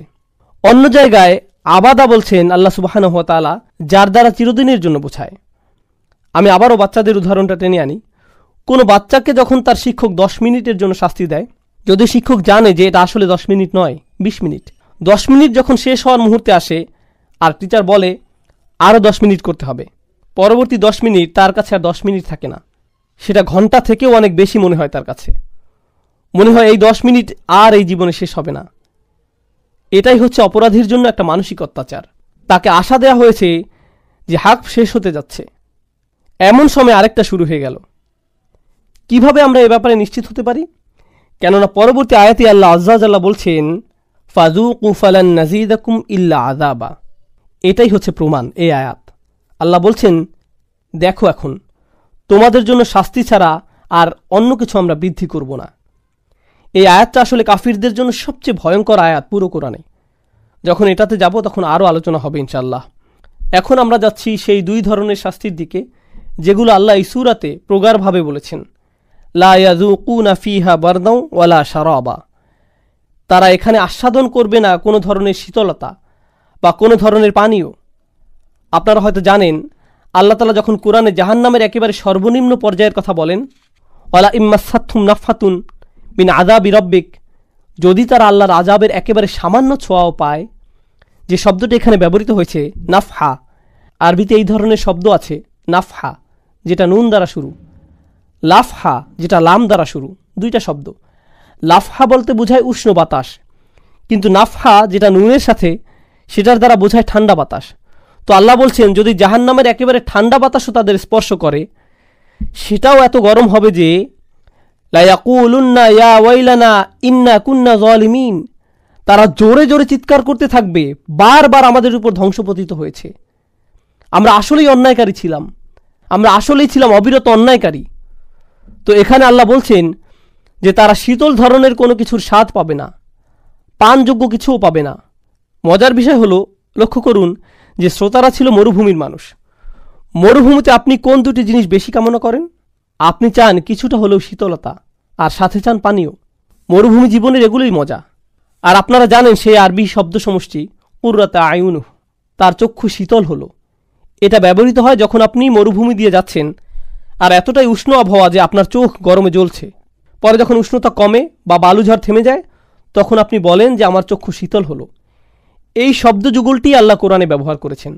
অন্য জায়গায় আবাদা বলছেন আল্লাহ সুবহানাহু ওয়া তাআলা, যার দ্বারা চিরদিনের জন্য বোঝায়। আমি আবারও বাচ্চাদের উদাহরণটা টেনে আনি। কোনো বাচ্চাকে যখন তার শিক্ষক 10 মিনিটের জন্য শাস্তি দেয়, যদি শিক্ষক জানে যে এটা আসলে 10 মিনিট নয়, 20 মিনিট, 10 মিনিট যখন শেষ হওয়ার মুহূর্তে আসে আর টিচার বলে আরও 10 মিনিট করতে হবে, পরবর্তী 10 মিনিট তার কাছে আর 10 মিনিট থাকে না, সেটা ঘন্টা থেকেও অনেক বেশি মনে হয় তার কাছে। মনে হয় এই 10 মিনিট আর এই জীবনে শেষ হবে না। এটাই হচ্ছে অপরাধীর জন্য একটা মানসিক অত্যাচার। তাকে আশা দেয়া হয়েছে যে হাক শেষ হতে যাচ্ছে, এমন সময় আরেকটা শুরু হয়ে গেল। কিভাবে আমরা এ ব্যাপারে নিশ্চিত হতে পারি? কেননা পরবর্তী আয়াতে আল্লাহ আজ্জা জাল্লা বলছেন, ফাযুকু ফালান নাযীদাকুম ইল্লা আযাবা। এটাই হচ্ছে প্রমাণ, এই আয়াত। আল্লাহ বলছেন, দেখো এখন তোমাদের জন্য শাস্তি ছাড়া আর অন্য কিছু আমরা বৃদ্ধি করব না। এই আয়াতটা আসলে কাফিরদের জন্য সবচেয়ে ভয়ঙ্কর আয়াত পুরো কোরআনে। যখন এটাতে যাব তখন আরও আলোচনা হবে ইনশাআল্লাহ। এখন আমরা যাচ্ছি সেই 2 ধরনের শাস্তির দিকে যেগুলো আল্লাহ এই সূরাতে প্রগাঢ়ভাবে বলেছেন। লা ইয়াযুকুনা ফিহা বারদাও ওয়ালা শারাবা, তারা এখানে আস্বাদন করবে না কোনো ধরনের শীতলতা বা কোনো ধরনের পানীয়। আপনারা হয়তো জানেন, আল্লাহ তাআলা যখন কোরআনে জাহান্নামের একেবারে সর্বনিম্ন পর্যায়ের কথা বলেন, ওয়ালা ইম্মাসাতহুম নাফাতুন মিন আযাবি রাব্বিক, যদি তারা আল্লাহর আযাবের একেবারে সামান্য ছোঁয়াও পায়, যে শব্দটি এখানে ব্যবহৃত হয়েছে নাফহা, আরবিতে এই ধরনের শব্দ আছে, নাফহা যেটা নুন দ্বারা শুরু, লাফহা যেটা লাম দ্বারা শুরু, 2টা শব্দ। লাফহা বলতে বোঝায় উষ্ণ বাতাস, কিন্তু নাফহা যেটা নুনের সাথে, সেটার দ্বারা বোঝায় ঠান্ডা বাতাস। তো আল্লাহ বলছেন, যদি জাহান্নামের একেবারে ঠান্ডা বাতাসও তাদের স্পর্শ করে, সেটাও এত গরম হবে যে লা ইয়াকুলুন্না ইয়া ওয়াইলানা ইন্না কুন্না যালিমিন, তারা জোরে জোরে চিৎকার করতে থাকবে, বারবার আমাদের উপর ধ্বংসপতিত হয়েছে, আমরা আসলেই অন্যায়কারী ছিলাম, আমরা আসলেই ছিলাম অবিরত অন্যায়কারী। তো এখানে আল্লাহ বলছেন যে তারা শীতল ধরনের কোনো কিছুর স্বাদ পাবে না, পানযোগ্য কিছুও পাবে না। মজার বিষয় হলো, লক্ষ্য করুন যে শ্রোতারা ছিল মরুভূমির মানুষ। মরুভূমিতে আপনি কোন 2টি জিনিস বেশি কামনা করেন? আপনি চান কিছুটা হলেও শীতলতা, আর সাথে চান পানীয়। মরুভূমি জীবনের এগুলোই মজা। আর আপনারা জানেন সেই আরবি শব্দ সমষ্টি কুররাতা আয়ুনুহ, তার চক্ষু শীতল হলো। এটা ব্যবহৃত হয় যখন আপনি মরুভূমি দিয়ে যাচ্ছেন আর এতটাই উষ্ণ আবহাওয়া যে আপনার চোখ গরমে জ্বলছে। পরে যখন উষ্ণতা কমে বা বালুঝড় থেমে যায়, তখন আপনি বলেন যে আমার চক্ষু শীতল হলো। এই শব্দ যুগলটি আল্লাহ কোরআনে ব্যবহার করেছেন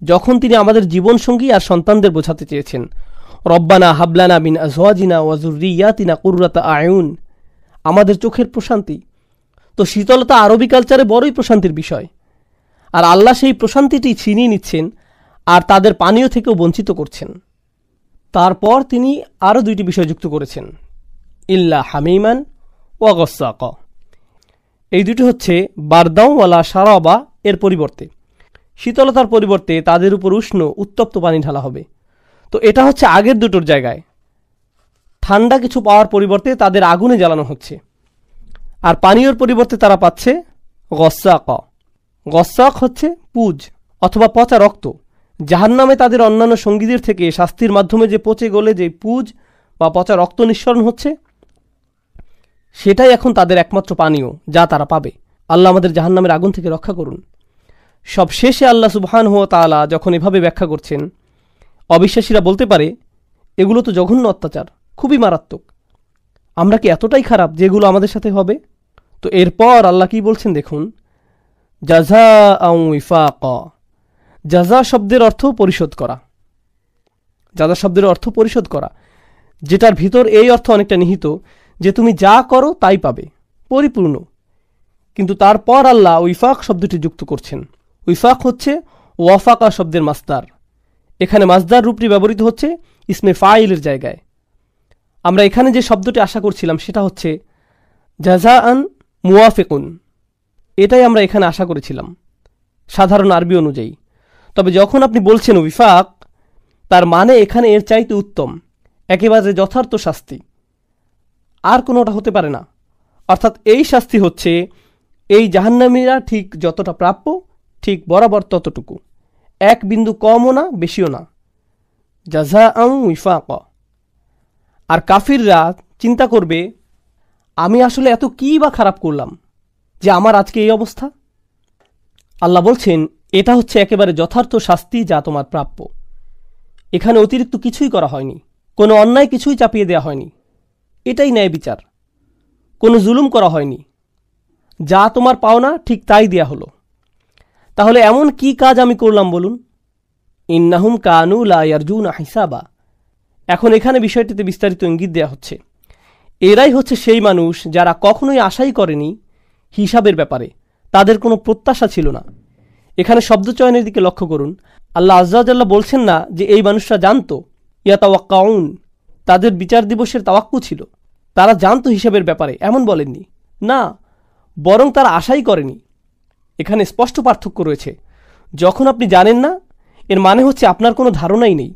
যখন তিনি আমাদের জীবনসঙ্গী আর সন্তানদের বোঝাতে চেয়েছেন, রব্বানা হাবলানা মিন আজওয়াজিনা ওয়া যুররিয়াতিনা কুররাতা আয়ুন, আমাদের চোখের প্রশান্তি। তো শীতলতা আরবি কালচারে বড়ই প্রশান্তির বিষয়। আর আল্লাহ সেই প্রশান্তিটি ছিনিয়ে নিচ্ছেন আর তাদের পানীয় থেকেও বঞ্চিত করছেন। তারপর তিনি আরও 2টি বিষয় যুক্ত করেছেন, ইল্লা হামিমান ওয়া গসাক। এই দুটি হচ্ছে বারদাও ওয়ালা শারাবা এর পরিবর্তে, শীতলতার পরিবর্তে তাদের উপর উষ্ণ উত্তপ্ত পানি ঢালা হবে। তো এটা হচ্ছে আগের দুটোর জায়গায় ঠান্ডা কিছু পাওয়ার পরিবর্তে তাদের আগুনে জ্বালানো হচ্ছে, আর পানীয়র পরিবর্তে তারা পাচ্ছে গসাক। গসাক হচ্ছে পুজ অথবা পচা রক্ত। জাহান্নামে তাদের অন্যান্য সঙ্গীদের থেকে শাস্তির মাধ্যমে যে পচে গলে যে পুজ বা পচা রক্ত নিঃসরণ হচ্ছে, সেটাই এখন তাদের একমাত্র পানীয় যা তারা পাবে। আল্লাহ আমাদের জাহান্নামের আগুন থেকে রক্ষা করুন। সব শেষে আল্লাহ সুবহানাহু ওয়া তাআলা যখন এভাবে ব্যাখ্যা করছেন, অবিশ্বাসীরা বলতে পারে এগুলো তো জঘন্য অত্যাচার, খুবই মারাত্মক। আমরা কি এতটাই খারাপ যেগুলো আমাদের সাথে হবে? তো এরপর আল্লাহ কি বলছেন দেখুন, জাযাআন ওয়িফাকা। জাযা শব্দের অর্থ পরিশোধ করা। জাযা শব্দের অর্থ পরিশোধ করা, যেটার ভিতর এই অর্থ অনেকটা নিহিত যে তুমি যা করো তাই পাবে, পরিপূর্ণ। কিন্তু তারপর আল্লাহ ওয়িফাক শব্দটি যুক্ত করছেন। ওয়িফাক হচ্ছে ওয়াফাকা শব্দের মাসদার। এখানে মাসদার রূপটি ব্যবহৃত হচ্ছে ইসমে ফাইলের জায়গায়। আমরা এখানে যে শব্দটি আশা করছিলাম সেটা হচ্ছে জাযাআন মুওয়াফিকুন। এটাই আমরা এখানে আশা করেছিলাম সাধারণ আরবি অনুযায়ী। তবে যখন আপনি বলছেন ওয়িফাক, তার মানে এখানে এর চাইতে উত্তম, একেবারে যথার্থ শাস্তি আর কোনোটা হতে পারে না। অর্থাৎ এই শাস্তি হচ্ছে এই জাহান্নামীরা ঠিক যতটা প্রাপ্য ঠিক বরাবর ততটুকু, এক বিন্দু কমও না বেশিও না। জাযাআন ওয়িফাকা। আর কাফিররা চিন্তা করবে, আমি আসলে এত কী বা খারাপ করলাম যে আমার আজকে এই অবস্থা? আল্লাহ বলছেন এটা হচ্ছে একেবারে যথার্থ শাস্তি যা তোমার প্রাপ্য। এখানে অতিরিক্ত কিছুই করা হয়নি, কোনো অন্যায় কিছুই চাপিয়ে দেওয়া হয়নি। এটাই ন্যায় বিচার। কোনো জুলুম করা হয়নি, যা তোমার পাওনা ঠিক তাই দেয়া হলো। তাহলে এমন কি কাজ আমি করলাম বলুন? ইন্নাহুম কানু লা ইয়ারজুনা হিসাবা। এখন এখানে বিষয়টিতে বিস্তারিত ইঙ্গিত দেয়া হচ্ছে, এরাই হচ্ছে সেই মানুষ যারা কখনোই আশাই করেনি হিসাবের ব্যাপারে, তাদের কোনো প্রত্যাশা ছিল না। এখানে শব্দচয়নের দিকে লক্ষ্য করুন। আল্লাহ আযজা ওয়া জাল্লা বলছেন না যে এই মানুষরা জানতো, ইয়াতাওয়াক্কাউন, তাদের বিচার দিবসের তাওয়াক্কু ছিল, তারা জানতো হিসাবের ব্যাপারে, এমন বলেননি। না, বরং তারা আশাই করেনি। এখানে স্পষ্ট পার্থক্য রয়েছে। যখন আপনি জানেন না, এর মানে হচ্ছে আপনার কোনো ধারণাই নেই।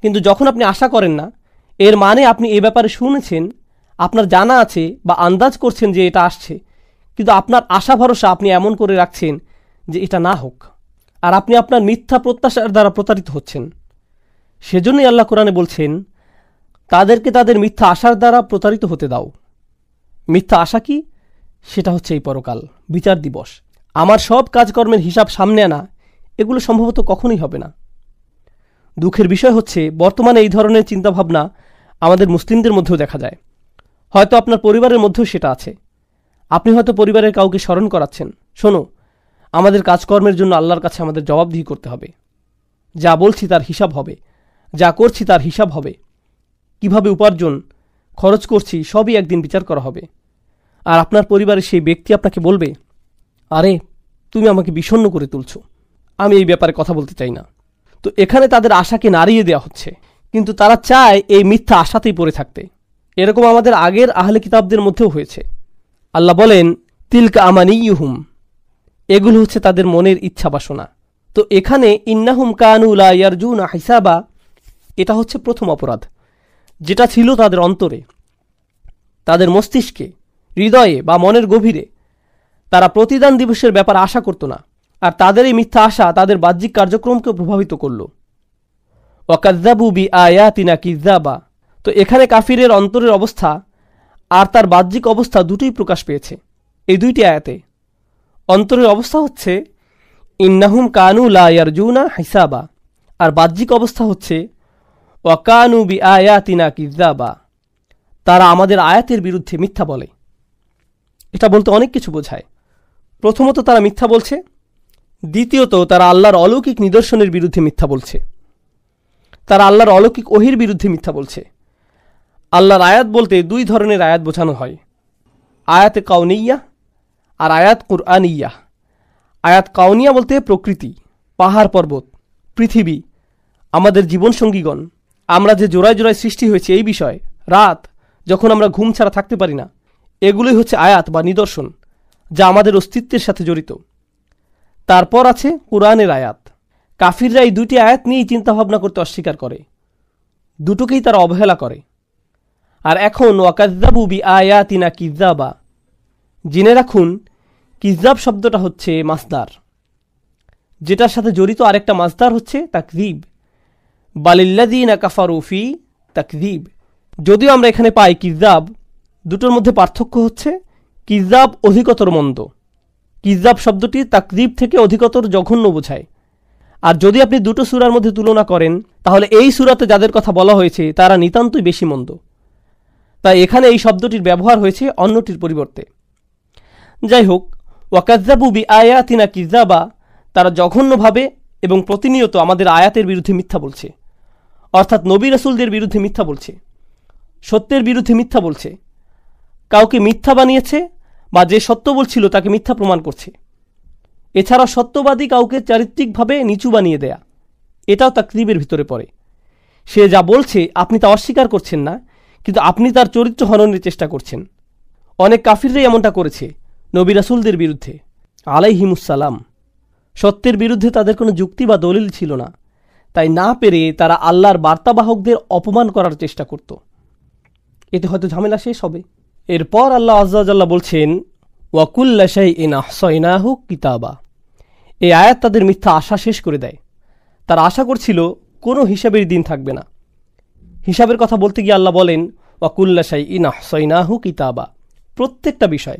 কিন্তু যখন আপনি আশা করেন না, এর মানে আপনি এ ব্যাপারে শুনেছেন, আপনার জানা আছে বা আন্দাজ করছেন যে এটা আসছে, কিন্তু আপনার আশা ভরসা আপনি এমন করে রাখছেন যে এটা না হোক, আর আপনি আপনার মিথ্যা প্রত্যাশার দ্বারা প্রতারিত হচ্ছেন। সেজন্যই আল্লাহ কোরআনে বলছেন, তাদেরকে তাদের মিথ্যা আশার দ্বারা প্রতারিত হতে দাও। মিথ্যা আশা কি? সেটা হচ্ছে এই পরকাল, বিচার দিবস। আমার সব কাজকর্মের হিসাব সামনে আনা, এগুলো সম্ভবত কখনোই হবে না। দুঃখের বিষয় হচ্ছে বর্তমানে এই ধরনের চিন্তাভাবনা আমাদের মুসলিমদের মধ্যেও দেখা যায়। হয়তো আপনার পরিবারের মধ্যেও সেটা আছে। আপনি হয়তো পরিবারের কাউকে স্মরণ করাচ্ছেন, শোনো, আমাদের কাজকর্মের জন্য আল্লাহর কাছে আমাদের জবাবদিহি করতে হবে। যা বলছি তার হিসাব হবে, যা করছি তার হিসাব হবে, কিভাবে উপার্জন খরচ করছি সবই একদিন বিচার করা হবে। আর আপনার পরিবারের সেই ব্যক্তি আপনাকে বলবে, আরে তুমি আমাকে বিষণ্ণ করে তুলছো, আমি এই ব্যাপারে কথা বলতে চাই না। তো এখানে তাদের আশাকে নাড়িয়ে দেওয়া হচ্ছে, কিন্তু তারা চায় এই মিথ্যা আশাতেই পড়ে থাকতে। এরকম আমাদের আগের আহলে কিতাবদের মধ্যেও হয়েছে। আল্লাহ বলেন, তিলকা আমানিয়ুহুম, এগুলো হচ্ছে তাদের মনের ইচ্ছা বাসনা। তো এখানে ইন্নাহুম কানু লা ইয়ারজুনা হিসাবা, এটা হচ্ছে প্রথম অপরাধ, যেটা ছিল তাদের অন্তরে, তাদের মস্তিষ্কে, হৃদয়ে বা মনের গভীরে। তারা প্রতিদান দিবসের ব্যাপার আশা করত না, আর তাদের এই মিথ্যা আশা তাদের বাহ্যিক কার্যক্রমকেও প্রভাবিত করল। ওয়াকাযযাবু বিআয়াতিনা কিযাবা। তো এখানে কাফিরের অন্তরের অবস্থা আর তার বাহ্যিক অবস্থা দুটোই প্রকাশ পেয়েছে এই দুইটি আয়াতে। অন্তরের অবস্থা হচ্ছে ইন্নাহুম কানু লা ইয়ারজুনা হিসাবা, আর বাহ্যিক অবস্থা হচ্ছে ওয়াকানু বিআয়াতিনা কিযাবা, তারা আমাদের আয়াতের বিরুদ্ধে মিথ্যা বলে। এটা বলতে অনেক কিছু বোঝায়। প্রথমত তারা মিথ্যা বলছে, দ্বিতীয়ত তারা আল্লাহর অলৌকিক নিদর্শনের বিরুদ্ধে মিথ্যা বলছে, তারা আল্লাহর অলৌকিক ওহির বিরুদ্ধে মিথ্যা বলছে। আল্লাহর আয়াত বলতে দুই ধরনের আয়াত বোঝানো হয়, আয়াতে কাউনিয়া আর আয়াত কুরআনিয়া। আয়াত কাউনিয়া বলতে প্রকৃতি, পাহাড় পর্বত, পৃথিবী, আমাদের জীবনসঙ্গীগণ, আমরা যে জোড়ায় জোড়ায় সৃষ্টি হয়েছে এই বিষয়, রাত যখন আমরা ঘুম ছাড়া থাকতে পারি না, এগুলোই হচ্ছে আয়াত বা নিদর্শন যা আমাদের অস্তিত্বের সাথে জড়িত। তারপর আছে কোরআনের আয়াত। কাফিররা এই দুটি আয়াত নিয়েই চিন্তাভাবনা করতে অস্বীকার করে, দুটোকেই তারা অবহেলা করে। আর এখন ওয়াকাজ্জাবু বি আয়াতিনা কিজ্জাবা, জেনে রাখুন কিজ্জাব শব্দটা হচ্ছে মাসদার, যেটার সাথে জড়িত আরেকটা মাসদার হচ্ছে তাকযীব। বালিল্লাযীনা কাফারু ফি তাকযীব। যদিও আমরা এখানে পাই কিজ্জাব, দুটোর মধ্যে পার্থক্য হচ্ছে কিজ্জাব অধিকতর মন্দ। কিজ্জাব শব্দটি তাকযীব থেকে অধিকতর জঘন্য বোঝায়। আর যদি আপনি দুটো সূরার মধ্যে তুলনা করেন, তাহলে এই সূরাতে যাদের কথা বলা হয়েছে তারা নিতান্তই বেশি মন্দ। তাই এখানে এই শব্দটির ব্যবহার হয়েছে অন্যটির পরিবর্তে। যাই হোক, ওয়াকাজ্জাবু বি আয়াতিনা কিজ্জাবা, তারা জঘন্যভাবে এবং প্রতিনিয়ত আমাদের আয়াতের বিরুদ্ধে মিথ্যা বলছে, অর্থাৎ নবী রাসূলদের বিরুদ্ধে মিথ্যা বলছে, সত্যের বিরুদ্ধে মিথ্যা বলছে, কাউকে মিথ্যা বানিয়েছে বা যে সত্য বলছিল তাকে মিথ্যা প্রমাণ করছে। এছাড়া সত্যবাদী কাউকে চারিত্রিকভাবে নিচু বানিয়ে দেয়া, এটাও তাকযীবের ভিতরে পড়ে। সে যা বলছে আপনি তা অস্বীকার করছেন না, কিন্তু আপনি তার চরিত্র হননের চেষ্টা করছেন। অনেক কাফিররাই এমনটা করেছে নবী রাসূলদের বিরুদ্ধে আলাইহিমুসসালাম। সত্যের বিরুদ্ধে তাদের কোনো যুক্তি বা দলিল ছিল না, তাই না পেরে তারা আল্লাহর বার্তাবাহকদের অপমান করার চেষ্টা করত। এতে হয়তো ঝামেলা শেষ হবে। এরপর আল্লাহ আযজা ওয়া জাল্লা বলছেন ওয়াকুল্লা শাইইন আহসাইনাহু কিতাবা। এই আয়াত তাদের মিথ্যা আশা শেষ করে দেয়। তারা আশা করছিল কোনো হিসাবের দিন থাকবে না। হিসাবের কথা বলতে গিয়ে আল্লাহ বলেন ওয়াকুল্লা শাইইন আহসাইনাহু কিতাবা, প্রত্যেকটা বিষয়।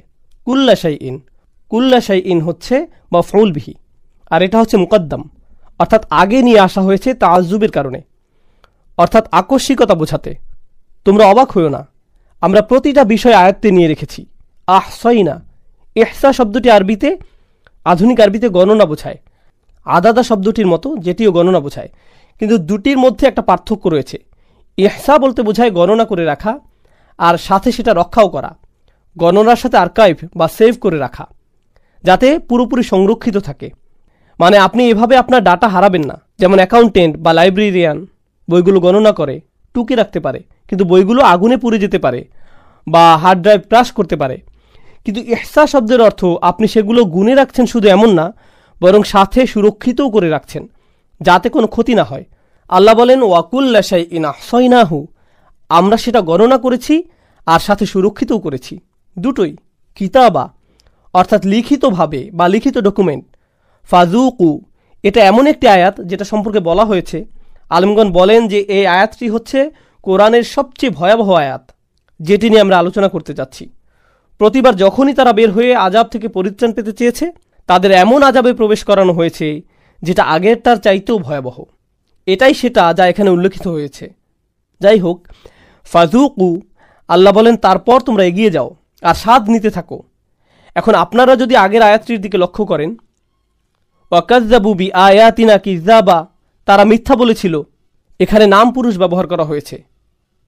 কুল্লা শাইইন হচ্ছে মাফউল বিহি, আর এটা হচ্ছে মুকদ্দম, অর্থাৎ আগে নিয়ে আসা হয়েছে তাআজ্জুবের কারণে, অর্থাৎ আকস্মিকতা বোঝাতে। তোমরা অবাক হইও না, আমরা প্রতিটা বিষয় আয়াত্তে নিয়ে রেখেছি। আহসাইনা, ইহসা শব্দটি আরবিতে, আধুনিক আরবিতে গণনা বোঝায়, আদাদা শব্দটির মতো, যেটিও গণনা বোঝায়। কিন্তু দুটির মধ্যে একটা পার্থক্য রয়েছে। ইহসা বলতে বোঝায় গণনা করে রাখা, আর সাথে সেটা রক্ষাও করা। গণনার সাথে আর্কাইভ বা সেভ করে রাখা, যাতে পুরোপুরি সংরক্ষিত থাকে। মানে আপনি এভাবে আপনার ডাটা হারাবেন না। যেমন অ্যাকাউন্টেন্ট বা লাইব্রেরিয়ান বইগুলো গণনা করে টুকে রাখতে পারে, কিন্তু বইগুলো আগুনে পুড়ে যেতে পারে বা হার্ড ড্রাইভ ক্রাশ করতে পারে। কিন্তু ইহসা শব্দের অর্থ আপনি সেগুলো গুনে রাখছেন শুধু এমন না, বরং সাথে সুরক্ষিতও করে রাখছেন, যাতে কোনো ক্ষতি না হয়। আল্লাহ বলেন ওয়াকুল্লা শাইইন আহসাইনাহু, আমরা সেটা গণনা করেছি আর সাথে সুরক্ষিতও করেছি। দুটোই। কিতাবা অর্থাৎ লিখিতভাবে বা লিখিত ডকুমেন্ট। ফাযুকু, এটা এমন একটি আয়াত যেটা সম্পর্কে বলা হয়েছে। আলেমগণ বলেন যে এই আয়াতটি হচ্ছে কোরআনের সবচেয়ে ভয়াবহ আয়াত, যেটি নিয়ে আমরা আলোচনা করতে যাচ্ছি। প্রতিবার যখনই তারা বের হয়ে আযাব থেকে পরিত্রাণ পেতে চেয়েছে, তাদের এমন আযাবে প্রবেশ করানো হয়েছে যেটা আগেরটার চাইতেও ভয়াবহ। এটাই সেটা যা এখানে উল্লেখিত হয়েছে। যাই হোক, ফাযুকু, আল্লাহ বলেন তারপর তোমরা এগিয়ে যাও আর স্বাদ নিতে থাকো। এখন আপনারা যদি আগের আয়াতটির দিকে লক্ষ্য করেন, ওয়াকাজ্জাবু বি আয়াতিনা কিজ্জাবা, তারা মিথ্যা বলেছিল, এখানে নাম পুরুষ ব্যবহার করা হয়েছে,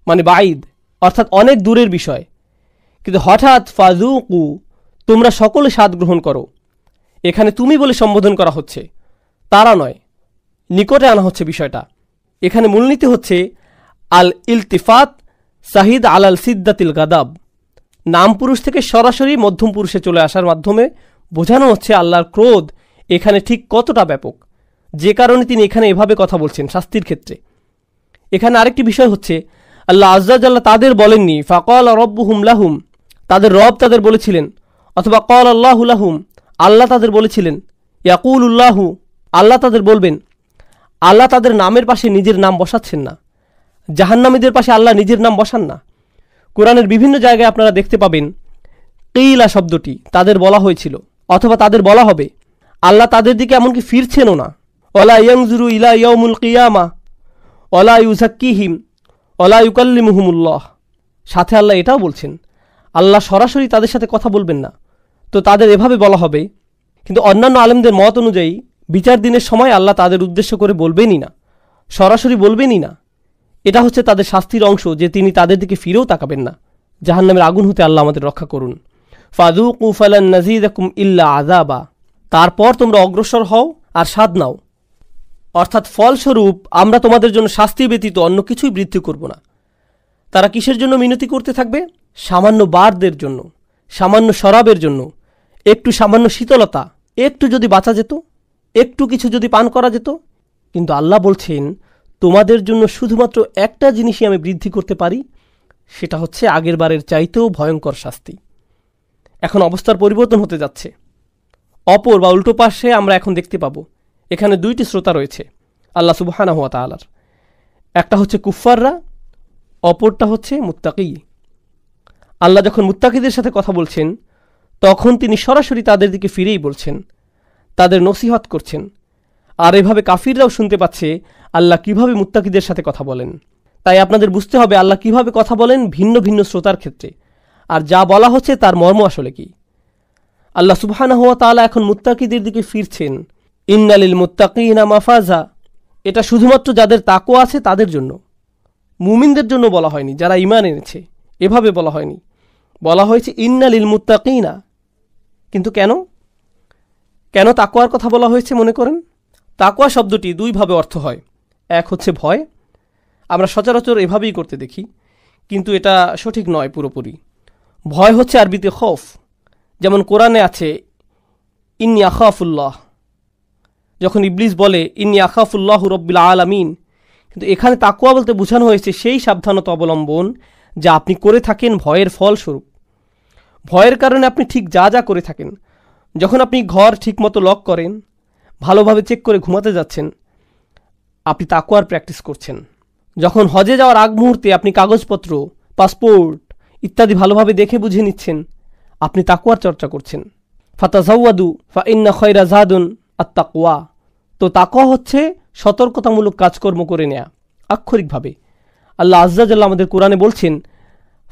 মানে বাইদ, অর্থাৎ অনেক দূরের বিষয়। কিন্তু হঠাৎ ফাযুকু, তোমরা সকলে স্বাদ গ্রহণ করো, এখানে তুমি বলে সম্বোধন করা হচ্ছে, তারা নয়, নিকটে আনা হচ্ছে বিষয়টা। এখানে মূলনীতি হচ্ছে আল ইলতিফাত সাহিদ আলাল সিদ্দাতিল গাদাব। নাম পুরুষ থেকে সরাসরি মধ্যম পুরুষে চলে আসার মাধ্যমে বোঝানো হচ্ছে আল্লাহর ক্রোধ এখানে ঠিক কতটা ব্যাপক, যে কারণে তিনি এখানে এভাবে কথা বলছেন শাস্তির ক্ষেত্রে। এখানে আরেকটি বিষয় হচ্ছে আল্লাহ আযজা ওয়া জাল্লা তাদের বলেননি ফাকালা রাব্বুহুম লাহুম, তাদের রব তাদের বলেছিলেন, অথবা ক্বালা আল্লাহু লাহুম, আল্লাহ তাদের বলেছিলেন, ইয়াকুলুল্লাহু, আল্লাহ তাদের বলবেন। আল্লাহ তাদের নামের পাশে নিজের নাম বসাচ্ছেন না। জাহান্নামীদের পাশে আল্লাহ নিজের নাম বসান না। কোরআনের বিভিন্ন জায়গায় আপনারা দেখতে পাবেন কিলা শব্দটি তাদের বলা হয়েছিল, অথবা তাদের বলা হবে। আল্লাহ তাদের দিকে এমনকি ফিরছেনও না। ওয়ালা ইয়ানজুরু ইলা ইয়াউমুল কিয়ামা ওয়ালা ইউযাক্কিহিম ওয়ালা ইউকাল্লিমুহুমুল্লাহ। সাথে আল্লাহ এটাও বলছেন আল্লাহ সরাসরি তাদের সাথে কথা বলবেন না, তো তাদের এভাবে বলা হবে। কিন্তু অন্যান্য আলেমদের মত অনুযায়ী বিচার দিনের সময় আল্লাহ তাদের উদ্দেশ্য করে বলবেনই না, সরাসরি বলবেনই না। এটা হচ্ছে তাদের শাস্তির অংশ, যে তিনি তাদের দিকে ফিরেও তাকাবেন না। জাহান্নামের আগুন হতে আল্লাহ আমাদের রক্ষা করুন। ফাযুকু ফালান নাযীদাকুম ইল্লা আযাবা। তারপর তোমরা অগ্রসর হও আর স্বাদ নাও। অর্থাৎ ফলস্বরূপ আমরা তোমাদের জন্য শাস্তি ব্যতীত অন্য কিছুই বৃদ্ধি করব না। তারা কিসের জন্য মিনতি করতে থাকবে? সামান্য বারদের জন্য, সামান্য শরাবের জন্য, একটু সামান্য শীতলতা, একটু যদি বাঁচা যেত, একটু কিছু যদি পান করা যেত। কিন্তু আল্লাহ বলছেন, তোমাদের জন্য শুধুমাত্র একটা জিনিসই আমি বৃদ্ধি করতে পারি, সেটা হচ্ছে আগের বারের চাইতেও ভয়ঙ্কর শাস্তি। এখন অবস্থার পরিবর্তন হতে যাচ্ছে। অপর বা উল্টো পাশে আমরা এখন দেখতে পাবো এখানে দুইটি শ্রোতা রয়েছে আল্লাহ সুবহানাহু ওয়া তাআলার। একটা হচ্ছে কুফফাররা, অপরটা হচ্ছে মুত্তাকি। আল্লাহ যখন মুত্তাকিদের সাথে কথা বলছেন তখন তিনি সরাসরি তাদের দিকে ফিরেই বলছেন, তাদের নসিহত করছেন। আর এভাবে কাফিররাও শুনতে পাচ্ছে আল্লাহ কিভাবে মুত্তাকিদের সাথে কথা বলেন। তাই আপনাদের বুঝতে হবে আল্লাহ কিভাবে কথা বলেন ভিন্ন ভিন্ন শ্রোতার ক্ষেত্রে, আর যা বলা হচ্ছে তার মর্ম আসলে কি। আল্লাহ সুবহানাহু ওয়া তাআলা এখন মুত্তাকিদের দিকে ফিরছেন। ইন্নালিল মুত্তাকিনা মাফাজা, এটা শুধুমাত্র যাদের তাকওয়া আছে তাদের জন্য, মুমিনদের জন্য বলা হয়নি, যারা ঈমান এনেছে এভাবে বলা হয়নি, বলা হয়েছে ইন্নালিল মুত্তাকিনা। কিন্তু কেন কেন তাকওয়ার কথা বলা হয়েছে মনে করেন? তাকওয়া শব্দটি দুইভাবে অর্থ হয়। এক হচ্ছে ভয়, আমরা সচরাচর এভাবেই করতে দেখি, কিন্তু এটা সঠিক নয় পুরোপুরি। ভয় হচ্ছে আরবিতে খৌফ, যেমন কোরআনে আছে ইন্নী আখাফুল্লাহ, যখন ইবলিস বলে ইন্নী আখাফুল্লাহ রব্বিল আলামিন। কিন্তু এখানে তাকওয়া বলতে বোঝানো হয়েছে সেই সাবধানতা অবলম্বন যা আপনি করে থাকেন ভয়ের ফলস্বরূপ। ভয়ের কারণে আপনি ঠিক যা যা করে থাকেন, যখন আপনি ঘর ঠিকমতো লক করেন, ভালোভাবে চেক করে ঘুমাতে যাচ্ছেন, আপনি তাকওয়ার প্র্যাকটিস করছেন। যখন হজে যাওয়ার আগ মুহূর্তে আপনি কাগজপত্র, পাসপোর্ট ইত্যাদি ভালোভাবে দেখে বুঝে নিচ্ছেন, আপনি তাকওয়ার চর্চা করছেন। ফাতাজাওয়াদু ফাইন্না খায়রা যাদুন আত-তাকওয়া। তো তাকওয়া হচ্ছে সতর্কতামূলক কাজকর্ম করে নেয়া। আক্ষরিকভাবে আল্লাহ আযজা জাল্লা আমাদের কোরআনে বলছেন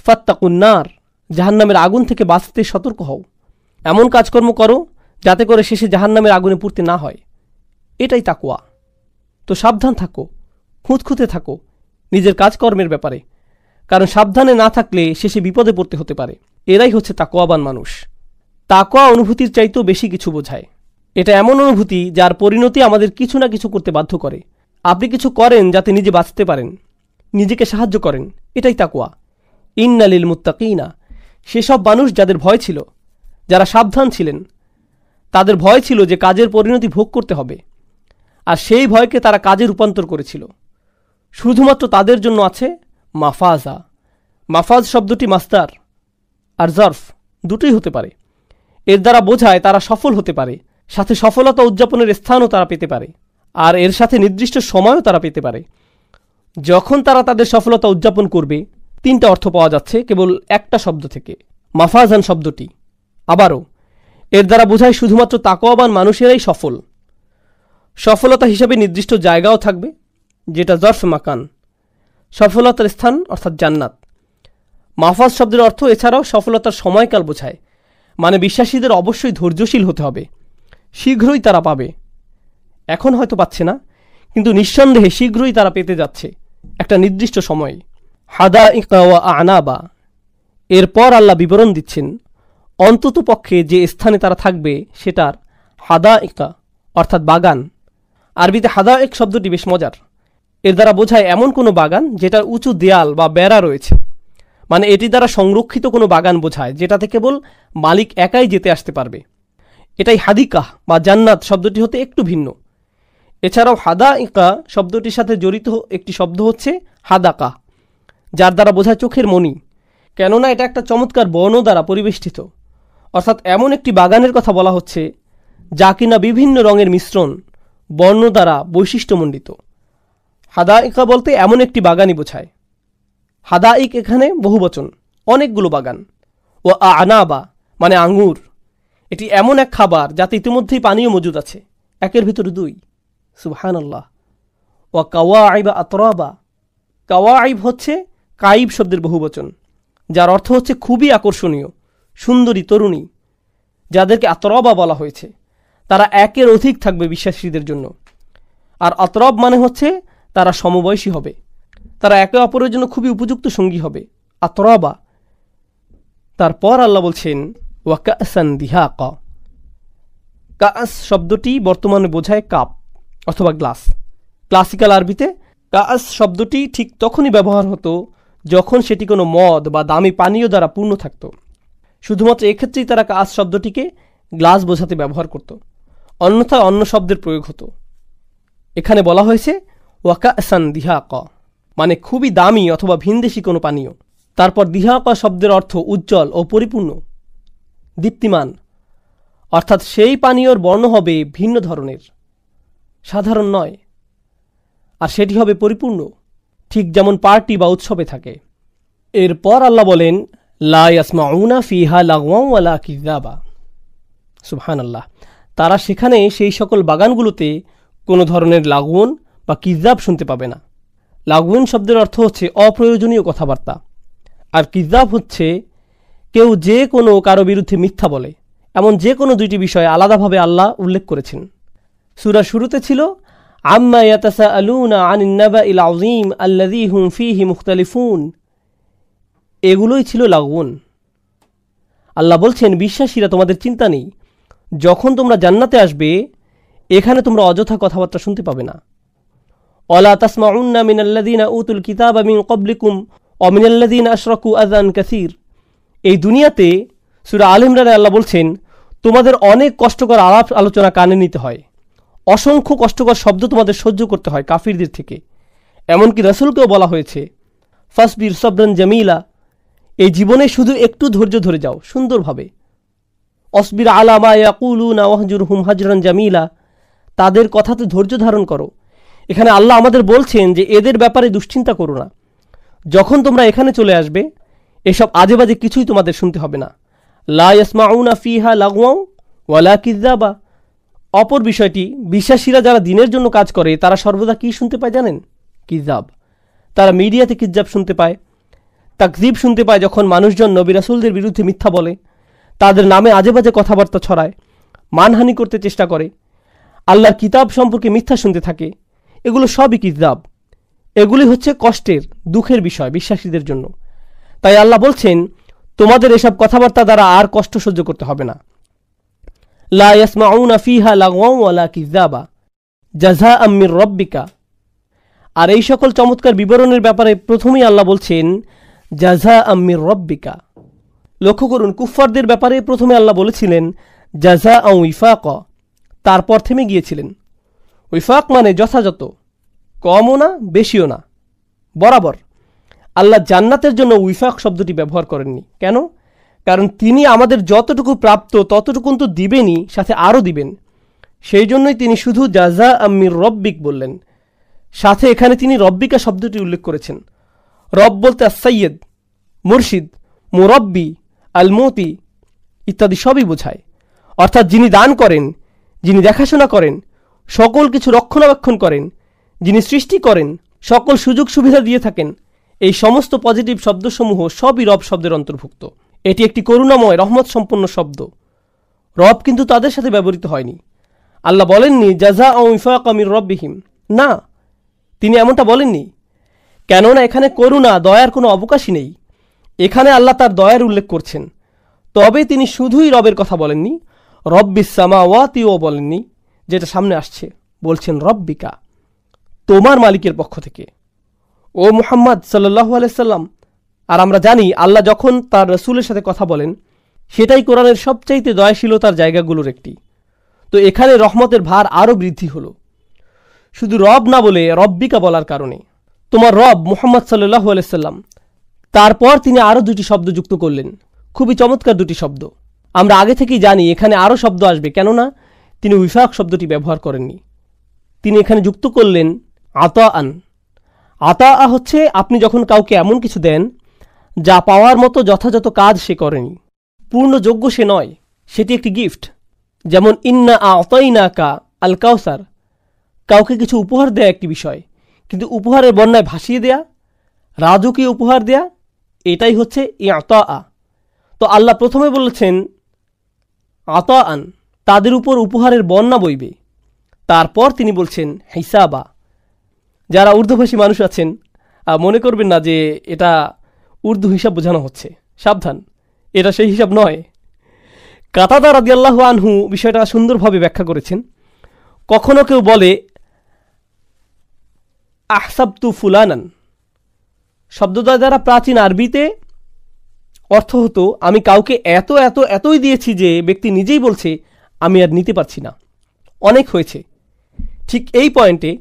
ফাত্তাকুন নার, জাহান্নামের আগুন থেকে বাঁচতে সতর্ক হও, এমন কাজকর্ম করো যাতে করে শেষে জাহান্নামের আগুনে পুড়তে না হয়। এটাই তাকওয়া। তো সাবধান থাকো, খুঁতখুঁতে থাকো নিজের কাজকর্মের ব্যাপারে, কারণ সাবধানে না থাকলে শেষে বিপদে পড়তে হতে পারে। এরাই হচ্ছে তাকওয়াবান মানুষ। তাকওয়া অনুভূতির চাইতেও বেশি কিছু বোঝায়। এটা এমন অনুভূতি যার পরিণতি আমাদের কিছু না কিছু করতে বাধ্য করে। আপনি কিছু করেন যাতে নিজে বাঁচতে পারেন, নিজেকে সাহায্য করেন, এটাই তাকওয়া। ইন্নালিল মুত্তাকিনা, সেসব মানুষ যাদের ভয় ছিল, যারা সাবধান ছিলেন, তাদের ভয় ছিল যে কাজের পরিণতি ভোগ করতে হবে, আর সেই ভয়কে তারা কাজে রূপান্তর করেছিল। শুধুমাত্র তাদের জন্য আছে মাফাজা। মাফাজ শব্দটি মাস্তার আর জর্ফ দুটোই হতে পারে। এর দ্বারা বোঝায় তারা সফল হতে পারে, সাথে সফলতা উদযাপনের স্থানও তারা পেতে পারে, আর এর সাথে নির্দিষ্ট সময়ও তারা পেতে পারে। যখন তারা তাদের সফলতা উদযাপন করবে, তিনটা অর্থ পাওয়া যাচ্ছে কেবল একটা শব্দ থেকে, মাফাজান শব্দটি। আবারও এর দ্বারা বোঝায় শুধুমাত্র তাকওয়াবান মানুষেরাই সফল। সফলতা হিসেবে নির্দিষ্ট জায়গাও থাকবে, যেটা জর্ফ মাকান, সফলতার স্থান অর্থাৎ জান্নাত। মাফাজ শব্দের অর্থ এছাড়াও সফলতার সময়কাল বোঝায়, মানে বিশ্বাসীদের অবশ্যই ধৈর্যশীল হতে হবে, শীঘ্রই তারা পাবে। এখন হয়তো পাচ্ছে না, কিন্তু নিঃসন্দেহে শীঘ্রই তারা পেতে যাচ্ছে একটা নির্দিষ্ট সময়ে। হাদাইকা ওয়া আনাবা, এরপর আল্লাহ বিবরণ দিচ্ছেন অন্তত পক্ষে যে স্থানে তারা থাকবে সেটার হাদাইকা অর্থাৎ বাগান। আরবিতে হাদাইক শব্দটি বেশ মজার। এর দ্বারা বোঝায় এমন কোনো বাগান যেটার উঁচু দেয়াল বা বেড়া রয়েছে, মানে এটি দ্বারা সংরক্ষিত কোনো বাগান বোঝায় যেটাতে কেবল মালিক একাই যেতে আসতে পারবে। এটাই হাদিকাহ বা জান্নাত শব্দটি হতে একটু ভিন্ন। এছাড়াও হাদাইকা শব্দটির সাথে জড়িত একটি শব্দ হচ্ছে হাদাকা, যার দ্বারা বোঝায় চোখের মণি, কেননা এটা একটা চমৎকার বর্ণ দ্বারা পরিবেষ্টিত। অর্থাৎ এমন একটি বাগানের কথা বলা হচ্ছে যা কিনা বিভিন্ন রঙের মিশ্রণ, বর্ণ দ্বারা বৈশিষ্ট্যমণ্ডিত। হাদাইকা বলতে এমন একটি বাগানই বোঝায়। হাদাইক এখানে বহুবচন, অনেকগুলো বাগান। ও আনাবা মানে আঙ্গুর, এটি এমন এক খাবার যাতে ইতিমধ্যেই পানীয় মজুদ আছে, একের ভিতরে দুই। সুবহানাল্লাহ। ও কাওয়াইবা আতরাবা, কাওয়াইব হচ্ছে কাইব শব্দের বহুবচন, যার অর্থ হচ্ছে খুবই আকর্ষণীয়, সুন্দরী তরুণী, যাদেরকে আতরাবা বলা হয়েছে। তারা একের অধিক থাকবে বিশ্বাসীদের জন্য। আর আতরাব মানে হচ্ছে তারা সমবয়সী হবে, তারা একে অপরের জন্য খুবই উপযুক্ত সঙ্গী হবে, আতরাবা। তারপর আল্লাহ বলছেন ওয়াকাসান দিহাকা, কাস শব্দটি বর্তমানে বোঝায় কাপ অথবা গ্লাস। ক্লাসিক্যাল আরবিতে কাস শব্দটি ঠিক তখনই ব্যবহার হতো যখন সেটি কোনো মদ বা দামি পানীয় দ্বারা পূর্ণ থাকত। শুধুমাত্র এক্ষেত্রেই তারা কাস শব্দটিকে গ্লাস বোঝাতে ব্যবহার করত, অন্যথায় অন্য শব্দের প্রয়োগ হতো। এখানে বলা হয়েছে ওয়াকাসান দিহাক, মানে খুবই দামি অথবা ভিনদেশি কোনো পানীয়। তারপর দিহাক শব্দের অর্থ উজ্জ্বল ও পরিপূর্ণ, দীপ্তিমান, অর্থাৎ সেই পানীয়র বর্ণ হবে ভিন্ন ধরনের, সাধারণ নয়, আর সেটি হবে পরিপূর্ণ, ঠিক যেমন পার্টি বা উৎসবে থাকে। এরপর আল্লাহ বলেন লা ইয়াসমাউনা ফিহা লাগওয়ান ওয়ালা কিযাবা। সুবহানাল্লাহ। তারা সেখানে সেই সকল বাগানগুলোতে কোনো ধরনের লাগওয়ান বা কিযাব শুনতে পাবে না। লাগওয়ান শব্দের অর্থ হচ্ছে অপ্রয়োজনীয় কথাবার্তা, আর কিযাব হচ্ছে কেউ যে কোনো কারো বিরুদ্ধে মিথ্যা বলে। এমন যে কোনো দুইটি বিষয় আলাদাভাবে আল্লাহ উল্লেখ করেছেন। সূরা শুরুতে ছিল আম্মা ইয়াতাসাআলুনা আনিন নাবাইল আযীম আল্লাযী হুম ফীহি মুখতালিফুন। এগুলোই ছিল লাগওয়ান। আল্লাহ বলছেন, বিশ্বাসীরা তোমাদের চিন্তা নেই, যখন তোমরা জান্নাতে আসবে এখানে তোমরা অযথা কথাবার্তা শুনতে পাবে না। ওয়ালা তাসমাউন্না মিনাল্লাযীনা উতুল কিতাবা মিন ক্বাবলিকুম ওয়া মিনাল্লাযীনা আশরাকু আযান কাসীর। এই দুনিয়াতে সূরা আল ইমরানে আল্লাহ বলছেন, তোমাদের অনেক কষ্টকর আলাপ আলোচনা কানে নিতে হয়, অসংখ্য কষ্টকর শব্দ তোমাদের সহ্য করতে হয় কাফিরদের থেকে। এমনকি রাসূলকেও বলা হয়েছে ফাসবির সবরান জামিলা, এই জীবনে শুধু একটু ধৈর্য ধরে যাও সুন্দরভাবে। অসবির আলা মা ইয়াকুলুনা ওয়াহজুরহুম হাজরান জামিলা, তাদের কথাতে ধৈর্য ধারণ করো। এখানে আল্লাহ আমাদের বলছেন যে এদের ব্যাপারে দুশ্চিন্তা করো না। যখন তোমরা এখানে চলে আসবে এসব আজে বাজে কিছুই তোমাদের শুনতে হবে না। লা ইয়াসমাউনা ফিহা লাগওয়ান ওয়ালা কিযাবা। অপর বিষয়টি, বিশ্বাসীরা যারা দিনের জন্য কাজ করে তারা সর্বদা কি শুনতে পায় জানেন? কিযাব। তারা মিডিয়াতে কিযাব শুনতে পায়, তাকযীব শুনতে পায় যখন মানুষজন নবী রাসূলদের বিরুদ্ধে মিথ্যা বলে, তাদের নামে আজে বাজে কথাবার্তা ছড়ায়, মানহানি করতে চেষ্টা করে, আল্লাহর কিতাব সম্পর্কে মিথ্যা শুনতে থাকে। এগুলো সবই কিযাব। এগুলি হচ্ছে কষ্টের, দুঃখের বিষয় বিশ্বাসীদের জন্য। তাই আল্লাহ বলছেন, তোমাদের এসব কথাবার্তা দ্বারা আর কষ্ট সহ্য করতে হবে না। লা ইয়াসমাউনা ফিহা লাগওয়ান ওয়ালা কিযাবা জাযাআম মির রাব্বিকা। আর এই সকল চমৎকার বিবরণের ব্যাপারে প্রথমেই আল্লাহ বলছেন জাযাআম মির রাব্বিকা। লক্ষ্য করুন, কুফফারদের ব্যাপারে প্রথমে আল্লাহ বলেছিলেন জাযাআন ওয়িফাকা, তারপর থেমে গিয়েছিলেন। ওয়িফাক মানে যথাযথ, কমও না বেশিও না, বরাবর। আল্লাহ জান্নাতের জন্য ওয়িফাক শব্দটি ব্যবহার করেননি। কেন? কারণ তিনি আমাদের যতটুকু প্রাপ্ত ততটুকুন তো দিবেনই, সাথে আরও দিবেন। সেই জন্যই তিনি শুধু জাযাআম মির রব্বিক বললেন, সাথে এখানে তিনি রব্বিকা শব্দটি উল্লেখ করেছেন। রব বলতে আস-সাইয়্যিদ, মুরশিদ, মুরব্বি, আল মুতি ইত্যাদি সবই বোঝায়। অর্থাৎ যিনি দান করেন, যিনি দেখাশোনা করেন, সকল কিছু রক্ষণাবেক্ষণ করেন, যিনি সৃষ্টি করেন, সকল সুযোগ সুবিধা দিয়ে থাকেন, এই সমস্ত পজিটিভ শব্দসমূহ সবই রব শব্দের অন্তর্ভুক্ত। এটি একটি করুণাময় রহমত সম্পন্ন শব্দ। রব কিন্তু তাদের সাথে ব্যবহৃত হয়নি। আল্লাহ বলেননি জাযাআন ওয়িফাকা মির রাব্বিহিম, না, তিনি এমনটা বলেননি। কেননা এখানে করুণা দয়ার কোনো অবকাশই নেই। এখানে আল্লাহ তার দয়ার উল্লেখ করছেন। তবে তিনি শুধুই রবের কথা বলেননি, রব্বিস সামাওয়াতিও বলেননি, যেটা সামনে আসছে। বলছেন রব্বিকা, তোমার মালিকের পক্ষ থেকে, ও মুহাম্মদ সাল্লাল্লাহু আলাইহি সাল্লাম। আর আমরা জানি আল্লাহ যখন তার রাসূলের সাথে কথা বলেন সেটাই কোরআনের সবচাইতে দয়াশীলতার জায়গাগুলোর একটি। তো এখানে রহমতের ভার আরও বৃদ্ধি হলো, শুধু রব না বলে রব্বিকা বলার কারণে। তোমার রব মুহাম্মদ সাল্লাল্লাহু আলাইহি সাল্লাম। তারপর তিনি আরও দুটি শব্দ যুক্ত করলেন, খুবই চমৎকার দুটি শব্দ। আমরা আগে থেকেই জানি এখানে আরও শব্দ আসবে, কেননা তিনি ওয়িফাক শব্দটি ব্যবহার করেননি। তিনি এখানে যুক্ত করলেন আতাআন। আতাআ হচ্ছে আপনি যখন কাউকে এমন কিছু দেন যা পাওয়ার মতো যথাযথ কাজ সে করেনি, পূর্ণ যোগ্য সে নয়, সেটি একটি গিফট। যেমন ইন্না আ'তাইনাকা আল কাউসার, কাউকে কিছু উপহার দেয়া একটি বিষয়, কিন্তু উপহারের বন্যায় ভাসিয়ে দেয়া, রাজকীয় উপহার দেয়া, এটাই হচ্ছে ইআতাআ। তো আল্লাহ প্রথমে বলেছেন আতাআন, তাদের উপর উপহারের বন্যা বইবে। তারপর তিনি বলছেন হিসাবা। যারা উর্দুভাষী মানুষ আছেন মনে করবেন না যে এটা উর্দু হিসাব বোঝানো হচ্ছে, সাবধান, এটা সেই হিসাব নয়। কাতাদা রাদিয়াল্লাহু আনহু বিষয়টা সুন্দরভাবে ব্যাখ্যা করেছেন। কখনো কেউ বলে আহসাবতু ফুলানান, শব্দদ্বয় দ্বারা প্রাচীন আরবিতে অর্থ হতো আমি কাউকে এতই দিয়েছি যে ব্যক্তি নিজেই বলছে আমি আর নিতে পারছি না, অনেক হয়েছে। ঠিক এই পয়েন্টে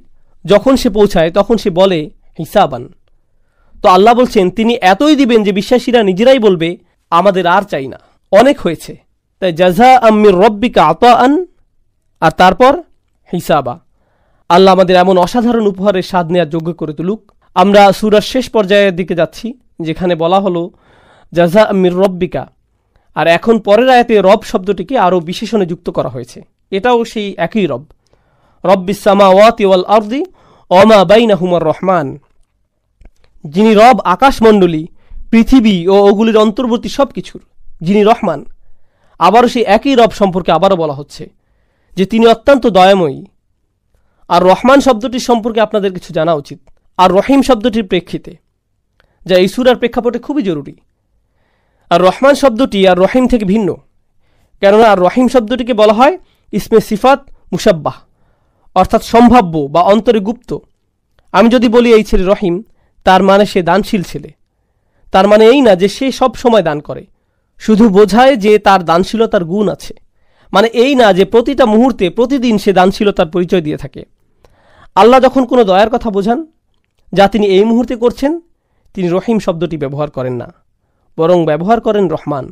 যখন সে পৌঁছায় তখন সে বলে হিসাবান। তো আল্লাহ বলছেন তিনি এতই দিবেন যে বিশ্বাসীরা নিজেরাই বলবে আমাদের আর চাই না, অনেক হয়েছে। তাই জাযা আম্মির রব্বিকা আতাআন, আর তারপর হিসাবা। আল্লাহ আমাদের এমন অসাধারণ উপহারের স্বাদ নেওয়ার যোগ্য করে তুলুক। আমরা সূরার শেষ পর্যায়ের দিকে যাচ্ছি, যেখানে বলা হলো জাযা আম্মির রব্বিকা, আর এখন পরের আয়াতে রব শব্দটিকে আরও বিশেষণে যুক্ত করা হয়েছে। এটাও সেই একই রব, রব্বিস সামাওয়াতি ওয়াল আরদি ওমা বাইনাহুমার রহমান, যিনি রব আকাশমণ্ডলী, পৃথিবী ও ওগুলির অন্তর্বর্তী সব কিছুর, যিনি রহমান। আবারও সেই একই রব সম্পর্কে আবারও বলা হচ্ছে যে তিনি অত্যন্ত দয়াময়ী। আর রহমান শব্দটির সম্পর্কে আপনাদের কিছু জানা উচিত, আর রহিম শব্দটির প্রেক্ষিতে, যা এই সূরার প্রেক্ষাপটে খুবই জরুরি। আর রহমান শব্দটি আর রহিম থেকে ভিন্ন, কেননা আর রহিম শব্দটিকে বলা হয় ইসমে সিফাত মুশাব্বাহ, অর্থাৎ সম্ভাব্য বা অন্তরে গুপ্ত। আমি যদি বলি এই ছেলে রহিম, তার মানে সে দানশীল ছেলে। তার মানে এই না যে সে সব সময় দান করে, শুধু বোঝায় যে তার দানশীলতার গুণ আছে। মানে এই না যে প্রতিটা মুহূর্তে প্রতিদিন সে দানশীলতার পরিচয় দিয়ে থাকে। আল্লাহ যখন কোনো দয়ার কথা বোঝান যা তিনি এই মুহূর্তে করছেন, তিনি রহিম শব্দটি ব্যবহার করেন না, বরং ব্যবহার করেন রহমান।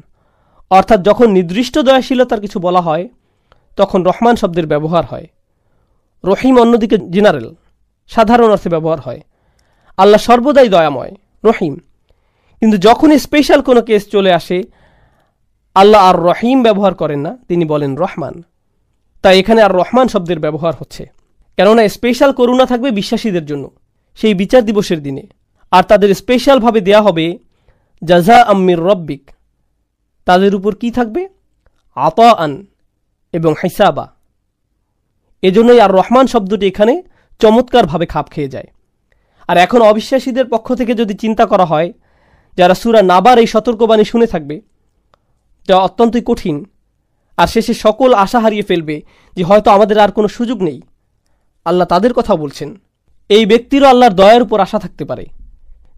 অর্থাৎ যখন নির্দিষ্ট দয়াশীলতার কিছু বলা হয় তখন রহমান শব্দের ব্যবহার হয়। রহিম অন্যদিকে জেনারেল, সাধারণ অর্থে ব্যবহার হয়। আল্লাহ সর্বদাই দয়াময়, রহিম। কিন্তু যখনই স্পেশাল কোনো কেস চলে আসে আল্লাহ আর রহিম ব্যবহার করেন না, তিনি বলেন রহমান। তাই এখানে আর রহমান শব্দের ব্যবহার হচ্ছে, কেননা স্পেশাল করুণা থাকবে বিশ্বাসীদের জন্য সেই বিচার দিবসের দিনে, আর তাদের স্পেশালভাবে দেয়া হবে জাযা আম্মির রব্বিক। তাদের উপর কি থাকবে? আতাআন এবং হিসাবা। এজন্যই আর রহমান শব্দটি এখানে চমৎকারভাবে খাপ খেয়ে যায়। আর এখন অবিশ্বাসীদের পক্ষ থেকে যদি চিন্তা করা হয়, যারা সূরা নাবার এই সতর্কবাণী শুনে থাকবে, যা অত্যন্তই কঠিন, আর শেষে সকল আশা হারিয়ে ফেলবে যে হয়তো আমাদের আর কোনো সুযোগ নেই, আল্লাহ তাদের কথা বলছেন এই ব্যক্তিরও আল্লাহর দয়ার উপর আশা থাকতে পারে,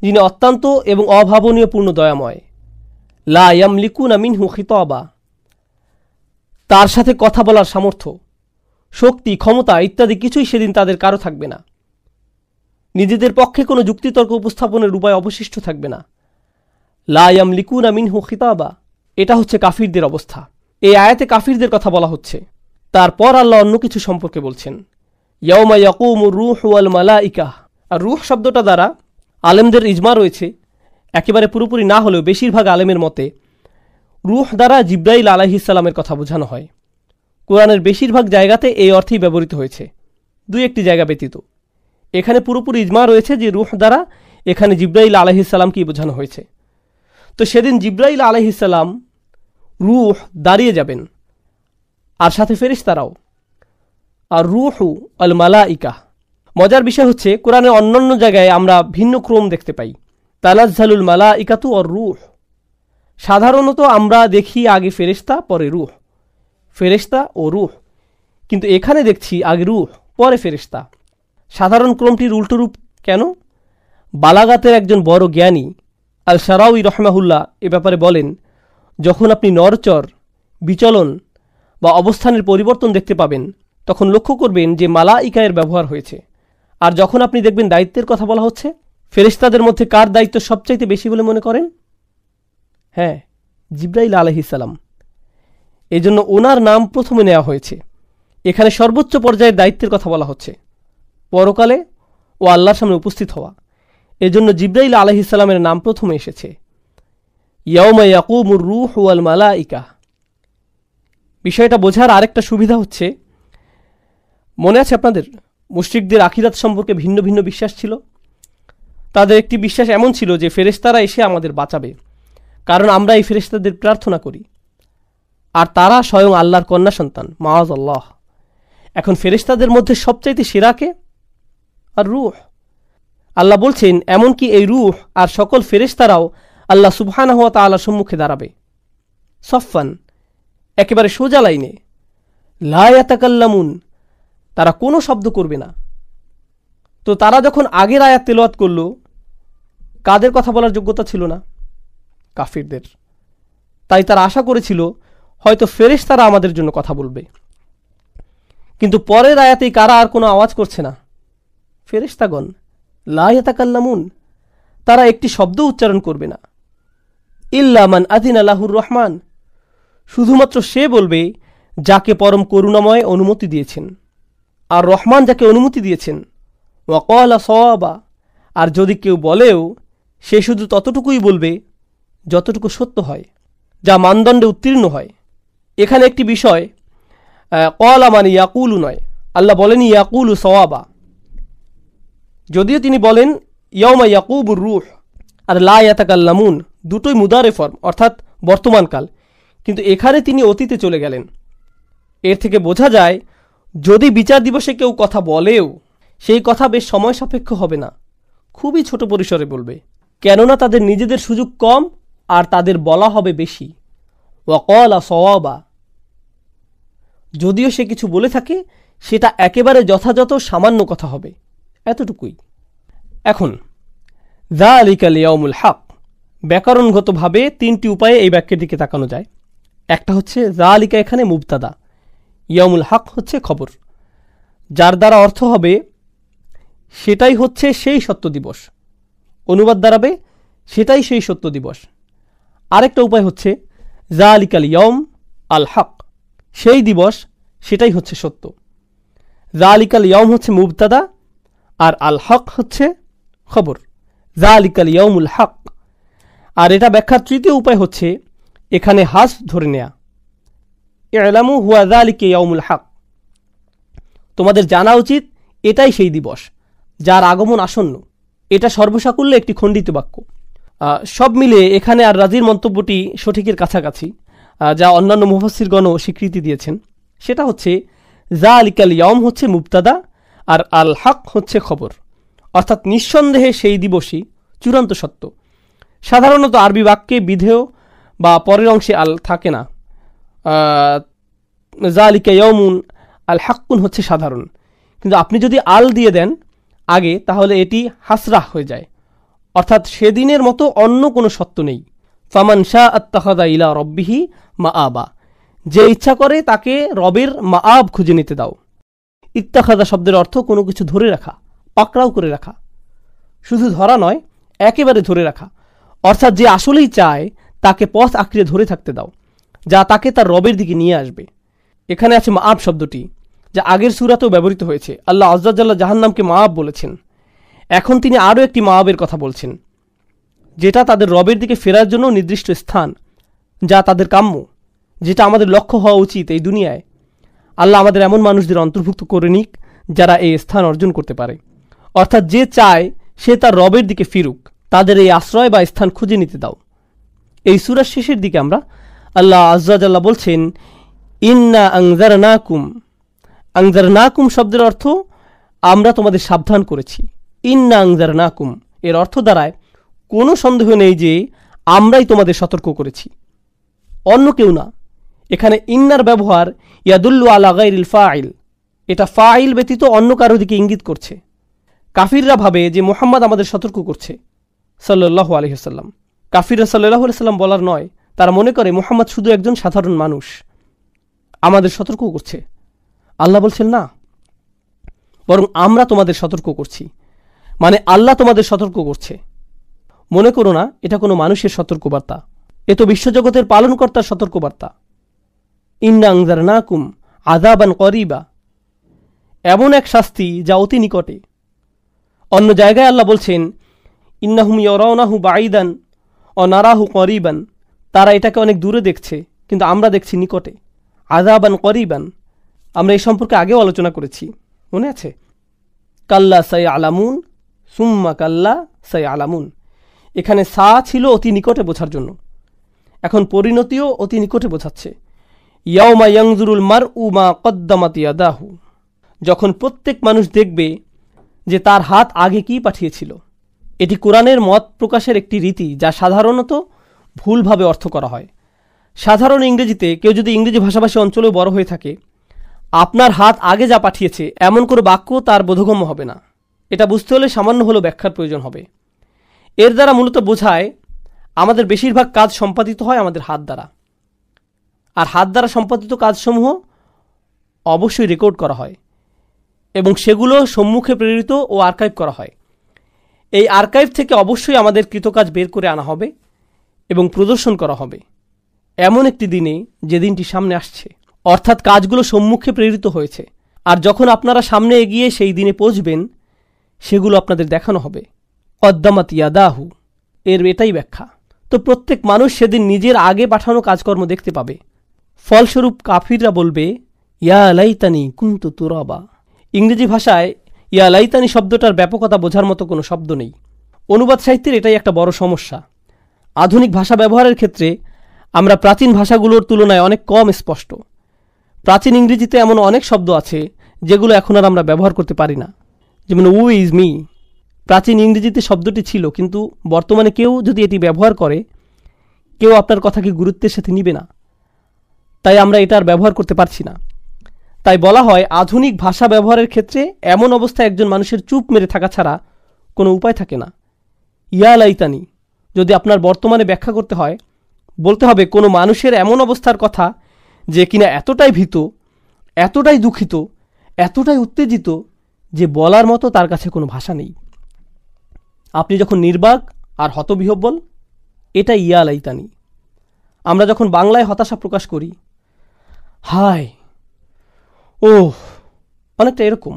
যিনি অত্যন্ত এবং অভাবনীয় পূর্ণ দয়াময়। লা ইয়ামলিকুনা মিনহু খিতাবা, তার সাথে কথা বলার সামর্থ্য, শক্তি, ক্ষমতা ইত্যাদি কিছুই সেদিন তাদের কারো থাকবে না। নিজেদের পক্ষে কোনো যুক্তিতর্ক উপস্থাপনের উপায় অবশিষ্ট থাকবে না। লা ইয়ামলিকুনা মিনহু খিতাবা, এটা হচ্ছে কাফিরদের অবস্থা। এই আয়াতে কাফিরদের কথা বলা হচ্ছে। তারপর আল্লাহ অন্য কিছু সম্পর্কে বলছেন, ইয়াউমা ইয়াকুমুর রূহু ওয়াল মালাইকা। আর রূহ শব্দটা দ্বারা আলেমদের ইজমা রয়েছে, একেবারে পুরোপুরি না হলেও বেশিরভাগ আলেমের মতে রূহ দ্বারা জিব্রাইল আলাইহিস সালামের কথা বোঝানো হয়। কোরআনের বেশিরভাগ জায়গাতে এই অর্থেই ব্যবহৃত হয়েছে, দুই একটি জায়গা ব্যতীত। এখানে পুরোপুরি ইজমা রয়েছে যে রূহ দ্বারা এখানে জিব্রাইল আলাইহিস সালামকেই বোঝানো হয়েছে। তো সেদিন জিব্রাইল আলাইহিস সালাম রূহ দাঁড়িয়ে যাবেন, আর সাথে ফেরেশতারাও। আর রূহু আল মালাইকা। মজার বিষয় হচ্ছে কোরআনের অন্যান্য জায়গায় আমরা ভিন্ন ক্রম দেখতে পাই, তানাজ্জালুল মালাইকাতু আর রূহ। সাধারণত আমরা দেখি আগে ফেরেশতা পরে রূহ, ফেরেশতা ও রূহ, কিন্তু এখানে দেখছি আগে রূহ পরে ফেরেশতা। সাধারণ ক্রমটির উল্টো রূপ কেন? বালাগাতের একজন বড় জ্ঞানী আল শারাউই রহমাহুল্লাহ এ ব্যাপারে বলেন, যখন আপনি নড়চড়, বিচলন বা অবস্থানের পরিবর্তন দেখতে পাবেন তখন লক্ষ্য করবেন যে মালাইকায়ের ব্যবহার হয়েছে। আর যখন আপনি দেখবেন দায়িত্বের কথা বলা হচ্ছে, ফেরেশতাদের মধ্যে কার দায়িত্ব সবচাইতে বেশি বলে মনে করেন? হ্যাঁ, জিব্রাইল আলাইহিস সালাম। এজন্য ওনার নাম প্রথমে নেওয়া হয়েছে। এখানে সর্বোচ্চ পর্যায়ের দায়িত্বের কথা বলা হচ্ছে, পরকালে ও আল্লাহর সামনে উপস্থিত হওয়া। এজন্য জিব্রাইল আলাইহিস সালামের নাম প্রথমে এসেছে, ইয়াউমা ইয়াকুমুর রূহু ওয়াল মালাইকা। বিষয়টা বোঝার আরেকটা সুবিধা হচ্ছে, মনে আছে আপনাদের মুশরিকদের আখিরাত সম্পর্কে ভিন্ন ভিন্ন বিশ্বাস ছিল। তাদের একটি বিশ্বাস এমন ছিল যে ফেরেশতারা এসে আমাদের বাঁচাবে, কারণ আমরা এই ফেরেশতাদের প্রার্থনা করি, আর তারা স্বয়ং আল্লাহর কন্যা সন্তান, মাআযাল্লাহ। এখন ফেরেশতাদের মধ্যে সবচাইতে সেরাকে? আর রূহ। আল্লাহ বলছেন এমনকি এই রূহ আর সকল ফেরেশতারাও আল্লাহ সুবহানাহু ওয়া তাআলার সম্মুখে দাঁড়াবে সফফান, একেবারে সোজা লাইনে, লা ইয়াতাকাল্লামুন, তারা কোনো শব্দ করবে না। তো তারা যখন আগের আয়াত তেলাওয়াত করল, কাদের কথা বলার যোগ্যতা ছিল না? কাফিরদের। তাই তারা আশা করেছিল হয়তো ফেরেশতারা আমাদের জন্য কথা বলবে। কিন্তু পরের আয়াতেই কারা আর কোনো আওয়াজ করছে না? ফেরেশতাগণ। লা ইয়াতাকাল্লামুন, তারা একটি শব্দ উচ্চারণ করবে না। ইল্লা মান আযিনা লাহুর রহমান, শুধুমাত্র সে বলবে যাকে পরম করুণাময় অনুমতি দিয়েছেন, আর রহমান যাকে অনুমতি দিয়েছেন। ওয়া ক্বালা সাওয়াবা, আর যদি কেউ বলেও সে শুধু ততটুকুই বলবে যতটুকু সত্য হয়, যা মানদণ্ডে উত্তীর্ণ হয়। এখানে একটি বিষয়, ক্বালা মানে ইয়াকুলু নয়, আল্লাহ বলেন ইয়াকুলু সাওয়াবা। যদিও তিনি বলেন ইয়াউমা ইয়াকুবুর রূহ আর লা ইয়াতাকাল্লামুন, দুটোই মুদারে ফর্ম, অর্থাৎ বর্তমানকাল, কিন্তু এখানে তিনি অতীতে চলে গেলেন। এর থেকে বোঝা যায় যদি বিচার দিবসে কেউ কথা বলেও সেই কথা বেশ সময় সাপেক্ষ হবে না, খুবই ছোট পরিসরে বলবে, কেননা তাদের নিজেদের সুযোগ কম আর তাদের বলা হবে বেশি। ওয়া ক্বালা সাওয়াবা, যদিও সে কিছু বলে থাকে সেটা একেবারে যথাযথ সামান্য কথা হবে, এতটুকুই। এখন যালিকাল ইয়াউমুল হক, ব্যাকরণগতভাবে তিনটি উপায়ে এই বাক্যের দিকে তাকানো যায়। একটা হচ্ছে যালিকা এখানে মুবতাদা, ইয়াউমুল হক হচ্ছে খবর, যার দ্বারা অর্থ হবে সেটাই হচ্ছে সেই সত্য দিবস। অনুবাদ দাঁড়াবে সেটাই সেই সত্য দিবস। আরেকটা উপায় হচ্ছে যালিকাল ইয়াউম আল হক, সেই দিবস সেটাই হচ্ছে সত্য। যালিকাল ইয়াউম হচ্ছে মুবতাদা আর আল হক হচ্ছে খবর, যালিকাল ইয়াউমুল হক। আর এটা ব্যাখ্যার তৃতীয় উপায় হচ্ছে এখানে হাসব ধরে নেয়া, ইলামু হুয়া যালিকা ইয়াউমুল হক, তোমাদের জানা উচিত এটাই সেই দিবস যার আগমন আসন্ন। এটা সর্বসাকুল্যে একটি খণ্ডিত বাক্য। সব মিলিয়ে এখানে আর রাজির মন্তব্যটি সঠিকের কাছাকাছি, যা অন্যান্য মুফাসসিরগণও স্বীকৃতি দিয়েছেন। সেটা হচ্ছে যালিকাল ইয়াউম হচ্ছে মুবতাদা আর আল হক হচ্ছে খবর, অর্থাৎ নিঃসন্দেহে সেই দিবসই চূড়ান্ত সত্য। সাধারণত আরবি বাক্যে বিধেয় বা পরের অংশে আল থাকে না। যালিকা ইয়াউমুন আল হাক্কুন হচ্ছে সাধারণ, কিন্তু আপনি যদি আল দিয়ে দেন আগে তাহলে এটি হাসরাহ হয়ে যায়, অর্থাৎ সেদিনের মতো অন্য কোনো সত্য নেই। ফামান শাআ আত্তাখাযা ইলা রাব্বিহি মাআবা, যে ইচ্ছা করে তাকে রবের মাআব খুঁজে নিতে দাও। ইত্তাখাযা শব্দের অর্থ কোনো কিছু ধরে রাখা, পাকড়াও করে রাখা, শুধু ধরা নয় একেবারে ধরে রাখা, অর্থাৎ যে আসলেই চায় তাকে পথ আঁকড়ে ধরে থাকতে দাও, যা তাকে তার রবের দিকে নিয়ে আসবে। এখানে আছে মাআব শব্দটি, যা আগের সূরাতেও ব্যবহৃত হয়েছে। আল্লাহ আযজা জাল্লা জাহান্নামকে মাআব বলেছেন। এখন তিনি আরও একটি মাআবের কথা বলছেন, যেটা তাদের রবের দিকে ফেরার জন্য নির্দিষ্ট স্থান, যা তাদের কাম্য, যেটা আমাদের লক্ষ্য হওয়া উচিত এই দুনিয়ায়। আল্লাহ আমাদের এমন মানুষদের অন্তর্ভুক্ত করে নিক যারা এই স্থান অর্জন করতে পারে, অর্থাৎ যে চায় সে তার রবের দিকে ফিরুক, তাদের এই আশ্রয় বা স্থান খুঁজে নিতে দাও। এই সূরার শেষের দিকে আমরা আল্লাহ আযজা জাল্লা বলছেন ইন্না আনজারনাকুম। আনজারনাকুম শব্দের অর্থ আমরা তোমাদের সাবধান করেছি। ইন্না আনজারনাকুম এর অর্থ দাঁড়ায় কোনো সন্দেহ নেই যে আমরাই তোমাদের সতর্ক করেছি, অন্য কেউ না। এখানে ইন্নার ব্যবহার ইয়াদুল্লু আলা গায়রিল ফাইল, এটা ফাইল ব্যতীত অন্য কারো দিকে ইঙ্গিত করছে। কাফিররা ভাবে যে মুহাম্মদ আমাদের সতর্ক করছে সাল্লাল্লাহু আলাইহি ওয়াসাল্লাম। কাফিররা সাল্লাল্লাহু আলাইহি ওয়াসাল্লাম বলার নয়, তারা মনে করে মুহাম্মদ শুধু একজন সাধারণ মানুষ, আমাদের সতর্ক করছে। আল্লাহ বলছেন না, বরং আমরা তোমাদের সতর্ক করছি, মানে আল্লাহ তোমাদের সতর্ক করছে। মনে করো না এটা কোনো মানুষের সতর্কবার্তা, এ তো বিশ্বজগতের পালনকর্তার সতর্কবার্তা। ইন্না আনজারনাকুম আযাবান করিবা, এমন এক শাস্তি যা অতি নিকটে। অন্য জায়গায় আল্লাহ বলছেন ইন্নাহুম ইয়ারাউনাহু বাঈদান ওয়া নারাহু করিবান, তারা এটাকে অনেক দূরে দেখছে কিন্তু আমরা দেখছি নিকটে। আযাবান করিবান, আমরা এই সম্পর্কে আগেও আলোচনা করেছি, মনে আছে? কাল্লা সায়ালামুন সুম্মা কাল্লা সায়ালামুন, এখানে সা ছিল অতি নিকটে বোঝার জন্য, এখন পরিণতিও অতি নিকটে বোঝাচ্ছে। ইয়াউমা ইয়ানজুরুল মারউ মা কদ্দামাত ইয়াদাহু, যখন প্রত্যেক মানুষ দেখবে যে তার হাত আগে কি পাঠিয়েছিল। এটি কোরআনের মত প্রকাশের একটি রীতি, যা সাধারণত ভুলভাবে অর্থ করা হয়। সাধারণ ইংরেজিতে কেউ যদি ইংরেজি ভাষাভাষী অঞ্চলেও বড় হয়ে থাকে, আপনার হাত আগে যা পাঠিয়েছে এমন কোনো বাক্য তার বোধগম্য হবে না। এটা বুঝতে হলে সামান্য হলেও ব্যাখ্যার প্রয়োজন হবে। এর দ্বারা মূলত বোঝায় আমাদের বেশিরভাগ কাজ সম্পাদিত হয় আমাদের হাত দ্বারা, আর হাত দ্বারা সম্পাদিত কাজসমূহ অবশ্যই রেকর্ড করা হয় এবং সেগুলো সম্মুখে প্রেরিত ও আর্কাইভ করা হয়। এই আর্কাইভ থেকে অবশ্যই আমাদের কৃতকাজ বের করে আনা হবে এবং প্রদর্শন করা হবে এমন একটি দিনে, যে দিনটি সামনে আসছে, অর্থাৎ কাজগুলো সম্মুখে প্রেরিত হয়েছে, আর যখন আপনারা সামনে এগিয়ে সেই দিনে পৌঁছবেন সেগুলো আপনাদের দেখানো হবে। কদ্দামাত ইয়াদাহু, এর এটাই ব্যাখ্যা। তো প্রত্যেক মানুষ সেদিন নিজের আগে পাঠানো কাজকর্ম দেখতে পাবে। ফলস্বরূপ কাফিররা বলবে, ইয়া লাইতানি কুনতু তুরাবা। ইংরেজি ভাষায় ইয়া লাইতানি শব্দটার ব্যাপকতা বোঝার মতো কোনো শব্দ নেই। অনুবাদ সাহিত্যের এটাই একটা বড় সমস্যা। আধুনিক ভাষা ব্যবহারের ক্ষেত্রে আমরা প্রাচীন ভাষাগুলোর তুলনায় অনেক কম স্পষ্ট। প্রাচীন ইংরেজিতে এমন অনেক শব্দ আছে যেগুলো এখন আর আমরা ব্যবহার করতে পারি না, যেমন উ ইজ মি। প্রাচীন ইংরেজিতে শব্দটি ছিল, কিন্তু বর্তমানে কেউ যদি এটি ব্যবহার করে, কেউ আপনার কথাকে গুরুত্বের সাথে নিবে না, তাই আমরা এটা আর ব্যবহার করতে পারছি না। তাই বলা হয়, আধুনিক ভাষা ব্যবহারের ক্ষেত্রে এমন অবস্থায় একজন মানুষের চুপ মেরে থাকা ছাড়া কোনো উপায় থাকে না। ইয়া লাইতানি যদি আপনার বর্তমানে ব্যাখ্যা করতে হয়, বলতে হবে কোনো মানুষের এমন অবস্থার কথা যে কিনা এতটাই ভীত, এতটাই দুঃখিত, এতটাই উত্তেজিত যে বলার মতো তার কাছে কোনো ভাষা নেই। আপনি যখন নির্বাক আর হতবিহ্বল, এটা ইয়া লাইতানি। আমরা যখন বাংলায় হতাশা প্রকাশ করি, হায়, ও, অনেকটা এরকম।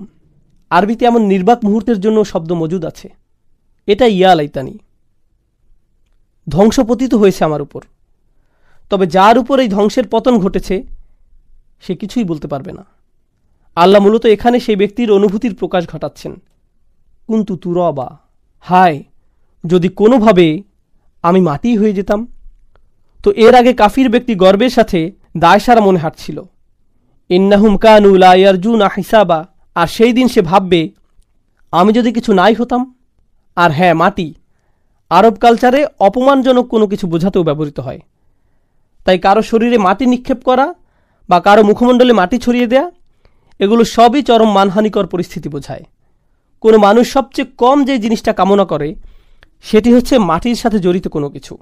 আরবিতে এমন নির্বাক মুহূর্তের জন্য শব্দ মজুদ আছে, এটা ইয়া লাইতানি। ধ্বংস পতিত হয়েছে আমার উপর, তবে যার উপর এই ধ্বংসের পতন ঘটেছে সে কিছুই বলতে পারবে না। আল্লাহ মূলত এখানে সেই ব্যক্তির অনুভূতির প্রকাশ ঘটাচ্ছেন। কুনতু তুরাবা, হায়, যদি কোনোভাবে আমি মাটি হয়ে যেতাম। তো এর আগে কাফির ব্যক্তি গর্বের সাথে দায়সারা মনে হাঁটছিল, ইন্নাহুম কানু লা ইয়ারজুনা হিসাবা। আর সেই দিন সে ভাববে, আমি যদি কিছু নাই হতাম। আর হ্যাঁ, মাটি আরব কালচারে অপমানজনক কোনো কিছু বোঝাতেও ব্যবহৃত হয়। তাই কারো শরীরে মাটি নিক্ষেপ করা বা কারো মুখমণ্ডলে মাটি ছড়িয়ে দেয়া, এগুলো সবই চরম মানহানিকর পরিস্থিতি বোঝায়। কোনো মানুষ সবচেয়ে কম যে জিনিসটা কামনা করে সেটি হচ্ছে মাটির সাথে জড়িত কোনো কিছু,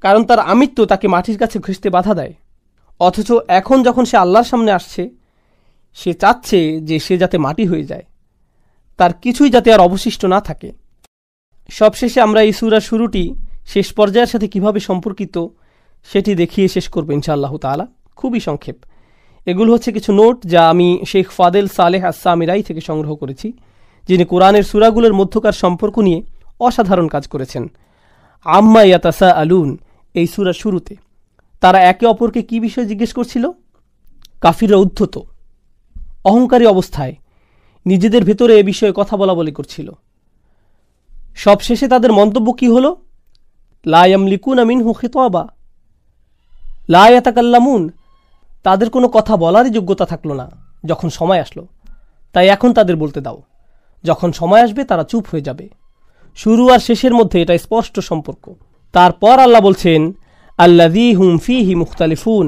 কারণ তার আমিত্ব তাকে মাটির কাছে ঘেঁষতে বাধা দেয়। অথচ এখন যখন সে আল্লাহর সামনে আসছে, সে চাচ্ছে যে সে যাতে মাটি হয়ে যায়, তার কিছুই যাতে আর অবশিষ্ট না থাকে। সবশেষে আমরা এই সূরার শুরুটি শেষ পর্যায়ের সাথে কিভাবে সম্পর্কিত সেটি দেখিয়ে শেষ করব ইনশাআল্লাহ তাআলা। খুবই সংক্ষেপ। এগুলো হচ্ছে কিছু নোট যা আমি শেখ ফাদেল সালেহ আস-সামিরাই থেকে সংগ্রহ করেছি, যিনি কোরআনের সূরাগুলোর মধ্যকার সম্পর্ক নিয়ে অসাধারণ কাজ করেছেন। আম্মা ইয়াতাসাআলুন, এই সূরার শুরুতে তারা একে অপরকে কি বিষয়ে জিজ্ঞেস করছিল? কাফিররা উদ্ধত অহংকারী অবস্থায় নিজেদের ভেতরে এ বিষয়ে কথা বলা বলি করছিল। সবশেষে তাদের মন্তব্য কি হল? লা ইয়ামলিকুনা মিনহু খিতাবা, লা ইয়াতাকাল্লামুন, তাদের কোনো কথা বলারই যোগ্যতা থাকলো না যখন সময় আসলো। তাই এখন তাদের বলতে দাও, যখন সময় আসবে তারা চুপ হয়ে যাবে। শুরু আর শেষের মধ্যে এটা স্পষ্ট সম্পর্ক। তারপর আল্লাহ বলছেন, আল্লাযী হুম ফীহি মুখতালিফুন,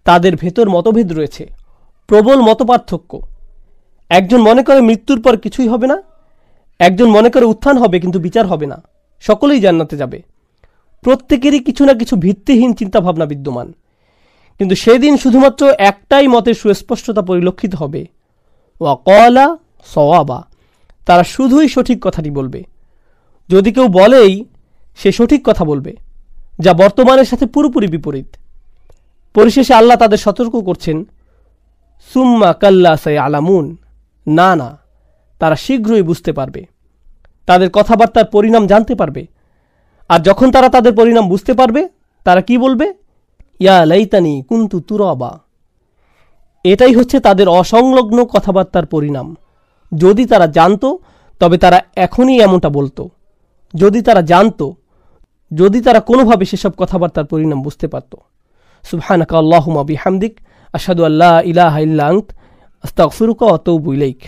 তাদের ভেতর মতভেদ রয়েছে, প্রবল মতপার্থক্য। একজন মনে করে মৃত্যুর পর কিছুই হবে না, একজন মনে করে উত্থান হবে কিন্তু বিচার হবে না, সকলেই জান্নাতে যাবে। প্রত্যেকেরই কিছু না কিছু ভিত্তিহীন চিন্তাভাবনা বিদ্যমান। কিন্তু সেদিন শুধুমাত্র একটাই মতের সুস্পষ্টতা পরিলক্ষিত হবে, ওয়া ক্বালা সওয়াবা, তারা শুধুই সঠিক কথাটি বলবে। যদি কেউ বলেই সে সঠিক কথা বলবে, যা বর্তমানের সাথে পুরোপুরি বিপরীত। পরিশেষে আল্লাহ তাদের সতর্ক করছেন, সুম্মা কাল্লা সায়ালামুন, না না, তারা শীঘ্রই বুঝতে পারবে, তাদের কথাবার্তার পরিণাম জানতে পারবে। আর যখন তারা তাদের পরিণাম বুঝতে পারবে, তারা কি বলবে? ইয়া লাইতানি কুনতু তুরাবা। এটাই হচ্ছে তাদের অসংলগ্ন কথাবার্তার পরিণাম। যদি তারা জানতো তবে তারা এখনই এমনটা বলতো। যদি তারা জানতো, যদি তারা কোনোভাবে সেসব কথাবার্তার পরিণাম বুঝতে পারত। সুবহানাকা আল্লাহুম্মা বিহামদিক, আশহাদু আল্লা ইলাহা ইল্লা আনতা, আস্তাগফিরুকা ওয়া আতুবু ইলাইক।